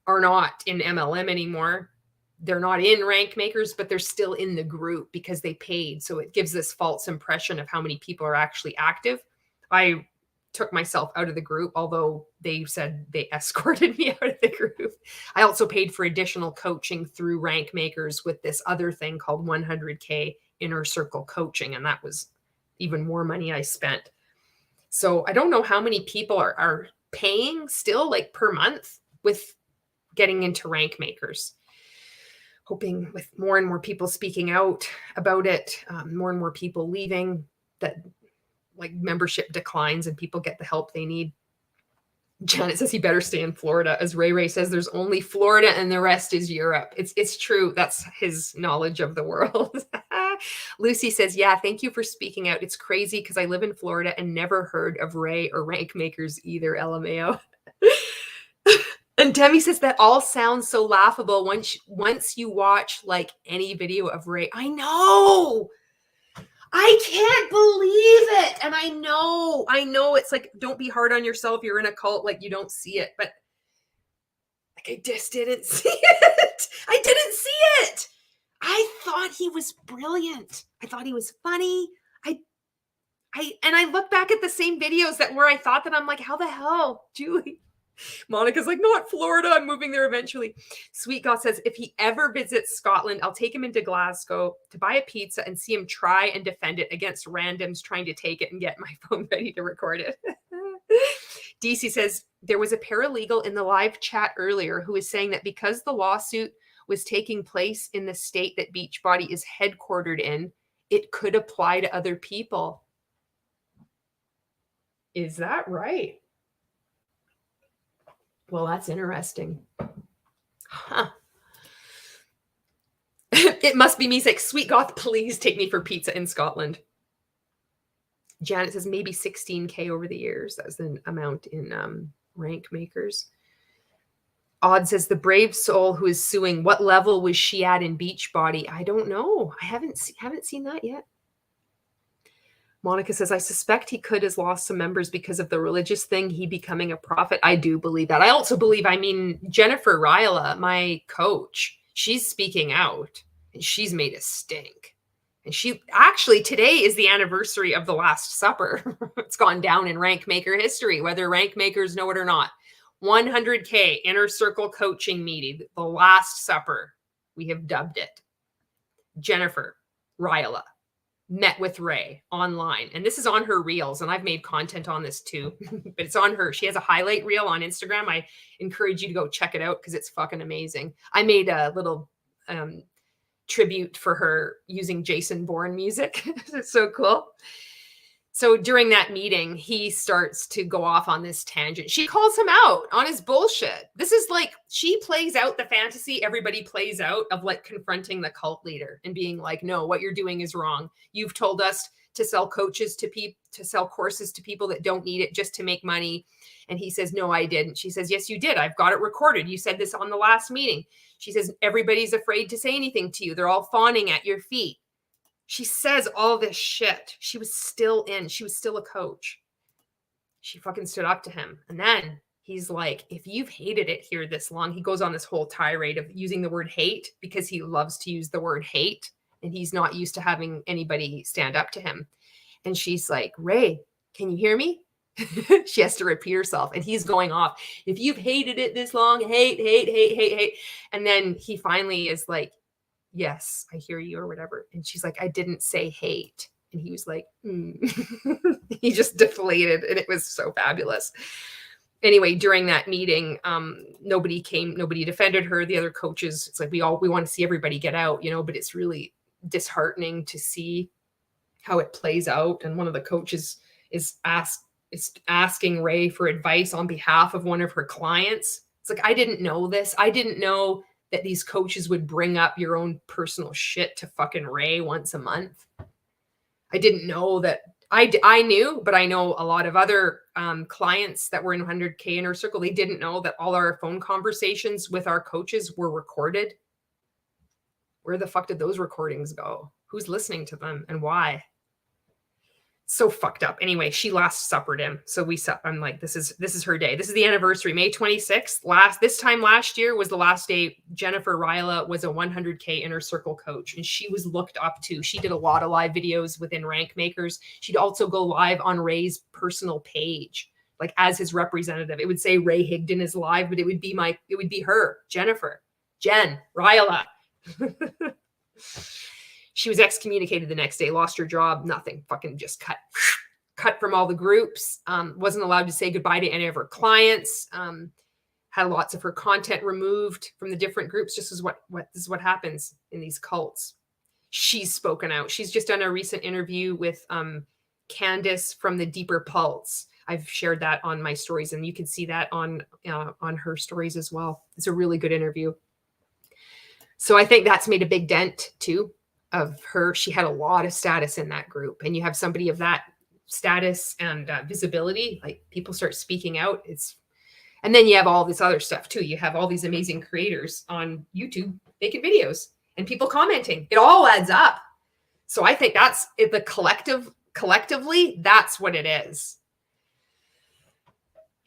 are not in MLM anymore. They're not in Rank Makers, but they're still in the group because they paid. So it gives this false impression of how many people are actually active. I took myself out of the group, although they said they escorted me out of the group. I also paid for additional coaching through Rank Makers with this other thing called 100K Inner Circle Coaching. And that was even more money I spent. So I don't know how many people are paying still, like per month, with getting into Rank Makers. Hoping with more and more people speaking out about it, more and more people leaving, that like membership declines and people get the help they need. Janet says he better stay in Florida. As Ray says, there's only Florida and the rest is Europe. It's true. That's his knowledge of the world. Lucy says, yeah, thank you for speaking out. It's crazy because I live in Florida and never heard of Ray or Rank Makers either, LMAO. And Demi says that all sounds so laughable once you watch like any video of Ray. I know. I can't believe it. And I know it's like, don't be hard on yourself. You're in a cult, like you don't see it. But like I just didn't see it. I didn't see it. I thought he was brilliant. I thought he was funny. I look back at the same videos where I thought that I'm like, how the hell, Julie? Monica's like, not Florida. I'm moving there eventually. Sweet God says, if he ever visits Scotland, I'll take him into Glasgow to buy a pizza and see him try and defend it against randoms trying to take it and get my phone ready to record it. DC says, there was a paralegal in the live chat earlier who was saying that because the lawsuit was taking place in the state that Beachbody is headquartered in, it could apply to other people. Is that right? Well, that's interesting. Huh. It must be me. Like, Sweet Goth, please take me for pizza in Scotland. Janet says maybe 16K over the years. That was the amount in Rank Makers. Odd says the brave soul who is suing, what level was she at in Beachbody? I don't know. I haven't seen that yet. Monica says, I suspect he could has lost some members because of the religious thing, he becoming a prophet. I do believe that. I also believe, Jennifer Ryla, my coach, she's speaking out and she's made a stink. And she actually, today is the anniversary of the Last Supper. It's gone down in rank maker history, whether rank makers know it or not. 100K inner circle coaching meeting, the Last Supper, we have dubbed it. Jennifer Ryla met with Ray online. And this is on her reels. And I've made content on this too, but it's on her. She has a highlight reel on Instagram. I encourage you to go check it out because it's fucking amazing. I made a little tribute for her using Jason Bourne music. It's so cool. So during that meeting, he starts to go off on this tangent. She calls him out on his bullshit. This is like, she plays out the fantasy everybody plays out of like confronting the cult leader and being like, no, what you're doing is wrong. You've told us to sell coaches to people, to sell courses to people that don't need it just to make money. And he says, no, I didn't. She says, yes, you did. I've got it recorded. You said this on the last meeting. She says, everybody's afraid to say anything to you. They're all fawning at your feet. She says all this shit. She was still a coach. She fucking stood up to him. And then he's like, if you've hated it here this long, he goes on this whole tirade of using the word hate because he loves to use the word hate. And he's not used to having anybody stand up to him. And she's like, Ray, can you hear me? She has to repeat herself. And he's going off. If you've hated it this long, hate, hate, hate, hate, hate. And then he finally is like, yes, I hear you or whatever. And she's like, I didn't say hate. And he was like, He just deflated. And it was so fabulous. Anyway, during that meeting, nobody defended her. The other coaches, it's like, we want to see everybody get out, but it's really disheartening to see how it plays out. And one of the coaches is asking Ray for advice on behalf of one of her clients. It's like, I didn't know this. I didn't know that these coaches would bring up your own personal shit to fucking Ray once a month. I didn't know that. I knew, but I know a lot of other clients that were in 100K inner circle, they didn't know that all our phone conversations with our coaches were recorded. Where the fuck did those recordings go? Who's listening to them and why? So fucked up. Anyway, she last suppered him. So I'm like, this is her day. This is the anniversary, May 26th. This time last year was the last day Jennifer Ryla was a 100K inner circle coach. And she was looked up to. She did a lot of live videos within Rank Makers. She'd also go live on Ray's personal page, like as his representative. It would say Ray Higdon is live, but it would be her, Jennifer, Jen Ryla. She was excommunicated the next day, lost her job, nothing, fucking just cut from all the groups, wasn't allowed to say goodbye to any of her clients, had lots of her content removed from the different groups. This is what happens in these cults. She's spoken out. She's just done a recent interview with Candace from the Deeper Pulse. I've shared that on my stories, and you can see that on her stories as well. It's a really good interview. So I think that's made a big dent too. Of her, she had a lot of status in that group, and you have somebody of that status and visibility, like people start speaking out. And then you have all this other stuff too. You have all these amazing creators on YouTube making videos and people commenting. It all adds up. So I think that's it. Collectively, that's what it is.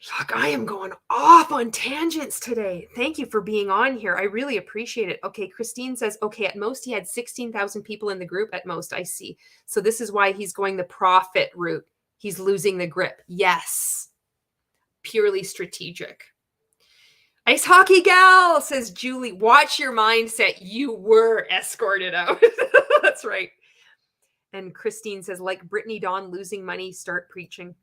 Fuck, I am going off on tangents today. Thank you for being on here. I really appreciate it. Okay, Christine says, okay, at most he had 16,000 people in the group. At most, I see. So this is why he's going the profit route. He's losing the grip. Yes. Purely strategic. Ice hockey gal, says Julie. Watch your mindset. You were escorted out. That's right. And Christine says, like Brittany Dawn losing money, start preaching.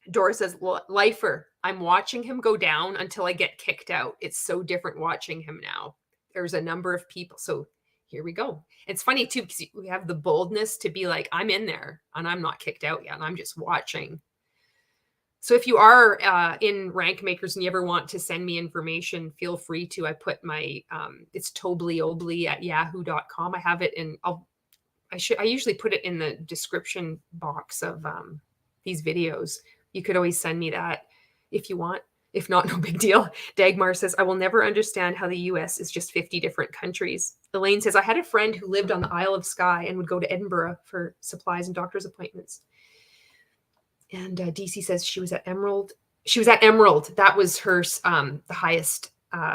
Dora says, lifer, I'm watching him go down until I get kicked out. It's so different watching him now. There's a number of people. So here we go. It's funny too, because we have the boldness to be like, I'm in there and I'm not kicked out yet. And I'm just watching. So if you are in Rank Makers and you ever want to send me information, feel free to. I put my, it's tobleyobly@yahoo.com. I have it in, I usually put it in the description box of these videos. You could always send me that if you want. If not, no big deal. Dagmar says, I will never understand how the US is just 50 different countries. Elaine says, I had a friend who lived on the Isle of Skye and would go to Edinburgh for supplies and doctor's appointments. And DC says she was at Emerald. She was at Emerald. That was her the highest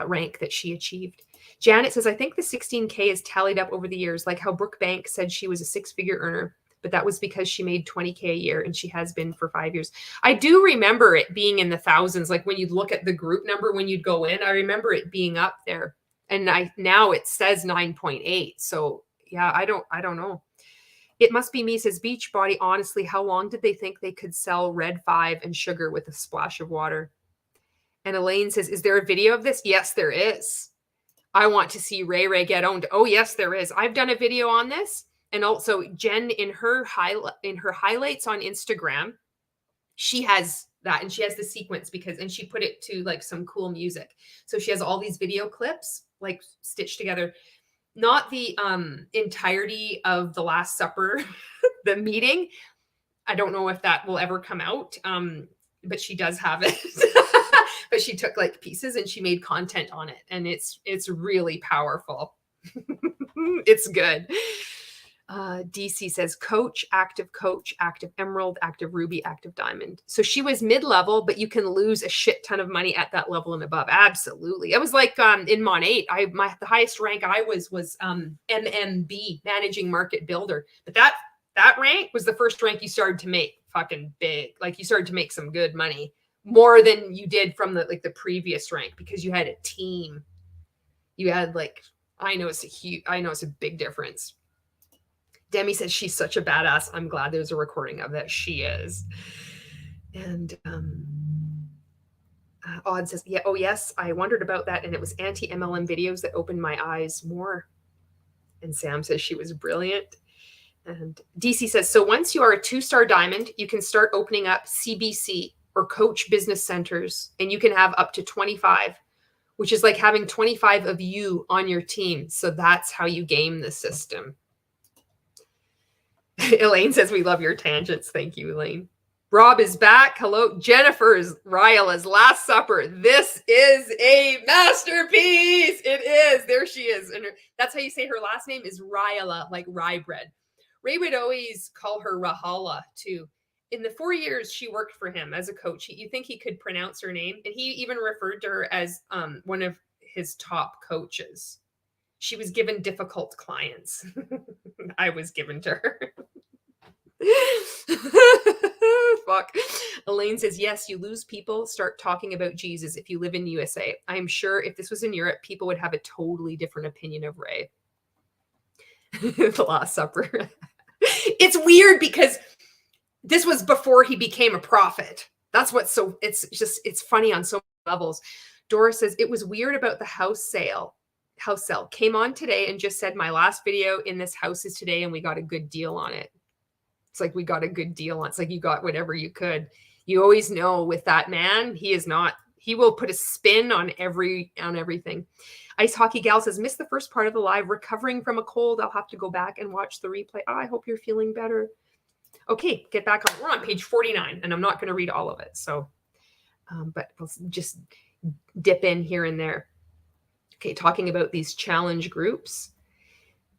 rank that she achieved. Janet says, I think the 16K is tallied up over the years, like how Brooke Bank said she was a 6-figure earner, but that was because she made 20K a year and she has been for 5 years. I do remember it being in the thousands. Like when you'd look at the group number, when you'd go in, I remember it being up there. And now it says 9.8. So yeah, I don't know. It must be me, says Beachbody. Honestly, how long did they think they could sell Red 5 and sugar with a splash of water? And Elaine says, is there a video of this? Yes, there is. I want to see Ray get owned. Oh, yes, there is. I've done a video on this. And also Jen in her highlights on Instagram, she has that and she has the sequence and she put it to like some cool music. So she has all these video clips like stitched together. Not the entirety of the Last Supper, the meeting. I don't know if that will ever come out, but she does have it. But she took like pieces and she made content on it. And it's really powerful. It's good. DC says coach, active emerald, active ruby, active diamond. So she was mid-level, but you can lose a shit ton of money at that level and above. Absolutely. It was like in Mon 8, the highest rank I was MMB, managing market builder. But that rank was the first rank you started to make fucking big. Like you started to make some good money, more than you did from the previous rank, because you had a team. You had I know it's a big difference. Demi says she's such a badass. I'm glad there's a recording of that. She is. And Odd says, yeah, oh yes, I wondered about that, and it was anti-MLM videos that opened my eyes more. And Sam says she was brilliant. And DC says, so once you are a 2-star diamond, you can start opening up CBC or coach business centers, and you can have up to 25, which is like having 25 of you on your team. So that's how you game the system. Elaine says, we love your tangents. Thank you, Elaine. Rob is back. Hello. Jennifer's Ryla's Last Supper. This is a masterpiece. It is. There she is. And that's how you say her last name is Ryla, like rye bread. Ray would always call her Rahala too. In the 4 years she worked for him as a coach, you think he could pronounce her name? And he even referred to her as one of his top coaches. She was given difficult clients. I was given to her. Fuck. Elaine says, yes, you lose people. Start talking about Jesus if you live in the USA. I'm sure if this was in Europe, people would have a totally different opinion of Ray. The Last Supper. It's weird because this was before he became a prophet. That's what's so, it's funny on so many levels. Doris says, it was weird about the house sale. Came on today and just said, my last video in this house is today and we got a good deal on it. It's like, we got a good deal on it. It's like you got whatever you could. You always know with that man, he will put a spin on everything. Ice Hockey Gal says, missed the first part of the live, recovering from a cold. I'll have to go back and watch the replay. Oh, I hope you're feeling better. Okay, get back on. We're on page 49 and I'm not going to read all of it. So, but we'll just dip in here and there. Okay, talking about these challenge groups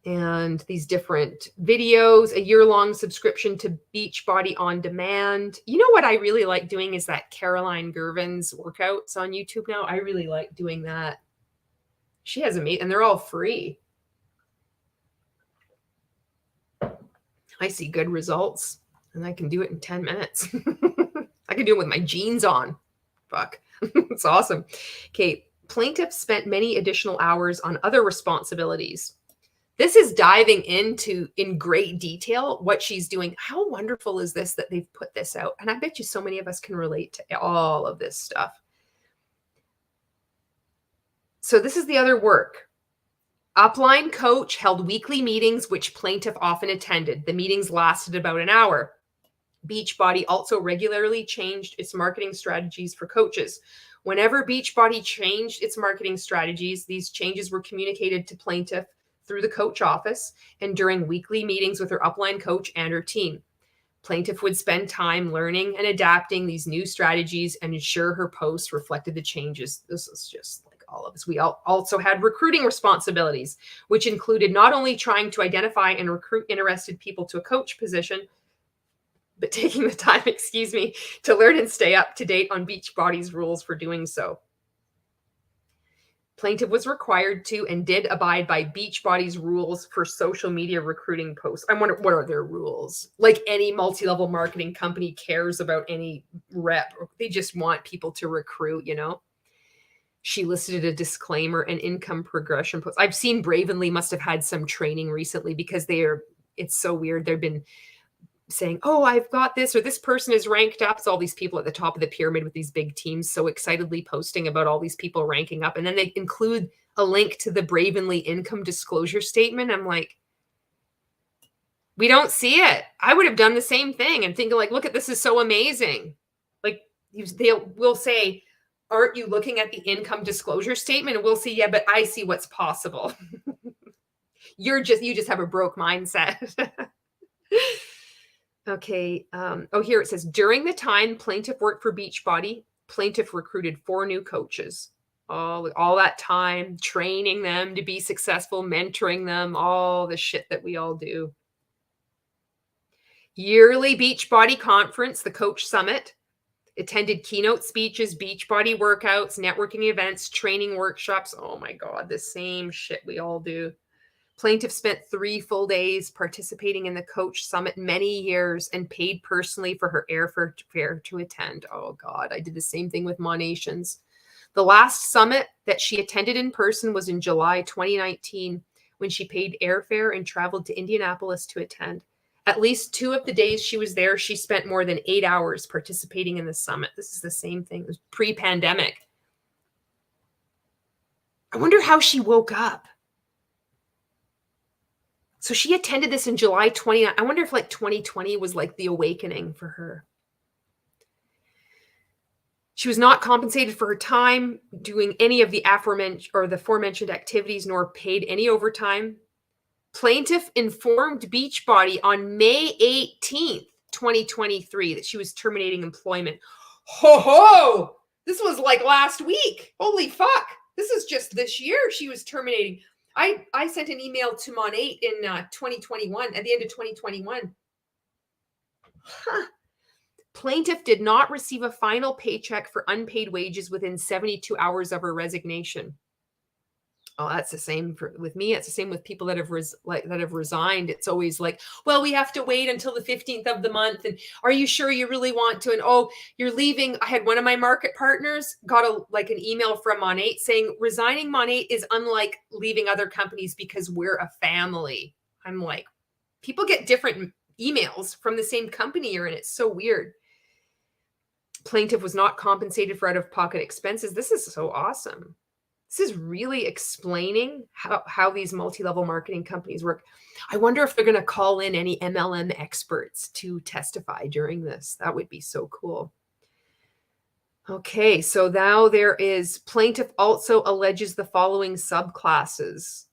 and these different videos, a year-long subscription to Beachbody on demand. You know what I really like doing is that Caroline Gervin's workouts on YouTube now. I really like doing that. She has and they're all free. I see good results and I can do it in 10 minutes. I can do it with my jeans on. Fuck. It's awesome. Okay. Plaintiff spent many additional hours on other responsibilities. This is diving into in great detail what she's doing. How wonderful is this that they've put this out? And I bet you so many of us can relate to all of this stuff. So this is the other work. Upline coach held weekly meetings, which plaintiff often attended. The meetings lasted about an hour. Beachbody also regularly changed its marketing strategies for coaches. Whenever Beachbody changed its marketing strategies, these changes were communicated to plaintiff through the coach office and during weekly meetings with her upline coach and her team. Plaintiff would spend time learning and adapting these new strategies and ensure her posts reflected the changes. This is just like all of us. We also had recruiting responsibilities, which included not only trying to identify and recruit interested people to a coach position, but taking the time, to learn and stay up to date on Beachbody's rules for doing so. Plaintiff was required to and did abide by Beachbody's rules for social media recruiting posts. I wonder, what are their rules? Like any multi-level marketing company cares about any rep. They just want people to recruit, you know? She listed a disclaimer and income progression post. I've seen Bravenly must have had some training recently because it's so weird. They've been saying, oh, I've got this, or this person is ranked up. So all these people at the top of the pyramid with these big teams so excitedly posting about all these people ranking up. And then they include a link to the Bravenly income disclosure statement. I'm like, we don't see it. I would have done the same thing and thinking like, look at this is so amazing. Like we'll say, aren't you looking at the income disclosure statement? And we'll say, yeah, but I see what's possible. You just have a broke mindset. Okay. Here it says, during the time plaintiff worked for Beachbody, plaintiff recruited 4 new coaches. All that time training them to be successful, mentoring them, all the shit that we all do. Yearly Beachbody conference, the Coach Summit. Attended keynote speeches, Beachbody workouts, networking events, training workshops. Oh my God, the same shit we all do. Plaintiff spent 3 full days participating in the Coach Summit, many years, and paid personally for her airfare to attend. Oh God, I did the same thing with Monations. The last summit that she attended in person was in July 2019, when she paid airfare and traveled to Indianapolis to attend. At least 2 of the days she was there, she spent more than 8 hours participating in the summit. This is the same thing. It was pre-pandemic. I wonder how she woke up. So she attended this in July 20. I wonder if like 2020 was like the awakening for her. She was not compensated for her time doing any of the aforementioned activities, nor paid any overtime. Plaintiff informed Beachbody on May 18th, 2023, that she was terminating employment. Ho ho! This was like last week. Holy fuck. This is just this year she was terminating. I sent an email to Mon8 in 2021, at the end of 2021. Plaintiff did not receive a final paycheck for unpaid wages within 72 hours of her resignation. Oh, that's the same with me. It's the same with people that have resigned. It's always like, well, we have to wait until the 15th of the month. And are you sure you really want to? And oh, you're leaving. I had one of my market partners got an email from Mon8 saying resigning Mon8 is unlike leaving other companies because we're a family. I'm like, people get different emails from the same company you're in. It's so weird. Plaintiff was not compensated for out-of-pocket expenses. This is so awesome. This is really explaining how these multi-level marketing companies work. I wonder if they're going to call in any MLM experts to testify during this. That would be so cool. Okay, so now there is plaintiff also alleges the following subclasses.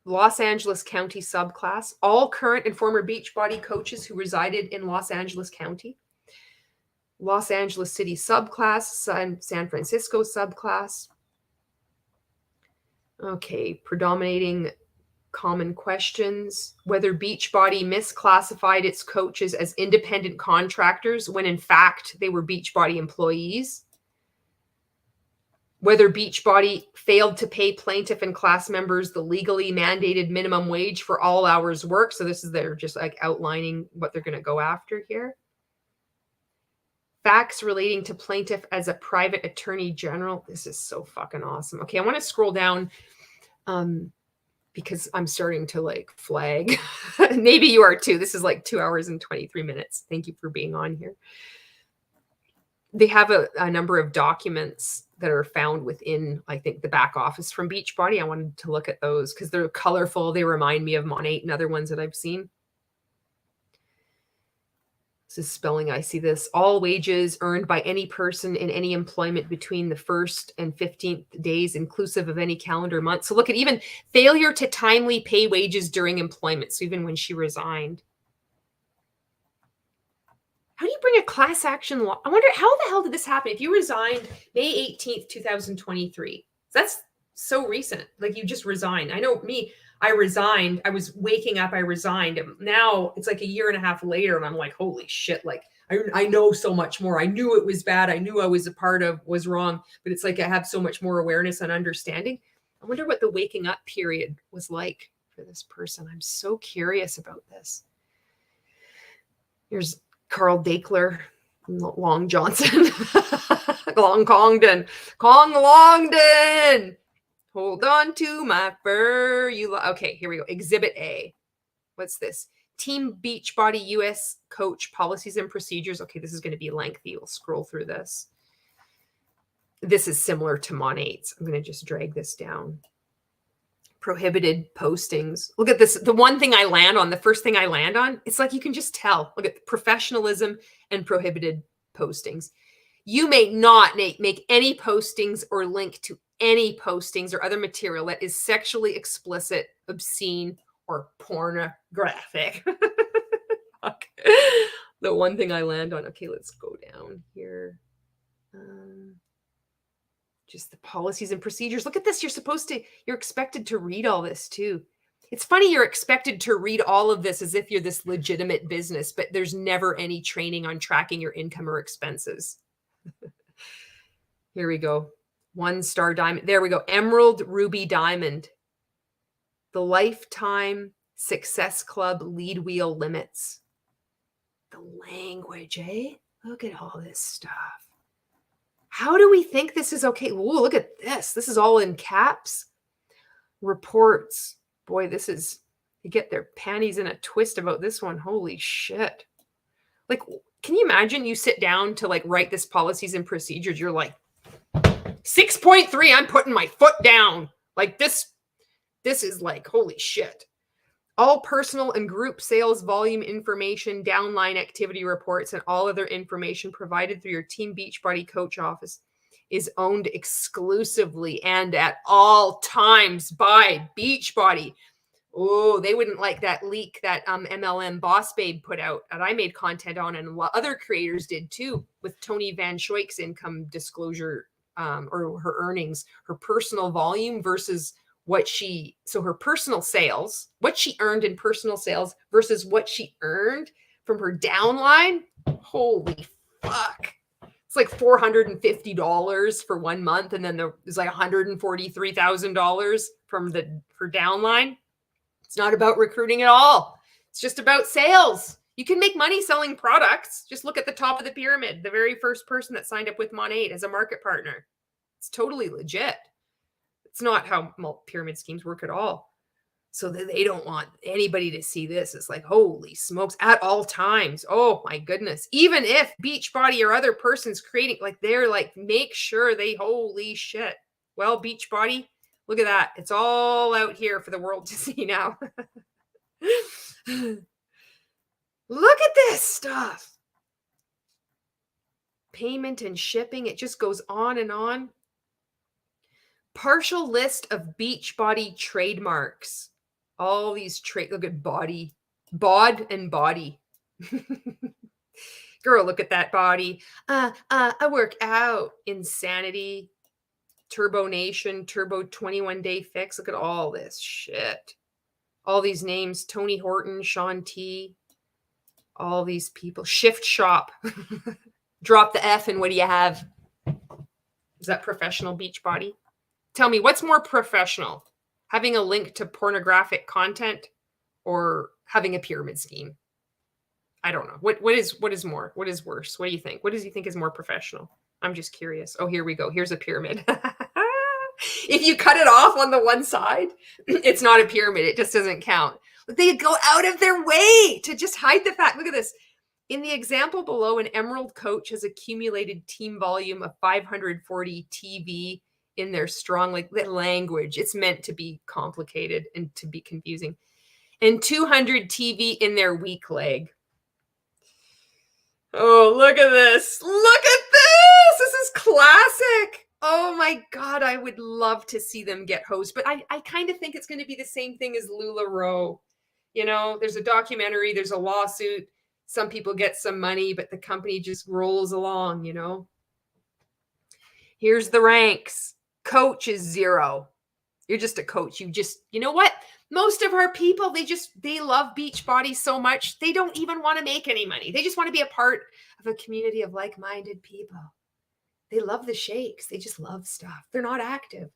Los Angeles County subclass, all current and former Beachbody coaches who resided in Los Angeles County. Los Angeles City subclass, San Francisco subclass. Okay, predominating common questions. Whether Beachbody misclassified its coaches as independent contractors when in fact they were Beachbody employees. Whether Beachbody failed to pay plaintiff and class members the legally mandated minimum wage for all hours worked. So they're just like outlining what they're going to go after here. Facts relating to plaintiff as a private attorney general. This is so fucking awesome. Okay, I want to scroll down because I'm starting to like flag. Maybe you are too. This is like 2 hours and 23 minutes. Thank you for being on here. They have a number of documents that are found within, I think, the back office from Beachbody. I wanted to look at those because they're colorful. They remind me of Mon8 and other ones that I've seen. This is spelling. I see this. All wages earned by any person in any employment between the 1st and 15th days, inclusive of any calendar month. So look at even failure to timely pay wages during employment. So even when she resigned. How do you bring a class action law? I wonder how the hell did this happen? If you resigned May 18th, 2023, that's so recent. Like you just resigned. I know me, I resigned. I was waking up, I resigned. And now it's like a year and a half later and I'm like, holy shit. Like I know so much more. I knew it was bad. I knew I was a part of was wrong, but it's like I have so much more awareness and understanding. I wonder what the waking up period was like for this person. I'm so curious about this. Here's Carl Dakeler, Long Johnson, Long Congdon, Kong Longdon. Hold on to my fur. Okay, here we go. Exhibit A. What's this? Team Beachbody US Coach Policies and Procedures. Okay, this is going to be lengthy. We'll scroll through this. This is similar to Mon8's. I'm going to just drag this down. Prohibited postings. Look at this. The one thing I land on, the first thing I land on, it's like you can just tell. Look at professionalism and prohibited postings. You may not make any postings or link to any postings or other material that is sexually explicit, obscene, or pornographic. Okay. The one thing I land on. Okay, let's go down here. Just the policies and procedures. Look at this. You're expected to read all this too. It's funny you're expected to read all of this as if you're this legitimate business, but there's never any training on tracking your income or expenses. Here we go. 1-star diamond. There we go. Emerald, ruby, diamond. The Lifetime Success Club lead wheel limits. The language, eh? Look at all this stuff. How do we think this is okay? Ooh, look at this. This is all in caps. Reports. Boy, this is, you get their panties in a twist about this one. Holy shit. Like, can you imagine you sit down to like write this policies and procedures? You're like, 6.3, I'm putting my foot down. Like this is like, holy shit. All personal and group sales volume information, downline activity reports, and all other information provided through your Team Beachbody coach office is owned exclusively and at all times by Beachbody. Oh, they wouldn't like that leak that MLM Boss Babe put out that I made content on, and a lot other creators did too, with Tony Van Schoik's income disclosure or her earnings, her personal volume versus her personal sales, what she earned in personal sales versus what she earned from her downline. Holy fuck. It's like $450 for 1 month. And then there's like $143,000 from her downline. It's not about recruiting at all. It's just about sales. You can make money selling products. Just look at the top of the pyramid. The very first person that signed up with Mon8 as a market partner. It's totally legit. It's not how pyramid schemes work at all. So they don't want anybody to see this. It's like, holy smokes, at all times. Oh my goodness. Even if Beachbody or other person's creating, like they're like, make sure holy shit. Well, Beachbody, look at that. It's all out here for the world to see now. Look at this stuff. Payment and shipping. It just goes on and on. Partial list of Beachbody trademarks. All these look at body, bod and body. Girl, look at that body. I work out. Insanity. Turbo Nation, Turbo 21-day fix. Look at all this shit. All these names. Tony Horton, Sean T. All these people. Shift Shop. Drop the F and what do you have? Is that professional Beachbody? Tell me, what's more professional? Having a link to pornographic content or having a pyramid scheme? I don't know. What is more? What is worse? What do you think? What does he think is more professional? I'm just curious. Oh, here we go. Here's a pyramid. If you cut it off on the one side, it's not a pyramid. It just doesn't count. They go out of their way to just hide the fact. Look at this. In the example below, an Emerald coach has accumulated team volume of 540 TV in their strong language. It's meant to be complicated and to be confusing. And 200 TV in their weak leg. Oh, look at this. Look at this. This is classic. Oh my God. I would love to see them get hosed, but I kind of think it's going to be the same thing as LuLaRoe. You know, there's a documentary, there's a lawsuit. Some people get some money, but the company just rolls along, you know. Here's the ranks. Coach is 0. You're just a coach. You know what? Most of our people, they love Beachbody so much, they don't even want to make any money. They just want to be a part of a community of like-minded people. They love the shakes. They just love stuff. They're not active.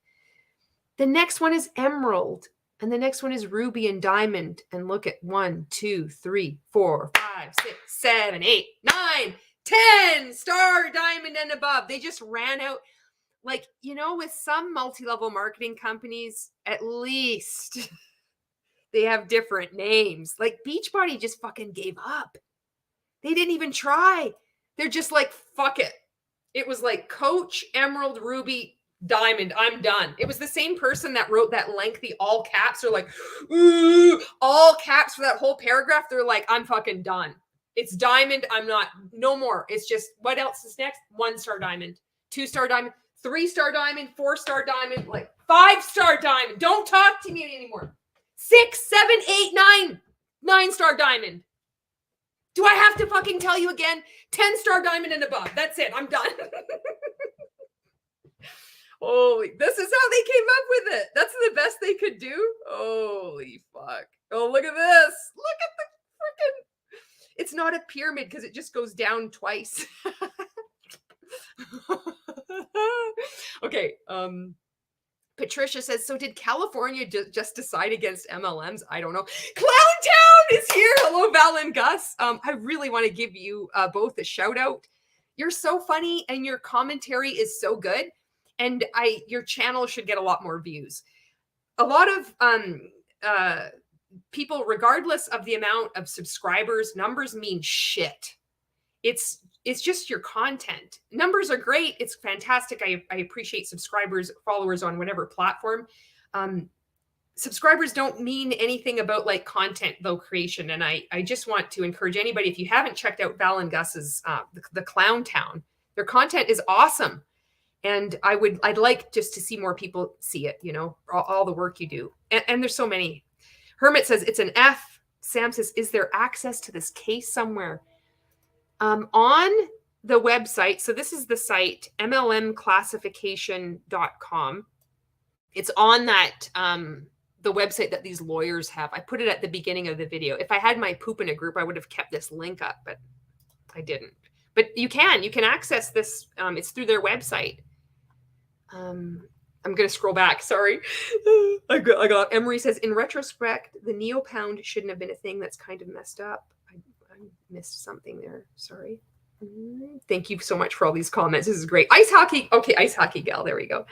The next one is Emerald. And the next one is Ruby and Diamond. And look at 1, 2, 3, 4, 5, 6, 7, 8, 9, 10 star diamond and above. They just ran out. Like, you know, with some multi-level marketing companies, at least they have different names. Like Beachbody just fucking gave up. They didn't even try. They're just like, fuck it. It was like Coach, Emerald, Ruby, Diamond. I'm done. It was the same person that wrote that lengthy all caps. They're like, ooh, all caps for that whole paragraph. They're like, I'm fucking done. It's Diamond. I'm not, no more. It's just, what else is next? 1-star diamond, 2-star diamond, 3-star diamond, 4-star diamond, like 5-star diamond. Don't talk to me anymore. 6, 7, 8, 9 9-star diamond. Do I have to fucking tell you again? 10-star diamond and above. That's it. I'm done. Holy, this is how they came up with it. That's the best they could do. Holy fuck. Oh, look at this. Look at the freaking. It's not a pyramid because it just goes down twice. Okay. Patricia says, so did California just decide against MLMs? I don't know. Clown Town is here. Hello, Val and Gus. I really want to give you both a shout out. You're so funny and your commentary is so good. And your channel should get a lot more views. A lot of people, regardless of the amount of subscribers, numbers mean shit. It's just your content. Numbers are great. It's fantastic. I appreciate subscribers, followers on whatever platform. Subscribers don't mean anything about like content though creation. And I just want to encourage anybody, if you haven't checked out Val and Gus's the Clown Town, their content is awesome. And I'd like just to see more people see it, you know, all the work you do. And there's so many. Hermit says it's an F. Sam says, is there access to this case somewhere? On the website, so this is the site, MLMclassification.com. It's on that, the website that these lawyers have. I put it at the beginning of the video. If I had my poop in a group, I would have kept this link up, but I didn't. But you can access this. It's through their website. I'm going to scroll back. Sorry. I got Emery says, in retrospect, the Neo Pound shouldn't have been a thing. That's kind of messed up. I missed something there. Sorry. Thank you so much for all these comments. This is great. Ice hockey. Okay. Ice hockey gal. There we go.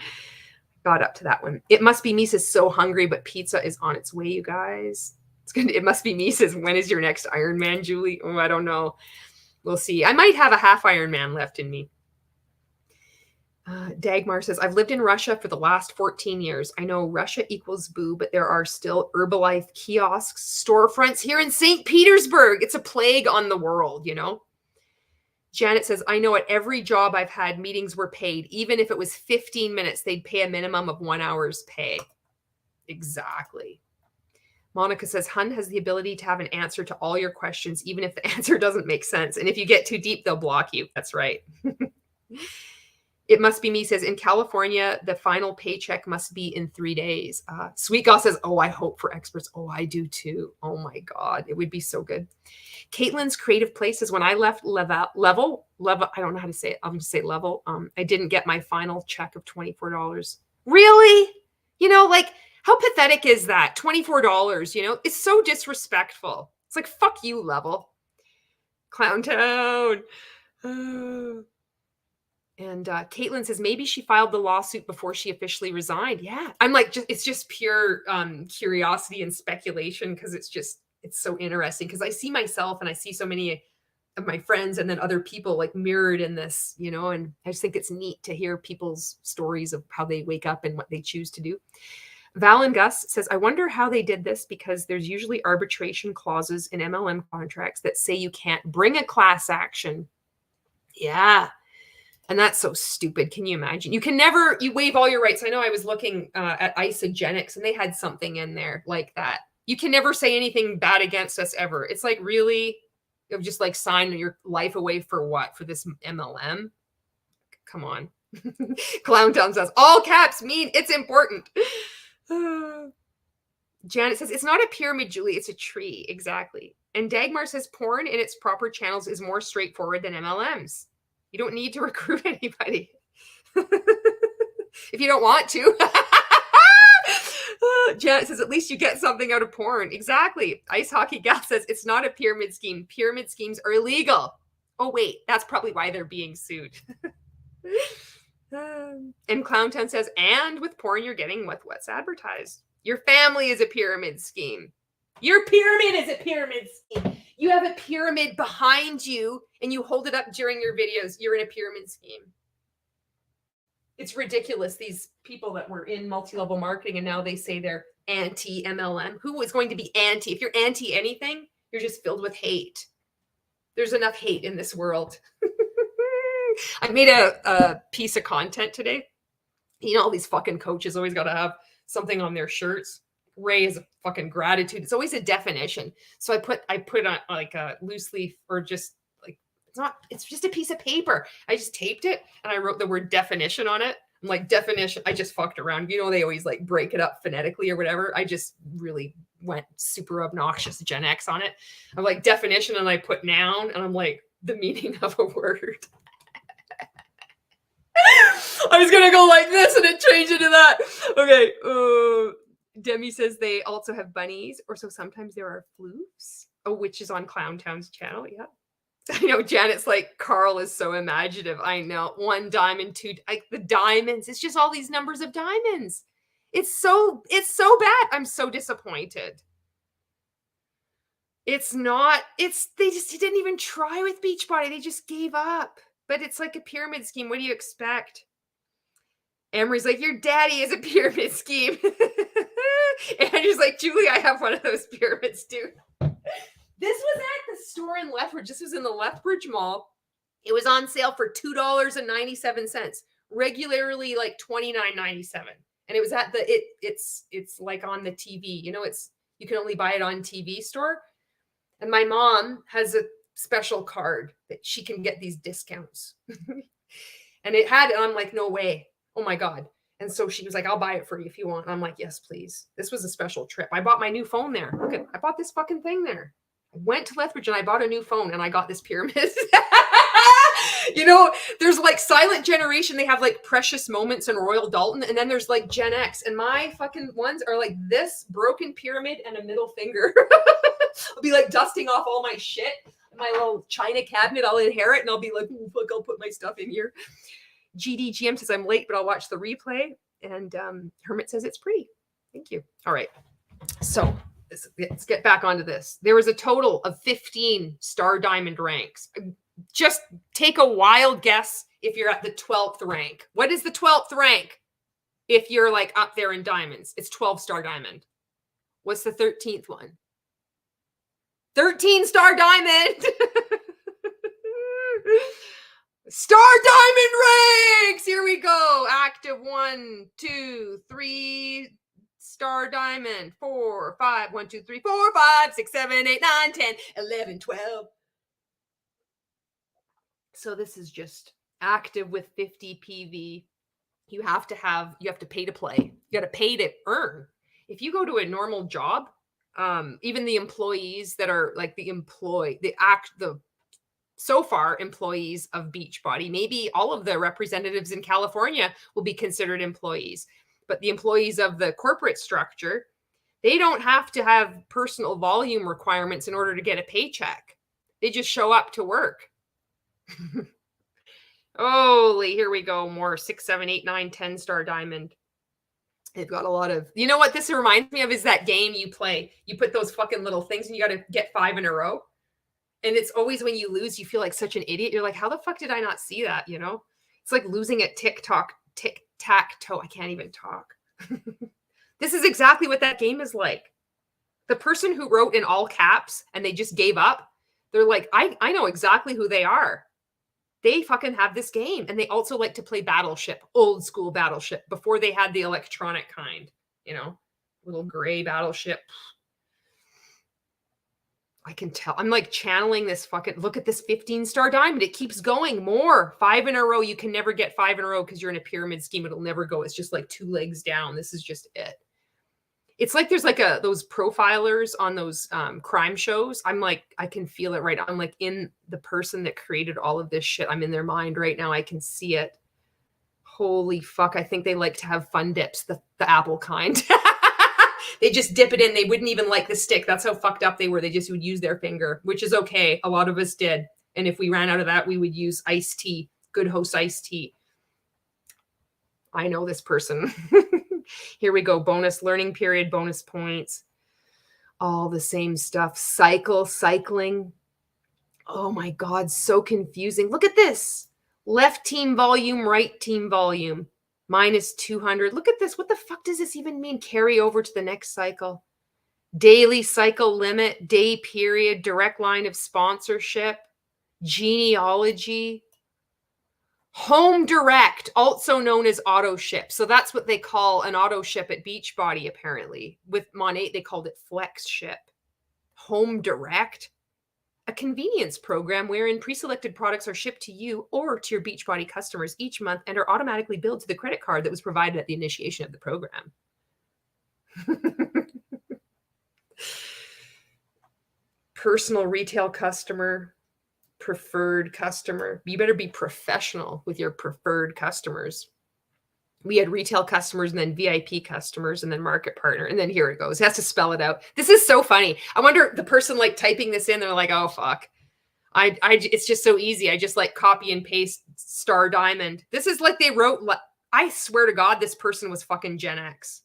Got up to that one. It must be Misa's so hungry, but pizza is on its way, you guys. It's good. It must be Misa's. When is your next Ironman, Julie? Oh, I don't know. We'll see. I might have a half Ironman left in me. Dagmar says, I've lived in Russia for the last 14 years. I know Russia equals boo, but there are still Herbalife kiosks, storefronts here in St. Petersburg. It's a plague on the world, you know? Janet says, I know at every job I've had, meetings were paid. Even if it was 15 minutes, they'd pay a minimum of 1 hour's pay. Exactly. Monica says, Hun has the ability to have an answer to all your questions, even if the answer doesn't make sense. And if you get too deep, they'll block you. That's right. It must be me says, in California, the final paycheck must be in 3 days. Sweet Gal says, oh, I hope for experts. Oh, I do too. Oh my God. It would be so good. Caitlin's creative places. When I left level, I don't know how to say it. I'm going to say level. I didn't get my final check of $24. Really? You know, like how pathetic is that? $24, you know, it's so disrespectful. It's like, fuck you, level. Clown Town. And Caitlin says, maybe she filed the lawsuit before she officially resigned. Yeah. I'm like, it's just pure curiosity and speculation because it's so interesting because I see myself and I see so many of my friends and then other people like mirrored in this, you know, and I just think it's neat to hear people's stories of how they wake up and what they choose to do. Val and Gus says, I wonder how they did this because there's usually arbitration clauses in MLM contracts that say you can't bring a class action. Yeah. And that's so stupid. Can you imagine? You waive all your rights. I know I was looking at Isogenics and they had something in there like that. You can never say anything bad against us ever. It's like, really? You'll just like sign your life away for what? For this MLM? Come on. Clowntown says, all caps mean it's important. Janet says, it's not a pyramid, Julie. It's a tree. Exactly. And Dagmar says, porn in its proper channels is more straightforward than MLMs. You don't need to recruit anybody. If you don't want to. Janet says, at least you get something out of porn. Exactly. Ice Hockey Gal says, it's not a pyramid scheme. Pyramid schemes are illegal. Oh, wait. That's probably why they're being sued. And Clowntown says, and with porn, you're getting what's advertised. Your family is a pyramid scheme. Your pyramid is a pyramid scheme. You have a pyramid behind you and you hold it up during your videos. You're in a pyramid scheme. It's ridiculous. These people that were in multi-level marketing and now they say they're anti-MLM. Who is going to be anti? If you're anti anything, you're just filled with hate. There's enough hate in this world. I made a piece of content today. You know, all these fucking coaches always got to have something on their shirts. Ray is a fucking gratitude. It's always a definition. So I put on like a loose leaf or just like, it's just a piece of paper. I just taped it and I wrote the word definition on it. I'm like, definition. I just fucked around. You know, they always like break it up phonetically or whatever. I just really went super obnoxious Gen X on it. I'm like definition and I put noun and I'm like the meaning of a word. I was going to go like this and it changed into that. Okay. Demi says they also have bunnies, or so sometimes there are floofs. Oh, which is on Clowntown's channel. Yeah. I know Janet's like, Carl is so imaginative. I know. 1 diamond, 2, like the diamonds. It's just all these numbers of diamonds. It's so bad. I'm so disappointed. They didn't even try with Beachbody. They just gave up. But it's like a pyramid scheme. What do you expect? Emery's like, your daddy is a pyramid scheme. Andrew's like, Julie, I have one of those pyramids too. This was at the store in Lethbridge. This was in the Lethbridge Mall. It was on sale for $2.97. Regularly like $29.97. And it was at it's like on the TV. You know, you can only buy it on TV store. And my mom has a special card that she can get these discounts. And I'm like, no way. Oh my God. And so she was like, I'll buy it for you if you want. And I'm like, yes, please. This was a special trip. I bought my new phone there. Look at, I bought this fucking thing there. I went to Lethbridge and I bought a new phone and I got this pyramid. You know, there's like Silent Generation. They have like Precious Moments and Royal Dalton. And then there's like Gen X. And my fucking ones are like this broken pyramid and a middle finger. I'll be like dusting off all my shit. My little china cabinet, I'll inherit and I'll be like, oh, fuck, I'll put my stuff in here. GDGM says I'm late, but I'll watch the replay. And Hermit says it's pretty. Thank you. All right. So let's get back onto this. There was a total of 15 Star Diamond ranks. Just take a wild guess if you're at the 12th rank. What is the 12th rank? If you're like up there in diamonds, it's 12 Star Diamond. What's the 13th one? 13 Star Diamond. Star Diamond ranks. Here we go. Active 1, 2, 3. Star Diamond 4, 5. 1, 2, 3, 4, 5, 6, 7, 8, 9, 10, 11, 12. So this is just active with 50 PV. You have to pay to play. You got to pay to earn. If you go to a normal job, even the employees that are like so far employees of Beachbody, maybe all of the representatives in California will be considered employees, but the employees of the corporate structure, they don't have to have personal volume requirements in order to get a paycheck. They just show up to work. Holy, here we go. More 6, 7, 8, 9, 10 Star Diamond. They've got a lot of, you know what this reminds me of is that game you play. You put those fucking little things and you got to get 5 in a row. And it's always when you lose, you feel like such an idiot. You're like, how the fuck did I not see that? You know, it's like losing at tic-tac-toe. I can't even talk. This is exactly what that game is like. The person who wrote in all caps and they just gave up, they're like, I know exactly who they are. They fucking have this game. And they also like to play Battleship, old school Battleship, before they had the electronic kind, you know, little gray Battleship. I can tell. I'm like channeling this fucking, look at this 15-star diamond. It keeps going more. 5 in a row. You can never get 5 in a row because you're in a pyramid scheme. It'll never go. It's just like 2 legs down. This is just it. It's like there's like those profilers on those crime shows. I'm like, I can feel it right now. I'm like in the person that created all of this shit. I'm in their mind right now. I can see it. Holy fuck. I think they like to have fun dips, the apple kind. They just dip it in. They wouldn't even like the stick. That's how fucked up they were. They just would use their finger, which is okay. A lot of us did. And if we ran out of that, we would use iced tea, Good Host iced tea. I know this person. Here we go. Bonus learning period, bonus points. All the same stuff. Cycling. Oh my God, so confusing. Look at this. Left team volume, right team volume. Minus 200. Look at this. What the fuck does this even mean? Carry over to the next cycle. Daily cycle limit, day period, direct line of sponsorship, genealogy, home direct, also known as auto ship. So that's what they call an auto ship at Beachbody, apparently. With Mon8, they called it flex ship. Home direct. A convenience program wherein pre-selected products are shipped to you or to your Beachbody customers each month and are automatically billed to the credit card that was provided at the initiation of the program. Personal retail customer, preferred customer. You better be professional with your preferred customers. We had retail customers and then VIP customers and then market partner. And then here it goes. It has to spell it out. This is so funny. I wonder the person like typing this in, they're like, oh, fuck. It's just so easy. I just like copy and paste star diamond. This is like they wrote, I swear to God, this person was fucking Gen X.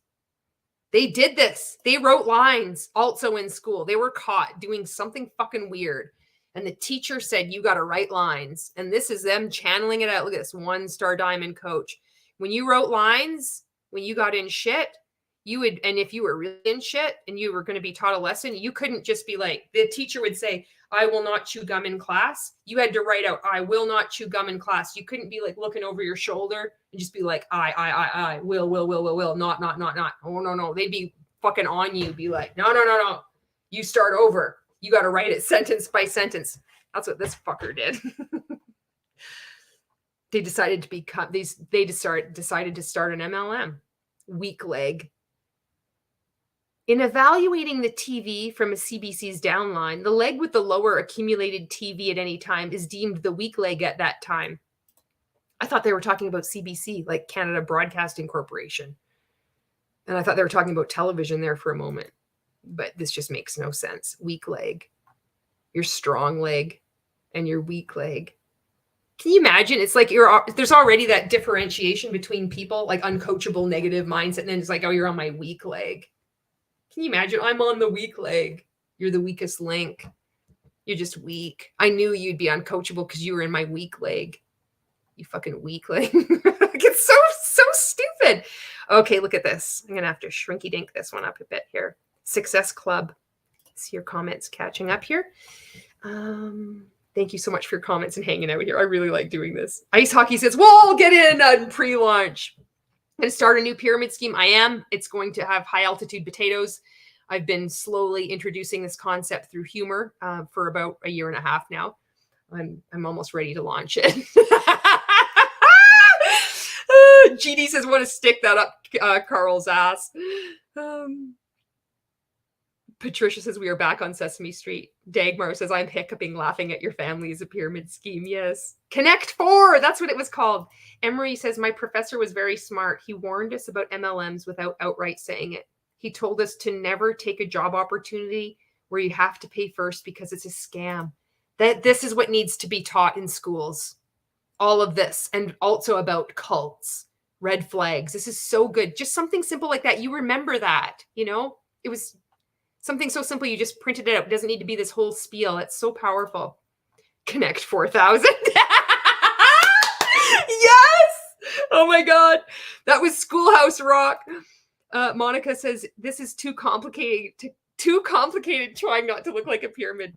They did this. They wrote lines also in school. They were caught doing something fucking weird. And the teacher said, you got to write lines. And this is them channeling it out. Look at this 1-star diamond coach. When you wrote lines, when you got in shit, you would, and if you were really in shit and you were going to be taught a lesson, you couldn't just be like, the teacher would say, I will not chew gum in class. You had to write out, I will not chew gum in class. You couldn't be like looking over your shoulder and just be like, I, will, not. Oh, no. They'd be fucking on you, be like, no. You start over. You got to write it sentence by sentence. That's what this fucker did. They decided to become decided to start an MLM. Weak leg. In evaluating the TV from a CBC's downline, the leg with the lower accumulated TV at any time is deemed the weak leg at that time. I thought they were talking about CBC, like Canada Broadcasting Corporation. And I thought they were talking about television there for a moment. But this just makes no sense. Weak leg. Your strong leg and your weak leg. Can you imagine? It's like there's already that differentiation between people, like uncoachable negative mindset. And then it's like, oh, you're on my weak leg. Can you imagine? I'm on the weak leg. You're the weakest link. You're just weak. I knew you'd be uncoachable because you were in my weak leg. You fucking weak leg. It's so stupid. Okay, look at this. I'm going to have to shrinky dink this one up a bit here. Success Club. See your comments catching up here. Thank you so much for your comments and hanging out here. I really like doing this. Ice Hockey says, well, get in on pre-launch. I'm going to start a new pyramid scheme. I am. It's going to have high altitude potatoes. I've been slowly introducing this concept through humor for about a year and a half now. I'm almost ready to launch it. GD says, want to stick that up Carl's ass. Patricia says, we are back on Sesame Street. Dagmar says, I'm hiccuping laughing at your family is a pyramid scheme. Yes. Connect 4. That's what it was called. Emery says, my professor was very smart. He warned us about MLMs without outright saying it. He told us to never take a job opportunity where you have to pay first because it's a scam. That this is what needs to be taught in schools. All of this. And also about cults, red flags. This is so good. Just something simple like that. You remember that, you know, it was something so simple. You just printed it out. It doesn't need to be this whole spiel. It's so powerful. Connect 4000. Yes. Oh my God. That was Schoolhouse Rock. Monica says, this is too complicated trying not to look like a pyramid.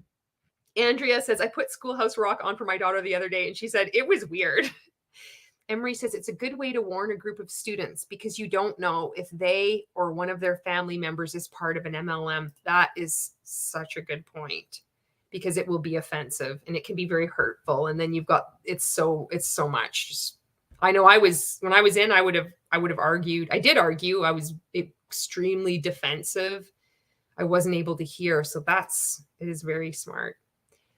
Andrea says, I put Schoolhouse Rock on for my daughter the other day and she said, it was weird. Emery says, it's a good way to warn a group of students because you don't know if they or one of their family members is part of an MLM. That is such a good point. because it will be offensive and it can be very hurtful. And then you've got, it's so much. Just, I know when I was in, I would have argued. I did argue. I was extremely defensive. I wasn't able to hear. So it is very smart.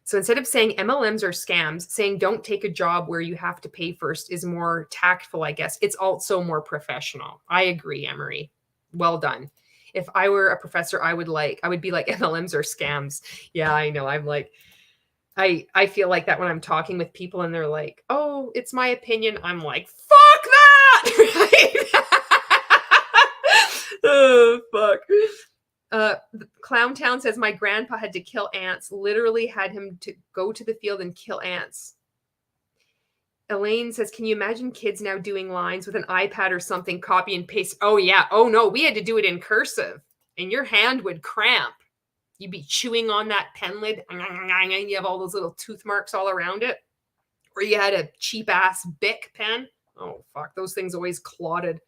So instead of saying MLMs are scams, saying don't take a job where you have to pay first is more tactful, I guess. It's also more professional. I agree, Emery. Well done. If I were a professor, I would be like, MLMs are scams. Yeah, I know. I'm like, I feel like that when I'm talking with people and they're like, oh, it's my opinion. I'm like, fuck that. Oh, fuck. Clowntown says, my grandpa had to kill ants, literally had him to go to the field and kill ants. Elaine says, can you imagine kids now doing lines with an iPad or something, copy and paste? Oh, yeah. Oh, no, we had to do it in cursive and your hand would cramp. You'd be chewing on that pen lid and you have all those little tooth marks all around it. Or you had a cheap ass Bic pen. Oh, fuck. Those things always clotted.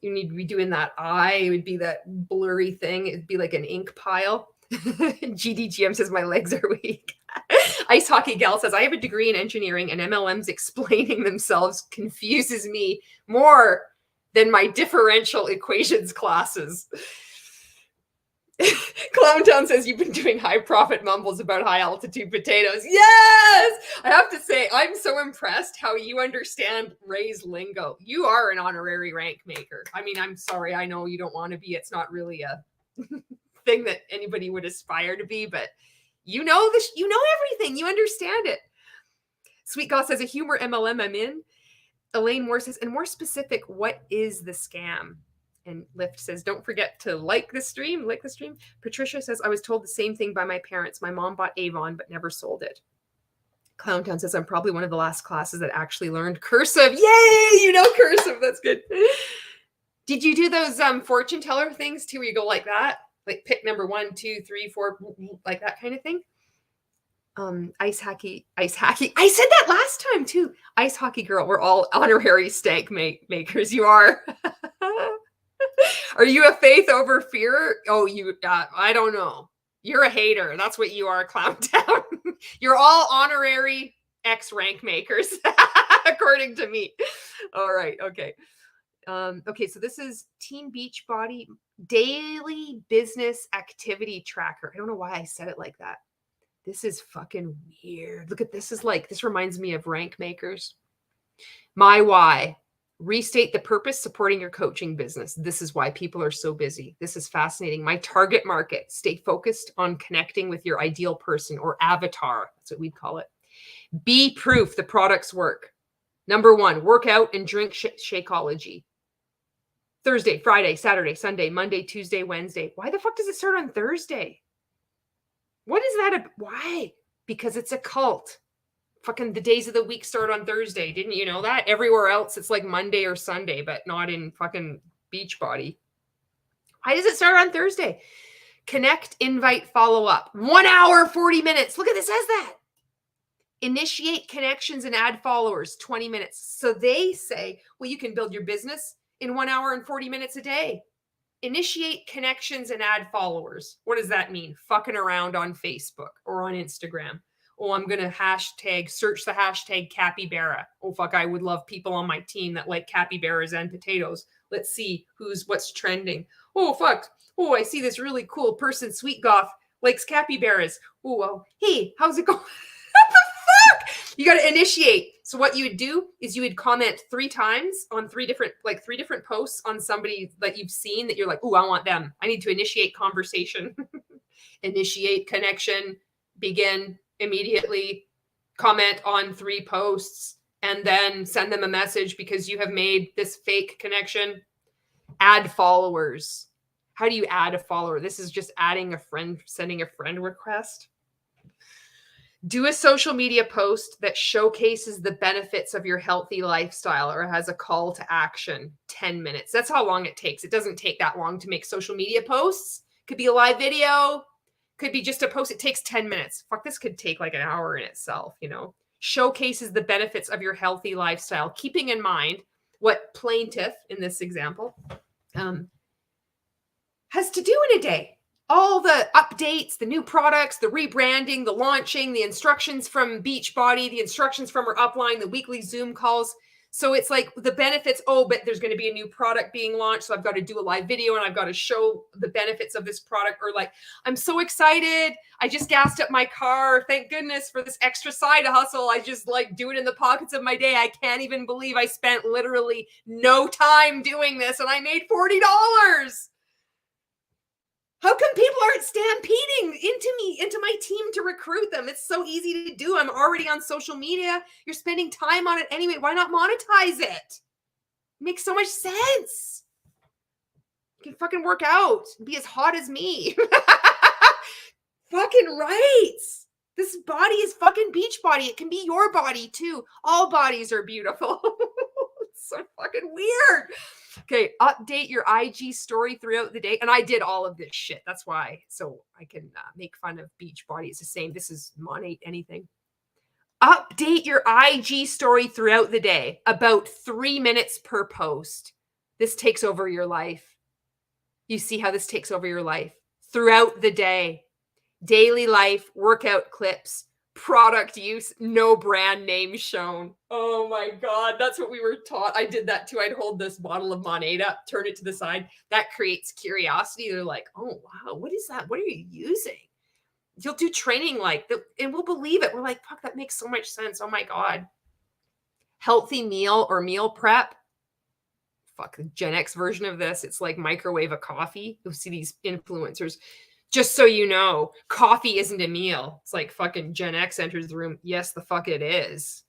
You need to be doing that eye. It would be that blurry thing. It'd be like an ink pile. GDGM says, my legs are weak. Ice Hockey Gal says, I have a degree in engineering and MLMs explaining themselves confuses me more than my differential equations classes. Clowntown says, you've been doing high profit mumbles about high altitude potatoes. Yes! I have to say, I'm so impressed how you understand Ray's lingo. You are an honorary rank maker. I mean, I'm sorry. I know you don't want to be. It's not really a thing that anybody would aspire to be, but you know this. You know everything. You understand it. Sweet God says, a humor MLM I'm in. Elaine Moore says, and more specific, what is the scam? And Lift says, don't forget to like the stream. Patricia says, I was told the same thing by my parents. My mom bought Avon, but never sold it. Clowntown says, I'm probably one of the last classes that actually learned cursive. Yay! You know cursive. That's good. Did you do those fortune teller things too, where you go like that? Like pick number 1, 2, 3, 4, like that kind of thing? Ice hockey. I said that last time too. Ice hockey girl. We're all honorary steak makers. You are. Are you a faith over fear? Oh, I don't know. You're a hater. That's what you are, Clowntown. You're all honorary X-rank makers, according to me. All right. Okay. Okay. So this is Team Beachbody Daily Business Activity Tracker. I don't know why I said it like that. This is fucking weird. Look at this. This reminds me of rank makers. My why. Restate the purpose, supporting your coaching business. This is why people are so busy. This is fascinating. My target market. Stay focused on connecting with your ideal person or avatar. That's what we'd call it. Be proof the products work. Number 1, work out and drink Shakeology. Thursday, Friday, Saturday, Sunday, Monday, Tuesday, Wednesday. Why the fuck does it start on Thursday? What is that? Why? Because it's a cult. Fucking the days of the week start on Thursday. Didn't you know that? Everywhere else, it's like Monday or Sunday, but not in fucking Beachbody. Why does it start on Thursday? Connect, invite, follow up. 1 hour, 40 minutes. Look at this, says that. Initiate connections and add followers, 20 minutes. So they say, well, you can build your business in 1 hour and 40 minutes a day. Initiate connections and add followers. What does that mean? Fucking around on Facebook or on Instagram. Oh, I'm going to search the hashtag capybara. Oh, fuck, I would love people on my team that like capybaras and potatoes. Let's see what's trending. Oh, fuck. Oh, I see this really cool person, Sweet Goth, likes capybaras. Oh, well, hey, how's it going? What the fuck? You got to initiate. So what you would do is you would comment 3 times on 3 different posts on somebody that you've seen that you're like, oh, I want them. I need to initiate conversation. Initiate connection, begin immediately, comment on 3 posts, and then send them a message because you have made this fake connection. Add followers. How do you add a follower? This is just adding a friend, sending a friend request. Do a social media post that showcases the benefits of your healthy lifestyle or has a call to action. 10 minutes. That's how long it takes. It doesn't take that long to make social media posts. Could be a live video. Could be just a post. It takes 10 minutes. Fuck, this could take like an hour in itself, you know. Showcases the benefits of your healthy lifestyle, keeping in mind what plaintiff in this example has to do in a day. all the updates, the new products, the rebranding, the launching, the instructions from Beachbody, the instructions from her upline, the weekly Zoom calls. So it's like the benefits. Oh, but there's going to be a new product being launched. So I've got to do a live video and I've got to show the benefits of this product. Or like, I'm so excited. I just gassed up my car. Thank goodness for this extra side hustle. I just like do it in the pockets of my day. I can't even believe I spent literally no time doing this and I made $40. How come people aren't stampeding into my team to recruit them? It's so easy to do. I'm already on social media. You're spending time on it anyway. Why not monetize it? It makes so much sense. You can fucking work out, be as hot as me. Fucking right. This body is fucking Beachbody. It can be your body too. All bodies are beautiful. It's so fucking weird. Okay, update your IG story throughout the day. And I did all of this shit. That's why. So I can make fun of Beachbody. It's the same. This is Monate anything. Update your IG story throughout the day. About 3 minutes per post. This takes over your life. You see how this takes over your life. Throughout the day. Daily life, workout clips, product use, no brand name shown. Oh my God, that's what we were taught. I did that too. I'd hold this bottle of Monade up, turn it to the side. That creates curiosity. They're like, oh wow, what is that? What are you using? You'll do training like that and we'll believe it. We're like, fuck, that makes so much sense. Oh my God. Healthy meal or meal prep. Fuck, the Gen X version of this. It's like microwave a coffee. You'll see these influencers. Just so you know, coffee isn't a meal. It's like fucking Gen X enters the room. Yes, the fuck it is.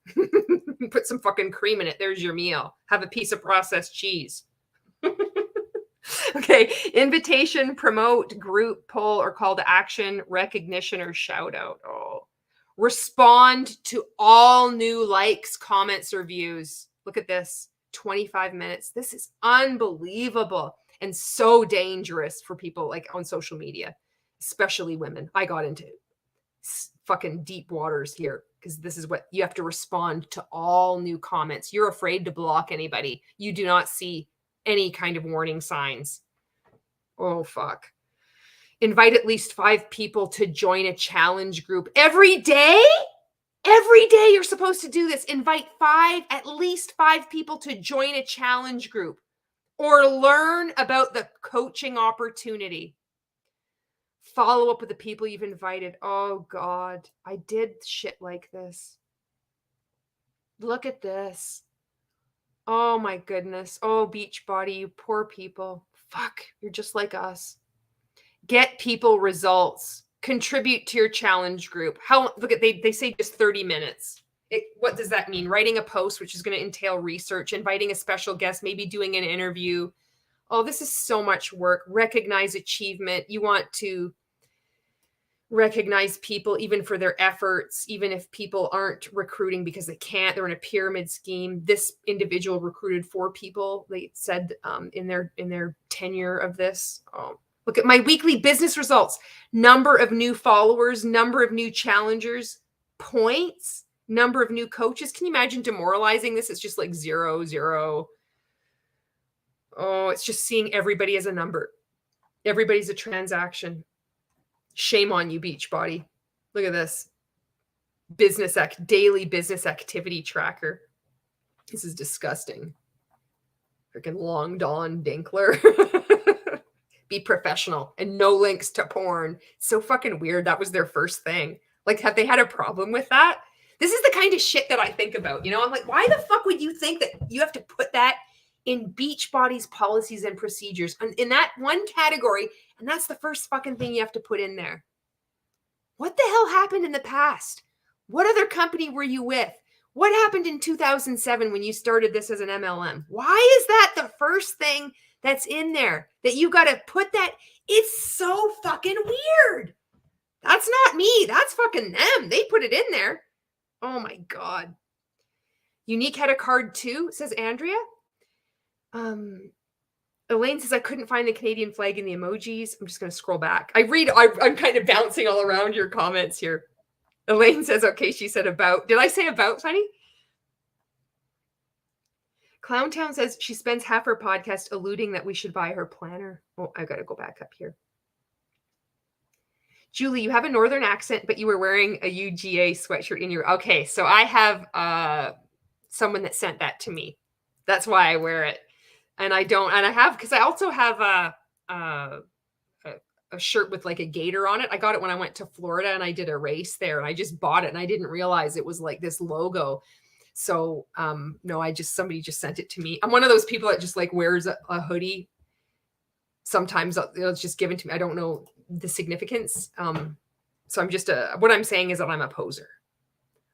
Put some fucking cream in it. There's your meal. Have a piece of processed cheese. Okay. Invitation, promote, group, poll, or call to action, recognition, or shout out. Oh. Respond to all new likes, comments, or views. Look at this. 25 minutes. This is unbelievable and so dangerous for people like on social media. Especially women. I got into fucking deep waters here because this is what you have to respond to all new comments. You're afraid to block anybody. You do not see any kind of warning signs. Oh, fuck. Invite at least 5 people to join a challenge group every day. Every day you're supposed to do this. Invite at least 5 people to join a challenge group or learn about the coaching opportunity. Follow up with the people you've invited. Oh God, I did shit like this. Look at this. Oh my goodness. Oh, Beachbody, you poor people. Fuck, you're just like us. Get people results. Contribute to your challenge group. Look at they say just 30 minutes. What does that mean? Writing a post, which is going to entail research, inviting a special guest, maybe doing an interview. Oh, this is so much work. Recognize achievement. You want to recognize people even for their efforts, even if people aren't recruiting because they can't. They're in a pyramid scheme. This individual recruited 4 people. They said in their tenure of this. Look at my weekly business results. Number of new followers, number of new challengers, points, number of new coaches. Can you imagine demoralizing this? It's just like 0, 0. Oh, it's just seeing everybody as a number. Everybody's a transaction. Shame on you, Beachbody. Look at this. Daily business activity tracker. This is disgusting. Freaking long Dawn Dinkler. Be professional and no links to porn. So fucking weird. That was their first thing. Like, have they had a problem with that? This is the kind of shit that I think about. You know, I'm like, why the fuck would you think that you have to put that in Beachbody's policies and procedures in that one category? And that's the first fucking thing you have to put in there. What the hell happened in the past? What other company were you with? What happened in 2007 when you started this as an MLM? Why is that the first thing that's in there that you got to put that? It's so fucking weird. That's not me. That's fucking them. They put it in there. Oh my God. Unique had a card too, says Andrea. Elaine says, I couldn't find the Canadian flag in the emojis. I'm just going to scroll back. I'm kind of bouncing all around your comments here. Elaine says, okay, she said about. Did I say about, honey? Clowntown says she spends half her podcast alluding that we should buy her planner. Oh, I got to go back up here. Julie, you have a northern accent, but you were wearing a UGA sweatshirt in your... Okay, so I have someone that sent that to me. That's why I wear it. And I don't, and I have, because I also have a shirt with like a gator on it. I got it when I went to Florida and I did a race there, and I just bought it and I didn't realize it was like this logo. So no, somebody just sent it to me. I'm one of those people that just like wears a hoodie. Sometimes it's just given to me. I don't know the significance. So I'm just what I'm saying is that I'm a poser.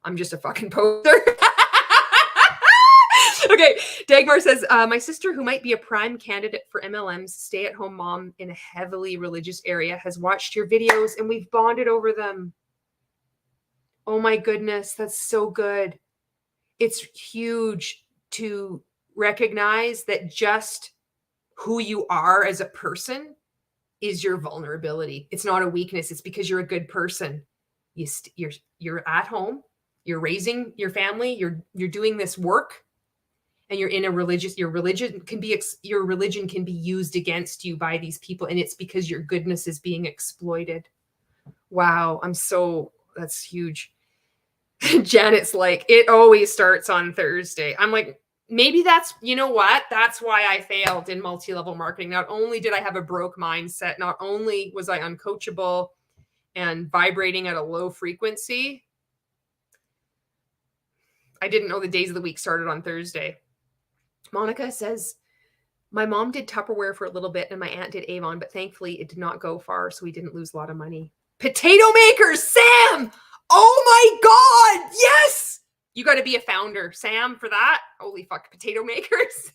I'm just a fucking poser. Okay, Dagmar says, my sister, who might be a prime candidate for MLM's stay-at-home mom in a heavily religious area, has watched your videos and we've bonded over them. Oh my goodness, that's so good. It's huge to recognize that just who you are as a person is your vulnerability. It's not a weakness. It's because you're a good person. You're at home. You're raising your family. You're doing this work. And you're in a religious, your religion can be used against you by these people. And it's because your goodness is being exploited. Wow. That's huge. Janet's like, it always starts on Thursday. I'm like, maybe that's, you know what? That's why I failed in multi-level marketing. Not only did I have a broke mindset, not only was I uncoachable and vibrating at a low frequency, I didn't know the days of the week started on Thursday. Monica says, my mom did Tupperware for a little bit and my aunt did Avon, but thankfully it did not go far, so we didn't lose a lot of money. Potato makers, Sam! Oh my God, yes! You got to be a founder, Sam, for that. Holy fuck, potato makers.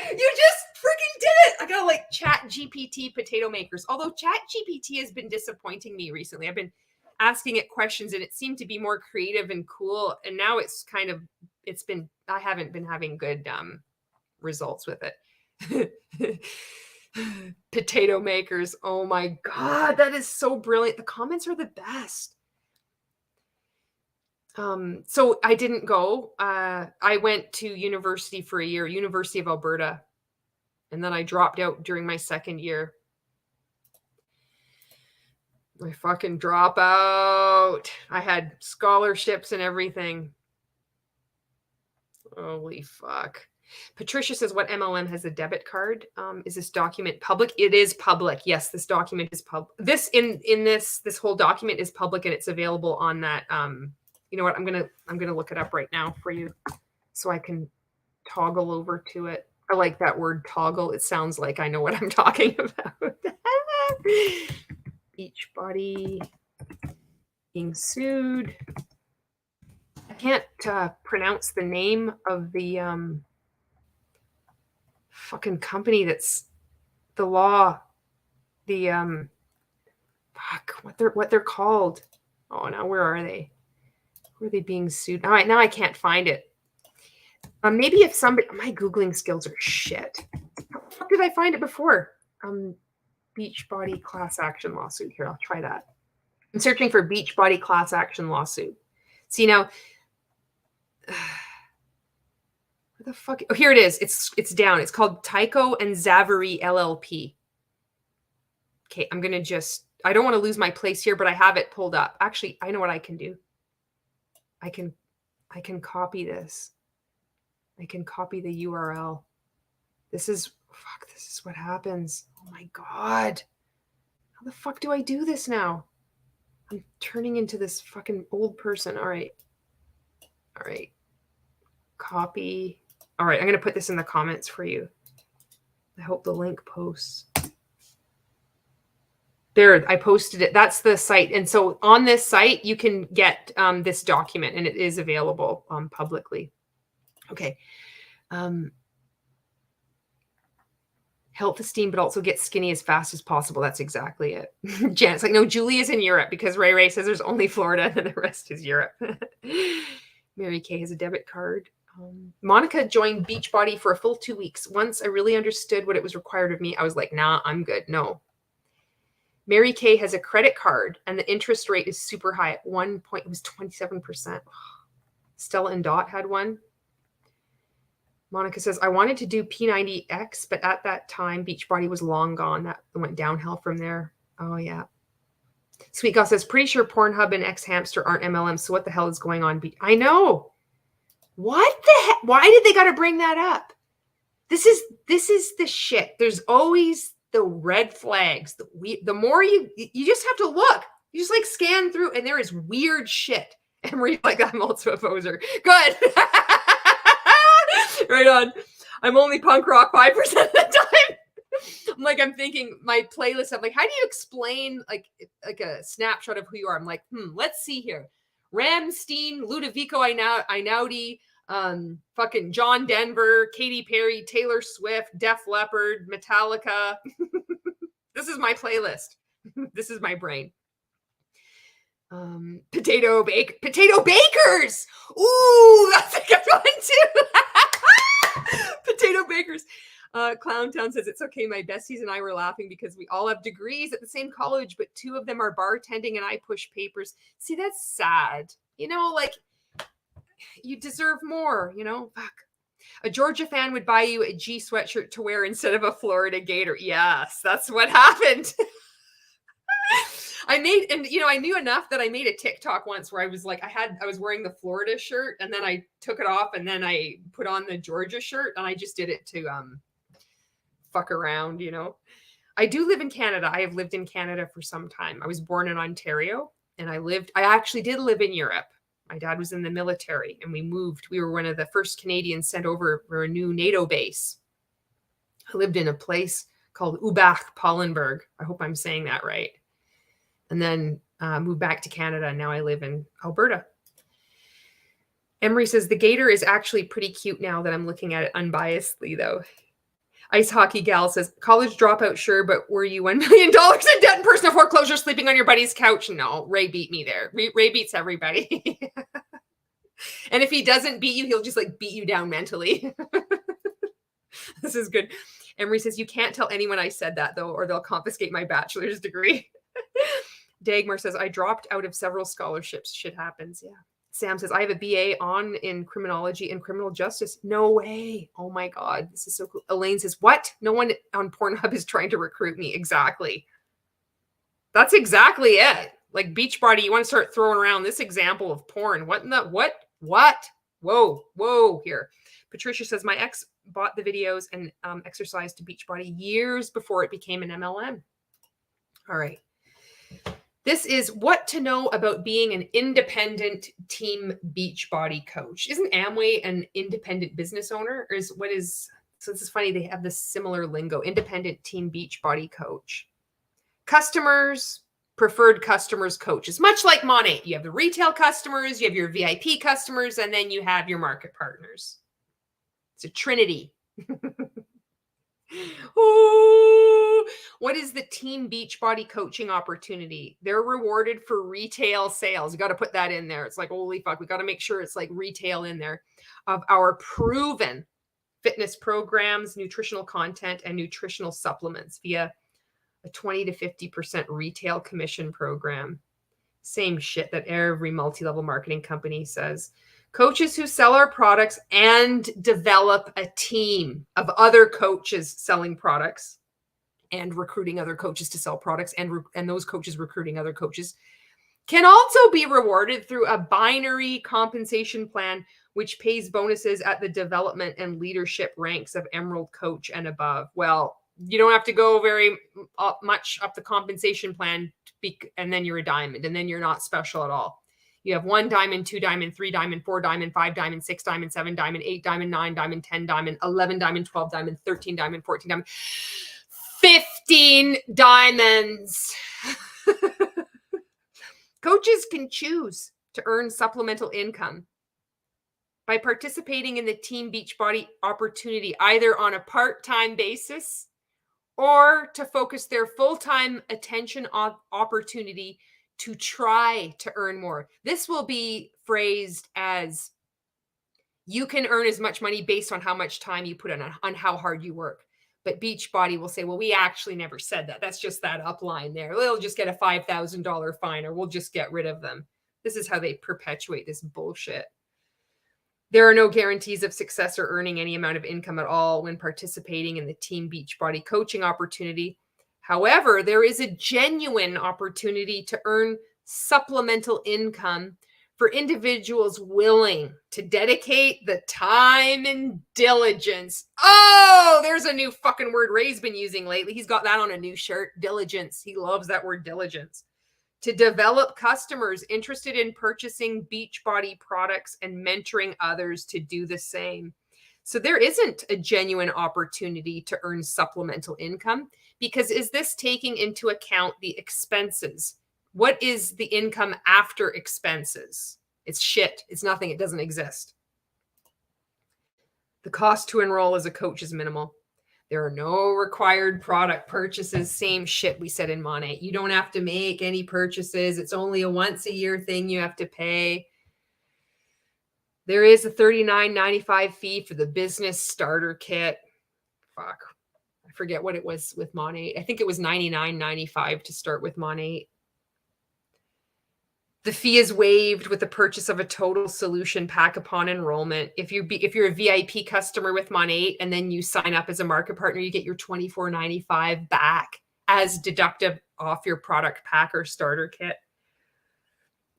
You just freaking did it. I got to like Chat GPT potato makers. Although Chat GPT has been disappointing me recently. I've been asking it questions and it seemed to be more creative and cool. And now I haven't been having good results with it. Potato makers. Oh my God, that is so brilliant. The comments are the best. So I didn't go. I went to university for a year, University of Alberta. And then I dropped out during my second year. My fucking dropout. I had scholarships and everything. Holy fuck. Patricia says, what MLM has a debit card? Is this document public? It is public. Yes, this document is public. This whole document is public and it's available on that. You know what? I'm gonna look it up right now for you so I can toggle over to it. I like that word toggle. It sounds like I know what I'm talking about. Beachbody being sued. I can't pronounce the name of the fucking company that's the law. The what they're called. Oh, now where are they? Where are they being sued? All right, now I can't find it. Maybe if somebody, my Googling skills are shit. How the fuck did I find it before? Beachbody class action lawsuit. Here, I'll try that. I'm searching for Beachbody class action lawsuit. See now, where the fuck? Oh, here it is. It's down. It's called Tyco and Zavary LLP. Okay, I don't want to lose my place here, but I have it pulled up. Actually, I know what I can do. I can copy this. I can copy the URL. This is what happens. Oh my God. How the fuck do I do this now? I'm turning into this fucking old person. All right. Copy. All right. I'm going to put this in the comments for you. I hope the link posts. There, I posted it. That's the site. And so on this site, you can get this document and it is available publicly. Okay. Health esteem, but also get skinny as fast as possible. That's exactly it. Janet's like, no, Julie is in Europe because Ray says there's only Florida and the rest is Europe. Mary Kay has a debit card. Monica joined Beachbody for a full 2 weeks. Once I really understood what it was required of me, I was like, nah, I'm good. No. Mary Kay has a credit card and the interest rate is super high. At one point, it was 27%. Stella and Dot had one. Monica says, I wanted to do P90X, but at that time, Beachbody was long gone. That went downhill from there. Oh, yeah. Sweet Gal says, pretty sure Pornhub and X Hamster aren't MLM. So what the hell is going on? I know. What the heck? Why did they got to bring that up? This is the shit. There's always the red flags. The more you just have to look. You just like scan through, and there is weird shit. And we're like, I'm also a poser. Good. Right on. I'm only punk rock 5% of the time. I'm thinking my playlist. I'm like, how do you explain like a snapshot of who you are? I'm like, let's see here. Ramstein, Ludovico Einaudi, fucking John Denver, Katy Perry, Taylor Swift, Def Leppard, Metallica. This is my playlist. This is my brain. Potato bakers. Ooh, that's a good one too. Potato bakers. Clowntown says, it's okay. My besties and I were laughing because we all have degrees at the same college, but 2 of them are bartending and I push papers. See, that's sad. Like you deserve more, fuck. A Georgia fan would buy you a G sweatshirt to wear instead of a Florida Gator. Yes, that's what happened. I knew enough that I made a TikTok once where I was like, I was wearing the Florida shirt and then I took it off and then I put on the Georgia shirt and I just did it to fuck around, I do live in Canada. I have lived in Canada for some time. I was born in Ontario and I actually did live in Europe. My dad was in the military and we moved. We were one of the first Canadians sent over for a new NATO base. I lived in a place called Ubach-Pollenberg. I hope I'm saying that right. And then moved back to Canada. And now I live in Alberta. Emery says, the Gator is actually pretty cute now that I'm looking at it unbiasedly, though. Ice Hockey Gal says, college dropout, sure, but were you $1 million in debt and personal foreclosure sleeping on your buddy's couch? No, Ray beat me there. Ray beats everybody. And if he doesn't beat you, he'll just like beat you down mentally. This is good. Emery says, you can't tell anyone I said that, though, or they'll confiscate my bachelor's degree. Dagmar says, I dropped out of several scholarships. Shit happens. Yeah. Sam says, I have a BA in criminology and criminal justice. No way. Oh my God. This is so cool. Elaine says, what? No one on Pornhub is trying to recruit me. Exactly. That's exactly it. Like Beachbody, you want to start throwing around this example of porn. What in the, what? Whoa here. Patricia says, my ex bought the videos and exercised to Beachbody years before it became an MLM. All right. This is what to know about being an independent team Beachbody coach. Isn't Amway an independent business owner? Or so this is funny. They have this similar lingo, independent team Beachbody coach. Customers, preferred customers, coaches, much like Monat. You have the retail customers, you have your VIP customers, and then you have your market partners. It's a trinity. Oh, what is the team Beachbody coaching opportunity? They're rewarded for retail sales. You got to put that in there. It's like, holy fuck, we got to make sure it's like retail in there of our proven fitness programs, nutritional content, and nutritional supplements via a 20 to 50% retail commission program. Same shit that every multi-level marketing company says. Coaches who sell our products and develop a team of other coaches selling products and recruiting other coaches to sell products and those coaches recruiting other coaches can also be rewarded through a binary compensation plan, which pays bonuses at the development and leadership ranks of Emerald Coach and above. Well, you don't have to go very much up the compensation plan and then you're a diamond and then you're not special at all. You have 1 diamond, 2 diamond, 3 diamond, 4 diamond, 5 diamond, 6 diamond, 7 diamond, 8 diamond, 9 diamond, 10 diamond, 11 diamond, 12 diamond, 13 diamond, 14 diamond, 15 diamonds. Coaches can choose to earn supplemental income by participating in the Team Beachbody opportunity, either on a part-time basis or to focus their full-time attention on opportunity to try to earn more. This will be phrased as you can earn as much money based on how much time you put on how hard you work. But Beachbody will say, well, we actually never said that. That's just that upline there. They'll just get a $5,000 fine or we'll just get rid of them. This is how they perpetuate this bullshit. There are no guarantees of success or earning any amount of income at all when participating in the Team Beachbody coaching opportunity. However, there is a genuine opportunity to earn supplemental income for individuals willing to dedicate the time and diligence. Oh, there's a new fucking word Ray's been using lately. He's got that on a new shirt, diligence. He loves that word, diligence. To develop customers interested in purchasing Beachbody products and mentoring others to do the same. So there isn't a genuine opportunity to earn supplemental income, because is this taking into account the expenses? What is the income after expenses? It's shit. It's nothing. It doesn't exist. The cost to enroll as a coach is minimal. There are no required product purchases. Same shit we said in Mon 8. You don't have to make any purchases. It's only a once a year thing you have to pay. There is a $39.95 fee for the business starter kit. Fuck. I forget what it was with Mon 8. I think it was $99.95 to start with Mon 8. The fee is waived with the purchase of a total solution pack upon enrollment. If you're a VIP customer with Mon 8 and then you sign up as a market partner, you get your $24.95 back as deductive off your product pack or starter kit.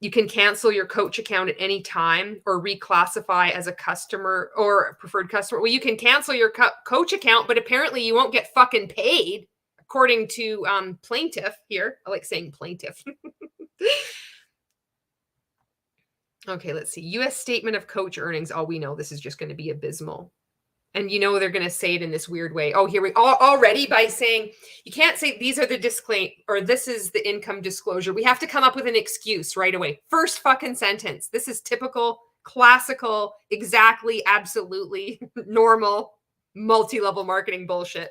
You can cancel your coach account at any time or reclassify as a customer or a preferred customer. Well, you can cancel your coach account, but apparently you won't get fucking paid, according to plaintiff here. I like saying plaintiff. Okay, let's see. U.S. statement of coach earnings. Oh, we know this is just going to be abysmal. And you know they're going to say it in this weird way. Oh, here we already by saying you can't say these are the disclaim or this is the income disclosure. We have to come up with an excuse right away. First fucking sentence. This is typical, classical, exactly, absolutely normal multi-level marketing bullshit.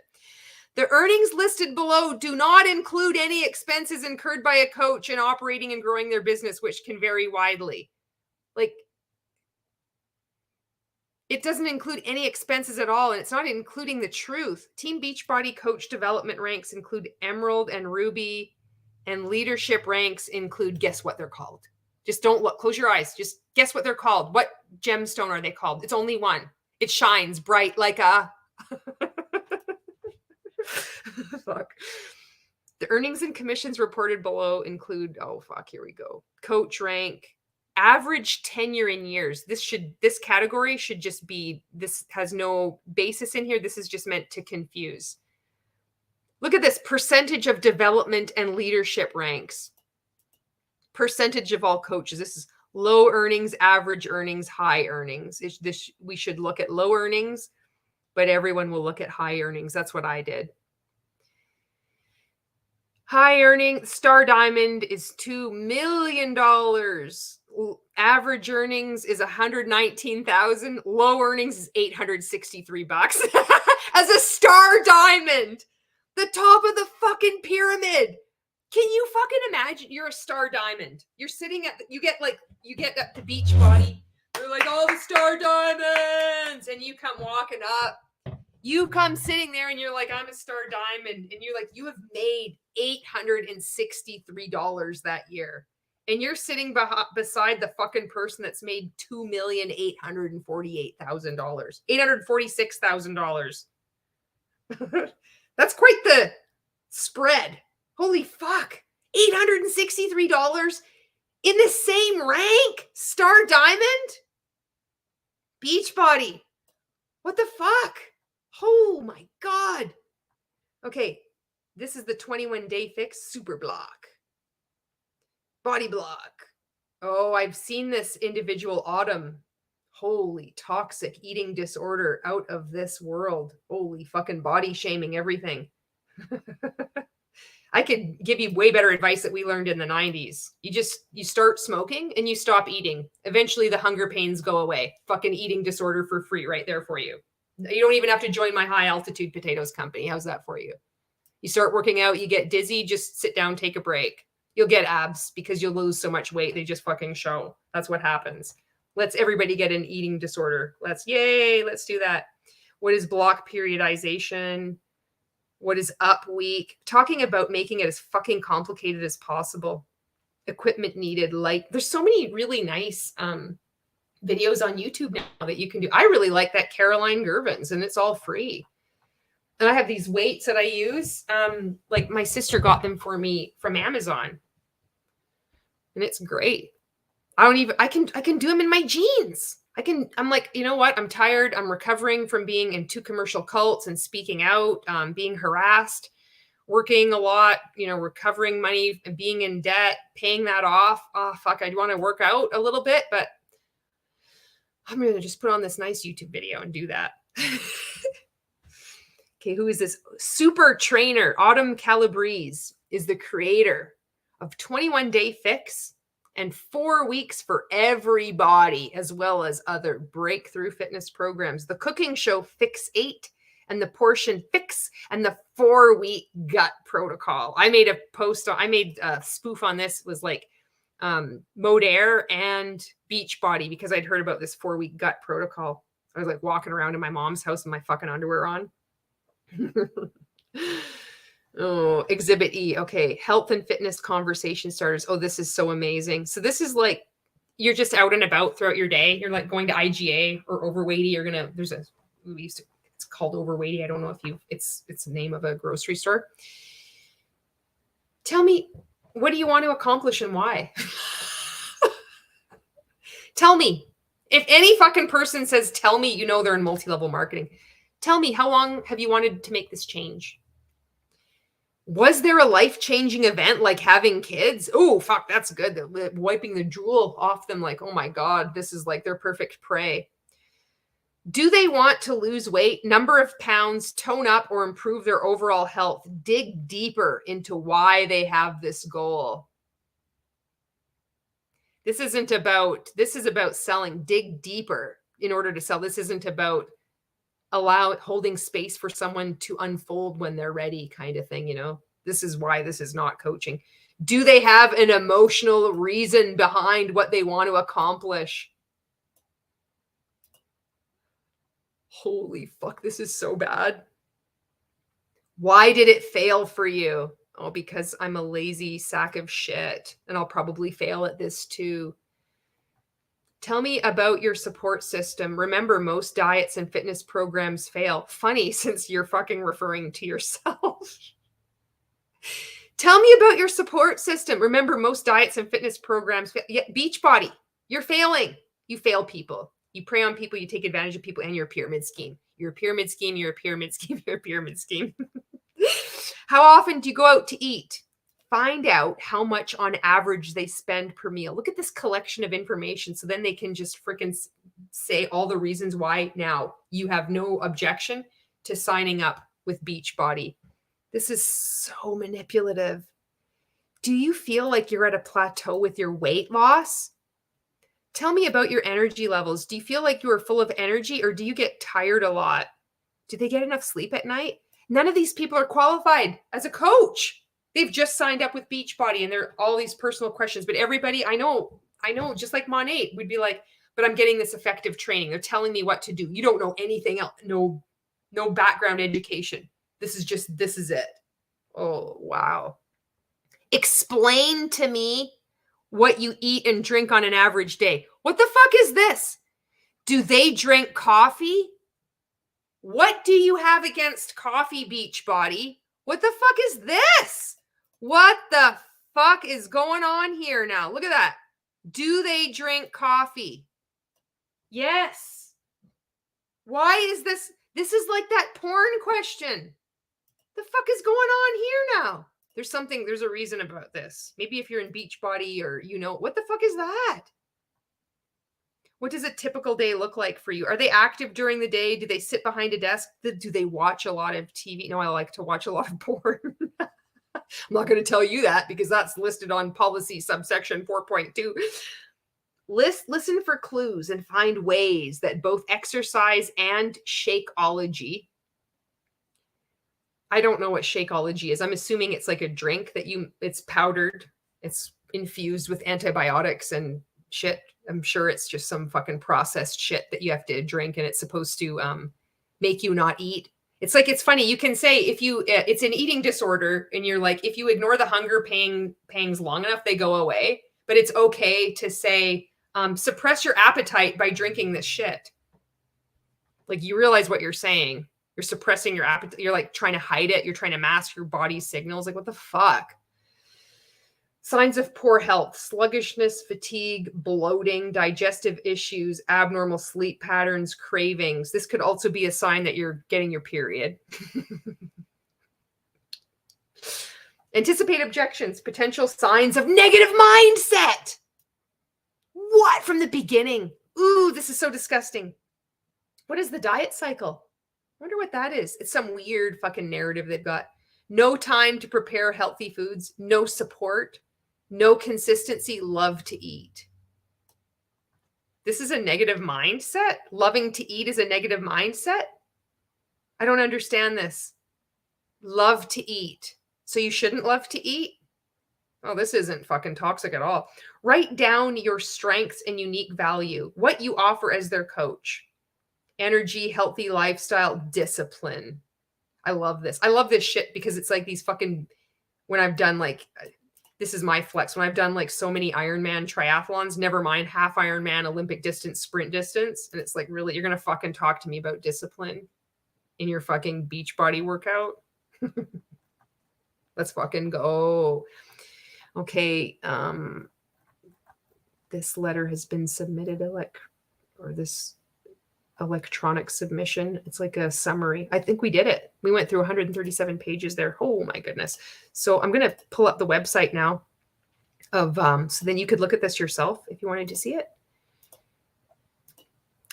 The earnings listed below do not include any expenses incurred by a coach in operating and growing their business, which can vary widely. Like, it doesn't include any expenses at all, and it's not including the truth. Team Beachbody coach development ranks include Emerald and Ruby, and leadership ranks include, guess what they're called? Just don't look. Close your eyes. Just guess what they're called. What gemstone are they called? It's only one. It shines bright like a... Fuck. The earnings and commissions reported below include, oh, fuck, here we go. Coach rank. Average tenure in years. This category should just be, this has no basis in here. This is just meant to confuse. Look at this percentage of development and leadership ranks. Percentage of all coaches. This is low earnings, average earnings, high earnings. We should look at low earnings, but everyone will look at high earnings. That's what I did. High earning, Star Diamond is $2 million. Average earnings is $119,000. Low earnings is $863 as a Star Diamond, the top of the fucking pyramid. Can you fucking imagine? You're a Star Diamond. You're sitting at you get up to Beachbody. They're like, all the Star Diamonds, and you come walking up. You come sitting there and you're like, I'm a Star Diamond. And you're like, you have made $863 that year. And you're sitting beside the fucking person that's made $2,848,000. $846,000. That's quite the spread. Holy fuck. $863 in the same rank? Star Diamond? Beachbody. What the fuck? Oh my God. Okay. This is the 21-day fix super block. Body block. Oh, I've seen this individual Autumn. Holy toxic eating disorder out of this world. Holy fucking body shaming everything. I could give you way better advice that we learned in the 90s. You start smoking and you stop eating. Eventually the hunger pains go away. Fucking eating disorder for free right there for you. You don't even have to join my high altitude potatoes company. How's that for you? You start working out, you get dizzy, just sit down, take a break. You'll get abs because you'll lose so much weight. They just fucking show. That's what happens. Let's everybody get an eating disorder. Let's do that. What is block periodization? What is up week? Talking about making it as fucking complicated as possible. Equipment needed. Like, there's so many really nice videos on YouTube now that you can do. I really like that Caroline Gervins, and it's all free. And I have these weights that I use. Like my sister got them for me from Amazon. And it's great. I can do them in my jeans. I'm like, you know what? I'm tired. I'm recovering from being in 2 commercial cults and speaking out, being harassed, working a lot, recovering money and being in debt, paying that off. Oh, fuck. I want to work out a little bit, but I'm going to just put on this nice YouTube video and do that. Okay, who is this? Super trainer Autumn Calabrese is the creator of 21 Day Fix and 4 weeks for everybody, as well as other breakthrough fitness programs. The cooking show Fix 8 and the portion Fix and the 4-week gut protocol. I made a spoof on this, was like Modair and Beachbody, because I'd heard about this 4-week gut protocol. I was like walking around in my mom's house with my fucking underwear on. Oh, Exhibit E. Okay. Health and fitness conversation starters. Oh, this is so amazing. So this is like, you're just out and about throughout your day. You're like going to IGA or Overweighty. It's called Overweighty. I don't know if it's the name of a grocery store. Tell me, what do you want to accomplish and why? Tell me. If any fucking person says, tell me, they're in multi-level marketing. Tell me, how long have you wanted to make this change? Was there a life-changing event like having kids? Oh, fuck, that's good. They're wiping the drool off them like, oh my God, this is like their perfect prey. Do they want to lose weight, number of pounds, tone up, or improve their overall health? Dig deeper into why they have this goal. This is about selling. Dig deeper in order to sell. This isn't about holding space for someone to unfold when they're ready, kind of thing. This is why this is not coaching. Do they have an emotional reason behind what they want to accomplish? Holy fuck, this is so bad. Why did it fail for you? Oh, because I'm a lazy sack of shit, and I'll probably fail at this too. Tell me about your support system. Remember, most diets and fitness programs fail. Funny, since you're fucking referring to yourself. Tell me about your support system. Remember, most diets and fitness programs fail. Yeah, Beachbody, you're failing. You fail people. You prey on people. You take advantage of people, and you're a pyramid scheme. You're a pyramid scheme. You're a pyramid scheme. You're a pyramid scheme. How often do you go out to eat? Find out how much on average they spend per meal. Look at this collection of information. So then they can just freaking say all the reasons why now you have no objection to signing up with Beachbody. This is so manipulative. Do you feel like you're at a plateau with your weight loss? Tell me about your energy levels. Do you feel like you are full of energy, or do you get tired a lot? Do they get enough sleep at night? None of these people are qualified as a coach. They've just signed up with Beachbody, and they're all these personal questions. But everybody, I know, just like Monate would be like, but I'm getting this effective training. They're telling me what to do. You don't know anything else. No background education. This is it. Oh, wow. Explain to me what you eat and drink on an average day. What the fuck is this? Do they drink coffee? What do you have against coffee, Beachbody? What the fuck is this? What the fuck is going on here now? Look at that. Do they drink coffee? Yes. Why is this? This is like that porn question. The fuck is going on here now? There's a reason about this. Maybe if you're in Beachbody or what the fuck is that? What does a typical day look like for you? Are they active during the day? Do they sit behind a desk? Do they watch a lot of TV? No, I like to watch a lot of porn. I'm not going to tell you that because that's listed on policy subsection 4.2. Listen for clues and find ways that both exercise and Shakeology. I don't know what Shakeology is. I'm assuming it's like a drink it's powdered. It's infused with antibiotics and shit. I'm sure it's just some fucking processed shit that you have to drink, and it's supposed to make you not eat. It's funny. You can say it's an eating disorder, and you're like, if you ignore the hunger pangs long enough, they go away. But it's okay to say, suppress your appetite by drinking this shit. Like, you realize what you're saying. You're suppressing your appetite. You're like trying to hide it. You're trying to mask your body's signals. Like, what the fuck? Signs of poor health: sluggishness, fatigue, bloating, digestive issues, abnormal sleep patterns, cravings. This could also be a sign that you're getting your period. Anticipate objections: potential signs of negative mindset. What? From the beginning? Ooh, this is so disgusting. What is the diet cycle? I wonder what that is. It's some weird fucking narrative they've got. No time to prepare healthy foods, no support, no consistency, love to eat. This is a negative mindset? Loving to eat is a negative mindset? I don't understand this. Love to eat. So you shouldn't love to eat? Oh, this isn't fucking toxic at all. Write down your strengths and unique value, what you offer as their coach. Energy, healthy lifestyle, discipline. I love this. I love this shit because it's like these fucking, when I've done like, this is my flex. When I've done like so many Ironman triathlons, never mind half Ironman, Olympic distance, sprint distance. And it's like, really, you're going to fucking talk to me about discipline in your fucking Beachbody workout? Let's fucking go. Okay. This letter has been submitted, this electronic submission. It's like a summary. I think we did it. We went through 137 pages there. Oh my goodness. So I'm going to pull up the website now of, so then you could look at this yourself if you wanted to see it.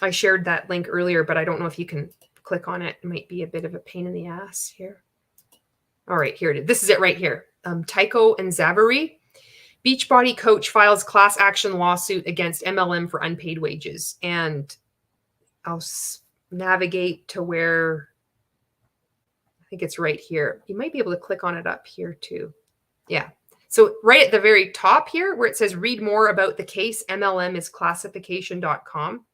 I shared that link earlier, but I don't know if you can click on it. It might be a bit of a pain in the ass here. All right, here it is. This is it right here. Tycho and Zavary. Beachbody coach files class action lawsuit against MLM for unpaid wages. And I'll navigate to where, I think it's right here. You might be able to click on it up here too. Yeah. So right at the very top here where it says read more about the case, MLM is classification.com.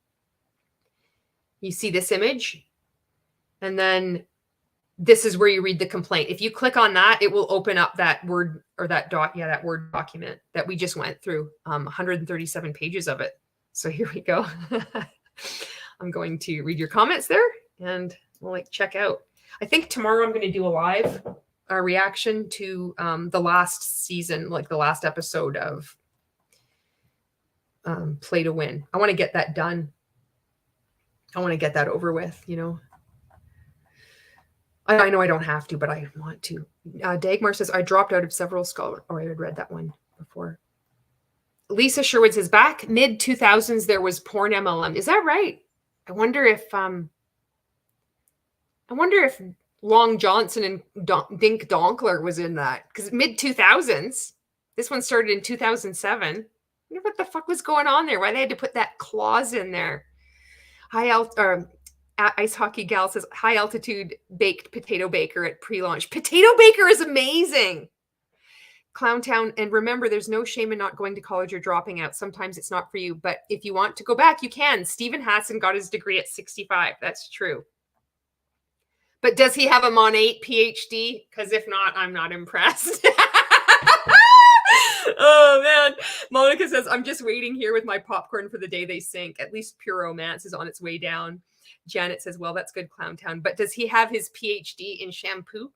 You see this image, and then this is where you read the complaint. If you click on that, it will open up that Word or that that Word document that we just went through, 137 pages of it. So here we go. I'm going to read your comments there and we'll check out. I think tomorrow I'm going to do a live reaction to the last season, the last episode of Play to Win. I want to get that done. I want to get that over with, I know I don't have to, but I want to. Dagmar says, I dropped out of several scholars. Oh, I had read that one before. Lisa Sherwood says, back mid-2000s, there was porn MLM. Is that right? I wonder if Long Johnson and Dink Donkler was in that. Because mid-2000s, this one started in 2007. I wonder what the fuck was going on there. Why they had to put that clause in there. Ice Hockey Gal says, high altitude baked potato baker at pre-launch. Potato baker is amazing. Clowntown. And remember, there's no shame in not going to college or dropping out. Sometimes it's not for you, but if you want to go back, you can. Stephen Hassan got his degree at 65. That's true. But does he have a Mon 8 PhD? Because if not, I'm not impressed. Oh, man. Monica says, I'm just waiting here with my popcorn for the day they sink. At least Pure Romance is on its way down. Janet says, well, that's good, Clowntown. But does he have his PhD in shampoo?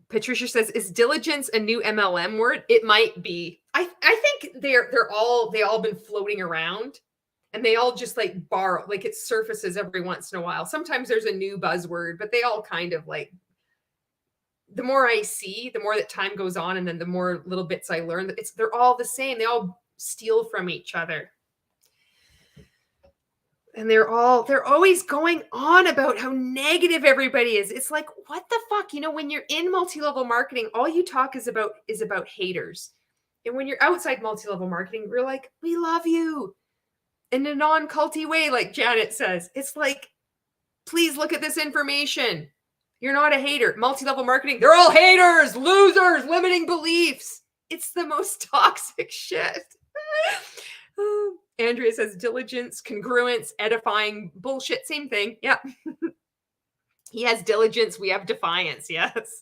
Patricia says, is diligence a new MLM word? It might be. I think they've all been floating around, and they all just borrow, it surfaces every once in a while. Sometimes there's a new buzzword, but they all kind of the more I see, the more that time goes on, and then the more little bits I learn, that they're all the same. They all steal from each other. And they're always going on about how negative everybody is. It's like, what the fuck? When you're in multi-level marketing, all you talk is about haters. And when you're outside multi-level marketing, we're like, we love you in a non-culty way, like Janet says. It's like, please look at this information. You're not a hater. Multi-level marketing, they're all haters, losers, limiting beliefs. It's the most toxic shit. Andrea says diligence, congruence, edifying, bullshit, same thing. Yeah. He has diligence. We have defiance. Yes.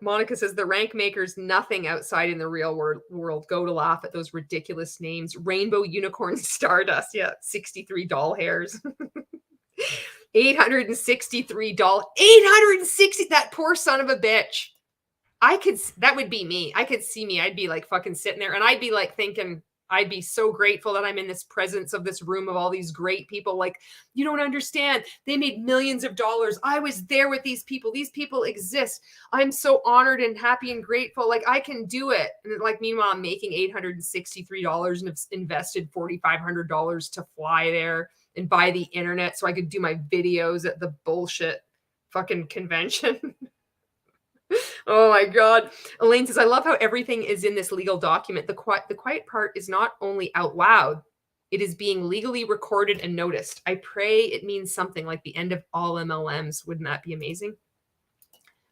Monica says the rank makers, nothing outside in the real world. Go to laugh at those ridiculous names. Rainbow Unicorn Stardust. Yeah, 63 doll hairs. $863. 860. That poor son of a bitch. That would be me. I could see me. I'd be like fucking sitting there and I'd be like thinking, I'd be so grateful that I'm in this presence of this room of all these great people. Like, you don't understand. They made millions of dollars. I was there with these people. These people exist. I'm so honored and happy and grateful. Like, I can do it. And like, meanwhile, I'm making $863 and have invested $4,500 to fly there and buy the internet so I could do my videos at the bullshit fucking convention. Oh my God. Elaine says, I love how everything is in this legal document. The quiet part is not only out loud, it is being legally recorded and noticed. I pray it means something like the end of all MLMs. Wouldn't that be amazing?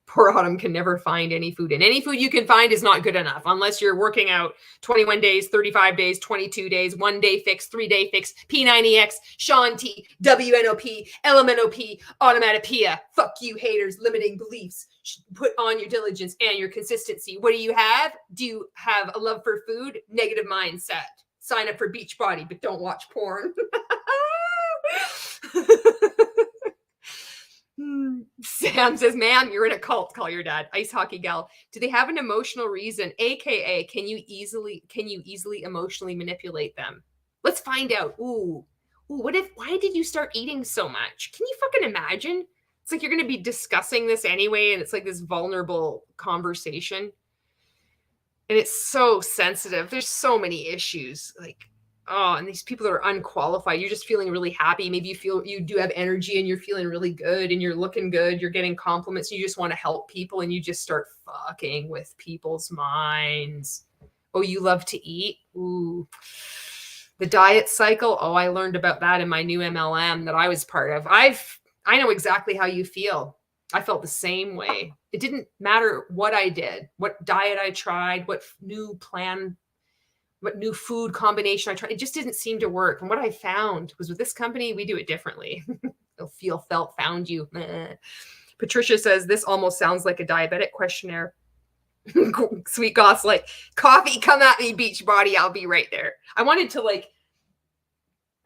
Poor Autumn can never find any food. And any food you can find is not good enough unless you're working out 21 days, 35 days, 22 days, 1 day fix, 3 day fix, P90X, Sean T, WNOP, LMNOP, Automatopoeia. Fuck you haters, limiting beliefs. Put on your diligence and your consistency. What do you have? Do you have a love for food? Negative mindset. Sign up for Beachbody, but don't watch porn. Sam says, man, you're in a cult. Call your dad. Ice hockey gal. Do they have an emotional reason? AKA, can you easily emotionally manipulate them? Let's find out. Ooh, why did you start eating so much? Can you fucking imagine? It's like you're going to be discussing this anyway. And it's like this vulnerable conversation. And it's so sensitive. There's so many issues. Like, oh, and these people that are unqualified, you're just feeling really happy. Maybe you do have energy and you're feeling really good and you're looking good. You're getting compliments. You just want to help people and you just start fucking with people's minds. Oh, you love to eat? Ooh. The diet cycle. Oh, I learned about that in my new MLM that I was part of. I know exactly how you feel. I felt the same way. It didn't matter what I did, what diet I tried, what new food combination I tried. It just didn't seem to work. And what I found was with this company, we do it differently. Feel, felt, found you. Patricia says, this almost sounds like a diabetic questionnaire. Sweet Goss, like, coffee, come at me, Beachbody. I'll be right there. I wanted to like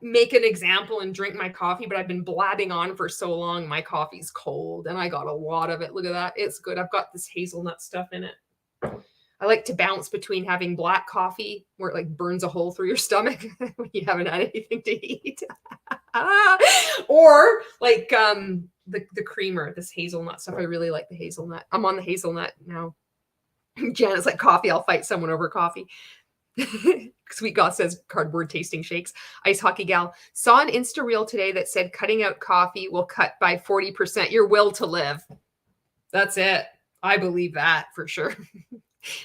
make an example and drink my coffee, but I've been blabbing on for so long. My coffee's cold and I got a lot of it. Look at that. It's good. I've got this hazelnut stuff in it. I like to bounce between having black coffee where it like burns a hole through your stomach when you haven't had anything to eat. Or like the creamer, this hazelnut stuff. I really like the hazelnut. I'm on the hazelnut now. Janet's like, coffee, I'll fight someone over coffee. Sweet Goss says cardboard tasting shakes. Ice hockey gal saw an Insta reel today that said cutting out coffee will cut by 40% your will to live. That's it. I believe that for sure.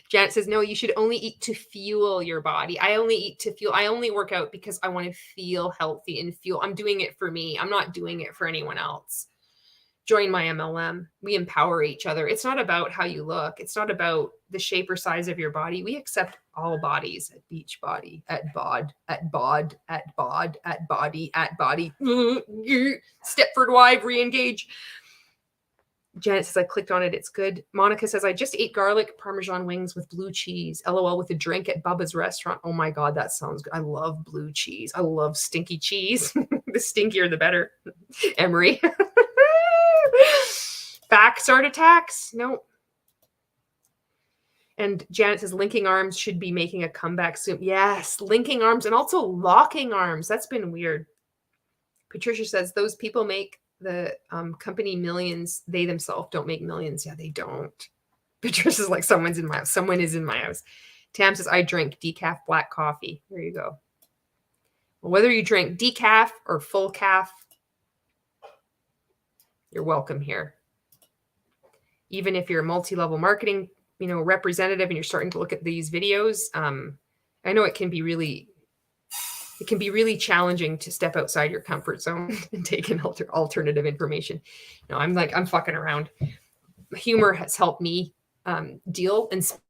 Janet says, no, you should only eat to fuel your body. I only eat to fuel. I only work out because I want to feel healthy and fuel. I'm doing it for me. I'm not doing it for anyone else. Join my MLM. We empower each other. It's not about how you look. It's not about the shape or size of your body. We accept all bodies at Beachbody, at bod, at bod, at bod, at body, at body. Stepford Wife, re-engage. Janet says, I clicked on it. It's good. Monica says, I just ate garlic Parmesan wings with blue cheese. LOL with a drink at Bubba's restaurant. Oh my God, that sounds good. I love blue cheese. I love stinky cheese. The stinkier, the better. Emery. Facts aren't attacks. No. And Janet says, linking arms should be making a comeback soon. Yes, linking arms and also locking arms. That's been weird. Patricia says, those people make the company millions. They themselves don't make millions. Yeah, they don't. Patricia's like, someone is in my house. Tam says, I drink decaf black coffee. There you go. Well, whether you drink decaf or full calf, you're welcome here. Even if you're a multi-level marketing, representative and you're starting to look at these videos, I know it can be really challenging to step outside your comfort zone and take in alternative information. No, I'm fucking around. Humor has helped me deal and speak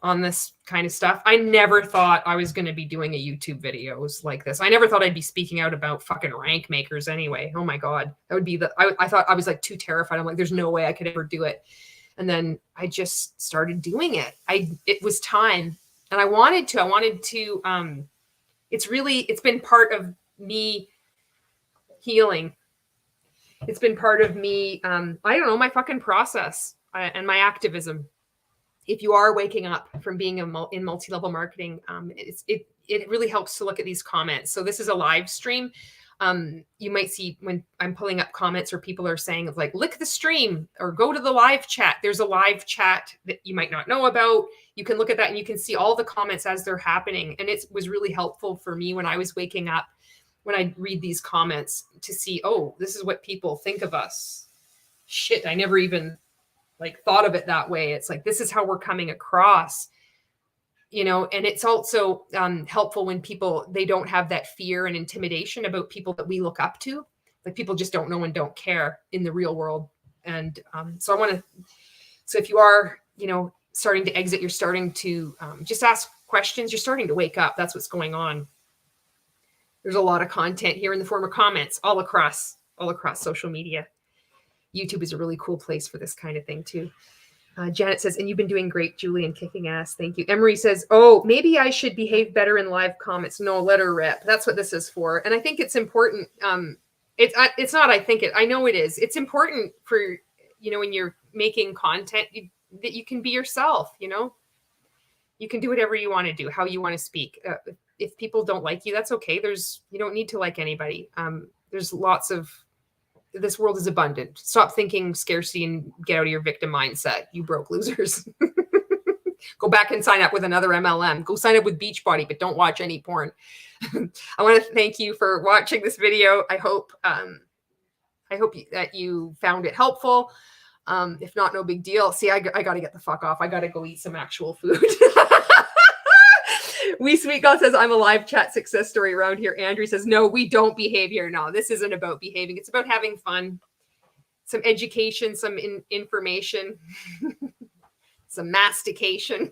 on this kind of stuff. I never thought I was going to be doing a YouTube videos like this. I never thought I'd be speaking out about fucking rank makers anyway. Oh my God. That would be I thought I was like too terrified. I'm like, there's no way I could ever do it. And then I just started doing it. It was time, and I wanted to, it's been part of me healing. It's been part of me, I don't know, my fucking process and my activism. If you are waking up from being in multi-level marketing, it really helps to look at these comments. So this is a live stream. You might see when I'm pulling up comments where people are saying like, lick the stream or go to the live chat. There's a live chat that you might not know about. You can look at that and you can see all the comments as they're happening. And it was really helpful for me when I was waking up, when I read these comments, to see, oh, this is what people think of us. Shit, I never even like thought of it that way. It's like, this is how we're coming across, you know. And it's also helpful when people, they don't have that fear and intimidation about people that we look up to. Like, people just don't know and don't care in the real world. And so if you are, you know, starting to exit, you're starting to just ask questions, you're starting to wake up. That's what's going on. There's a lot of content here in the form of comments all across social media. YouTube is a really cool place for this kind of thing too. Janet says, and you've been doing great, Julie, and kicking ass. Thank you. Emery says, oh, maybe I should behave better in live comments. No, let her rip. That's what this is for. And I think it's important. It's not, I think it, I know it is. It's important for, you know, when you're making content, that you can be yourself, you know, you can do whatever you want to do, how you want to speak. If people don't like you, that's okay. You don't need to like anybody. There's lots of, this world is abundant. Stop thinking scarcity and get out of your victim mindset. You broke losers. Go back and sign up with another MLM. Go sign up with Beachbody, but don't watch any porn. I want to thank you for watching this video. I hope that you found it helpful. If not, no big deal. See, I got to get the fuck off. I got to go eat some actual food. We Sweet Girl says, I'm a live chat success story around here. Andrew says, no, we don't behave here. No, this isn't about behaving. It's about having fun, some education, some information, some mastication.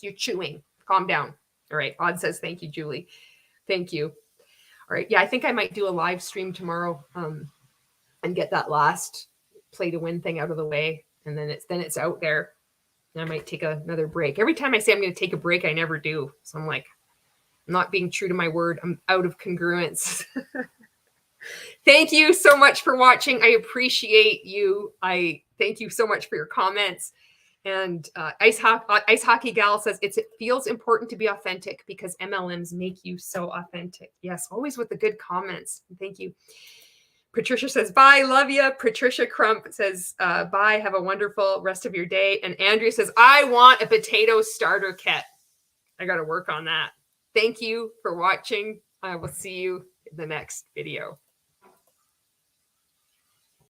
You're chewing. Calm down. All right. Odd says, thank you, Julie. Thank you. All right. Yeah, I think I might do a live stream tomorrow and get that last play to win thing out of the way. And then it's out there. I might take another break. Every time I say I'm going to take a break, I never do. So I'm like, I'm not being true to my word. I'm out of congruence. Thank you so much for watching. I appreciate you. I thank you so much for your comments. And Ice Hockey Gal says, it feels important to be authentic because MLMs make you so authentic. Yes, always with the good comments. Thank you. Patricia says, bye, love you. Patricia Crump says, bye, have a wonderful rest of your day. And Andrea says, I want a potato starter kit. I got to work on that. Thank you for watching. I will see you in the next video.